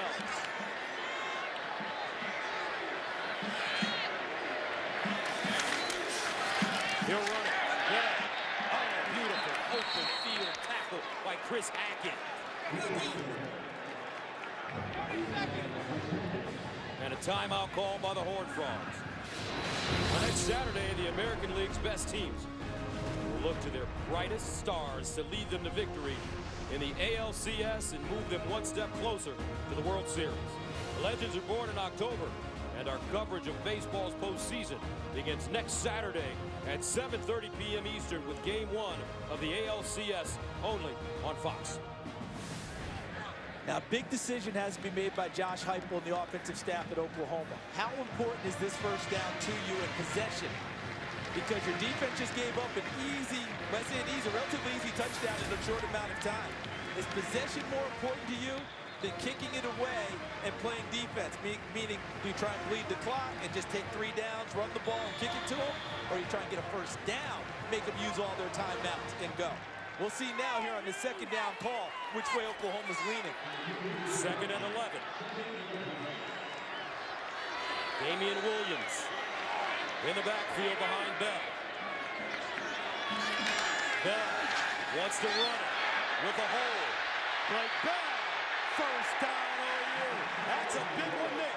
He'll run it. Yeah. Oh, beautiful open field tackle by Chris Hackett. And a timeout call by the Horned Frogs. On next Saturday, the American League's best teams will look to their brightest stars to lead them to victory in the ALCS and move them one step closer to the World Series. The Legends are born in October, and our coverage of baseball's postseason begins next Saturday at 7:30 p.m. Eastern with Game 1 of the ALCS only on Fox. Now, a big decision has to be made by Josh Heupel and the offensive staff at Oklahoma. How important is this first down to you in possession? Because your defense just gave up an easy, let's say a relatively easy touchdown in a short amount of time. Is possession more important to you than kicking it away and playing defense? Meaning, do you try and bleed the clock and just take 3 downs, run the ball, and kick it to them? Or you try and get a first down, make them use all their timeouts and go? We'll see now here on the second down call which way Oklahoma's leaning. 2nd and 11. Damian Williams in the backfield behind Bell. Bell wants to run it with a hole. Blake Bell, first down OU. That's a big one, Nick.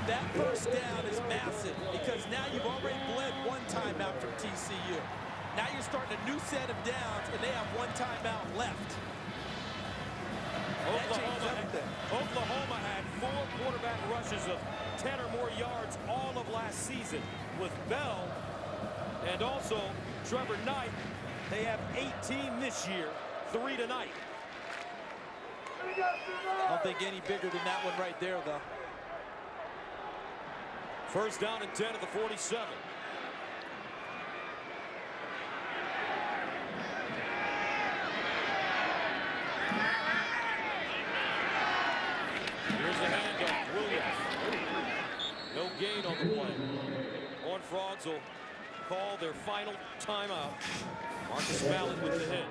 That first down is massive because now you've already bled 1 timeout from TCU. Now you're starting a new set of downs, and they have 1 timeout left. Oklahoma had 4 quarterback rushes of 10 or more yards all of last season with Bell and also Trevor Knight. They have 18 this year, 3 tonight. I don't think any bigger than that one right there, though. First down and 10 at the 47. Here's the handoff. Williams. No gain on the play. Horned Frogs will call their final timeout. Marcus Mallett with the hit.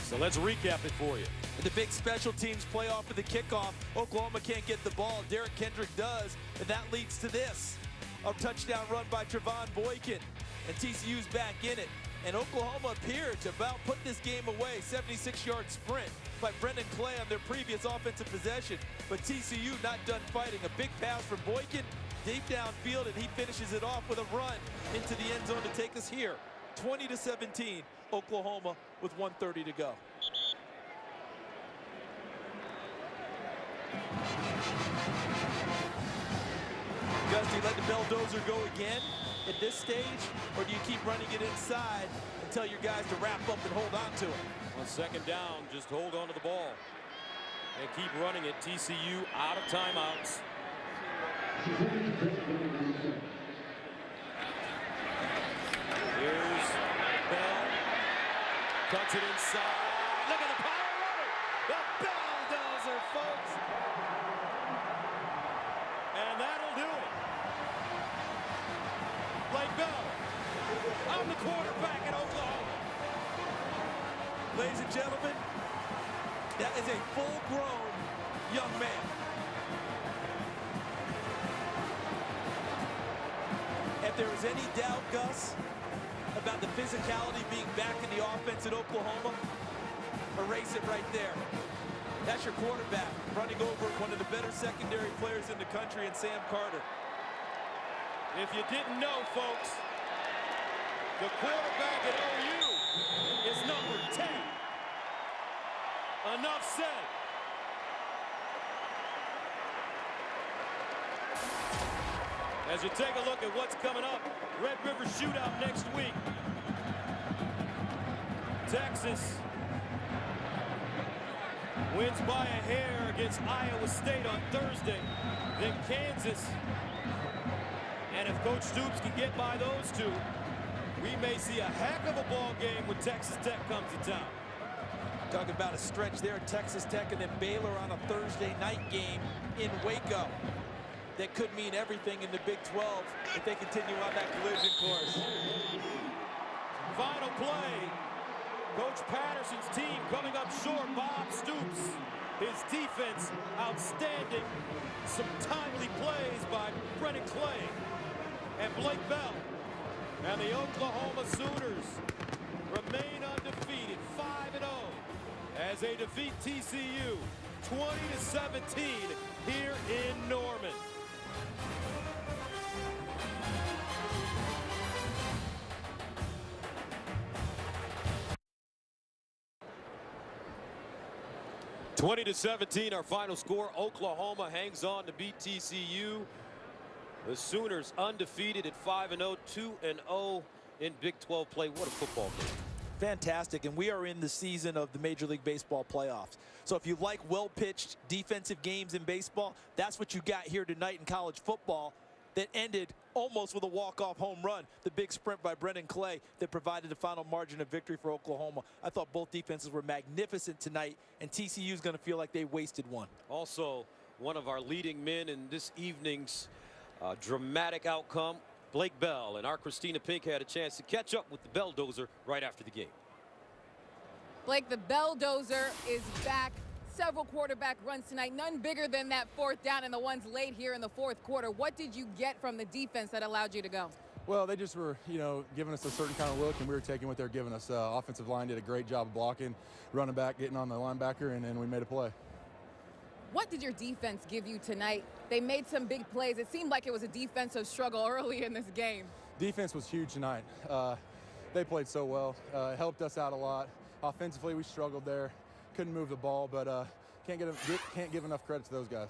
So let's recap it for you. The big special teams playoff with the kickoff. Oklahoma can't get the ball. Derek Kendrick does, and that leads to this. A touchdown run by Trevon Boykin, and TCU's back in it. And Oklahoma appeared to about put this game away. 76-yard sprint by Brendan Clay on their previous offensive possession. But TCU not done fighting. A big pass from Boykin deep downfield, and he finishes it off with a run into the end zone to take us here. 20-17, Oklahoma with 1:30 to go. Gus, do you let the Belldozer go again at this stage, or do you keep running it inside and tell your guys to wrap up and hold on to it? On 2nd down, just hold on to the ball and keep running it. TCU out of timeouts. Cuts it inside. Look at the power runner. The bulldozer, folks. And that'll do it. Blake Bell, I'm the quarterback at Oklahoma. Ladies and gentlemen, that is a full-grown young man. If there was any doubt, Gus, about the physicality being back in the offense at Oklahoma, erase it right there. That's your quarterback running over one of the better secondary players in the country in Sam Carter. If you didn't know, folks, the quarterback at OU is number 10. Enough said. As you take a look at what's coming up, Red River Shootout next week. Texas wins by a hair against Iowa State on Thursday. Then Kansas. And if Coach Stoops can get by those two, we may see a heck of a ball game when Texas Tech comes to town. Talking about a stretch there at Texas Tech and then Baylor on a Thursday night game in Waco. That could mean everything in the Big 12 if they continue on that collision course. Final play. Coach Patterson's team coming up short. Bob Stoops. His defense outstanding. Some timely plays by Brennan Clay and Blake Bell. And the Oklahoma Sooners remain undefeated, 5-0, as they defeat TCU 20-17 here in Norman. (20-17) our final score. Oklahoma hangs on to beat TCU. The Sooners undefeated at 5-0, 2-0 in Big 12 play. What a football game. Fantastic, and we are in the season of the Major League Baseball playoffs. So if you like well-pitched defensive games in baseball, that's what you got here tonight in college football that ended almost with a walk-off home run. The big sprint by Brennan Clay that provided the final margin of victory for Oklahoma. I thought both defenses were magnificent tonight, and TCU is going to feel like they wasted one. Also, one of our leading men in this evening's dramatic outcome, Blake Bell, and our Christina Pink had a chance to catch up with the Belldozer right after the game. Blake, the Belldozer is back. Several quarterback runs tonight, none bigger than that fourth down and the ones late here in the fourth quarter. What did you get from the defense that allowed you to go? Well, they just were, giving us a certain kind of look, and we were taking what they're giving us. Offensive line did a great job of blocking, running back, getting on the linebacker, and then we made a play. What did your defense give you tonight? They made some big plays. It seemed like it was a defensive struggle early in this game. Defense was huge tonight. They played so well. It helped us out a lot. Offensively, we struggled there. Couldn't move the ball, but can't give enough credit to those guys.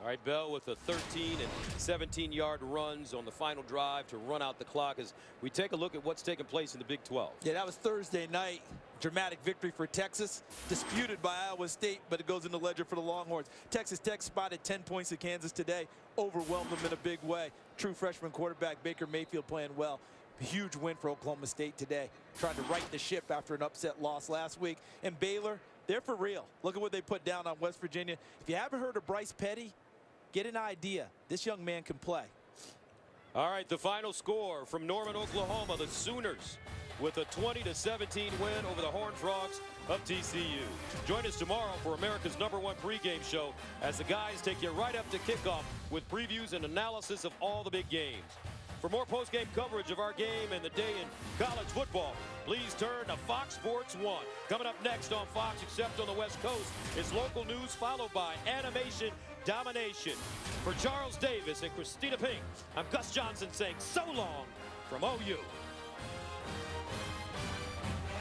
All right, Bell with the 13 and 17-yard runs on the final drive to run out the clock as we take a look at what's taking place in the Big 12. Yeah, that was Thursday night. Dramatic victory for Texas, disputed by Iowa State, but it goes in the ledger for the Longhorns. Texas Tech spotted 10 points at Kansas today, overwhelmed them in a big way. True freshman quarterback Baker Mayfield playing well. A huge win for Oklahoma State today, trying to right the ship after an upset loss last week. And Baylor, they're for real. Look at what they put down on West Virginia. If you haven't heard of Bryce Petty, get an idea. This young man can play. All right, the final score from Norman, Oklahoma, the Sooners with a 20-17 win over the Horned Frogs of TCU. Join us tomorrow for America's #1 pregame show as the guys take you right up to kickoff with previews and analysis of all the big games. For more postgame coverage of our game and the day in college football, please turn to Fox Sports 1. Coming up next on Fox, except on the West Coast, is local news followed by animation domination. For Charles Davis and Christina Pink, I'm Gus Johnson saying so long from OU.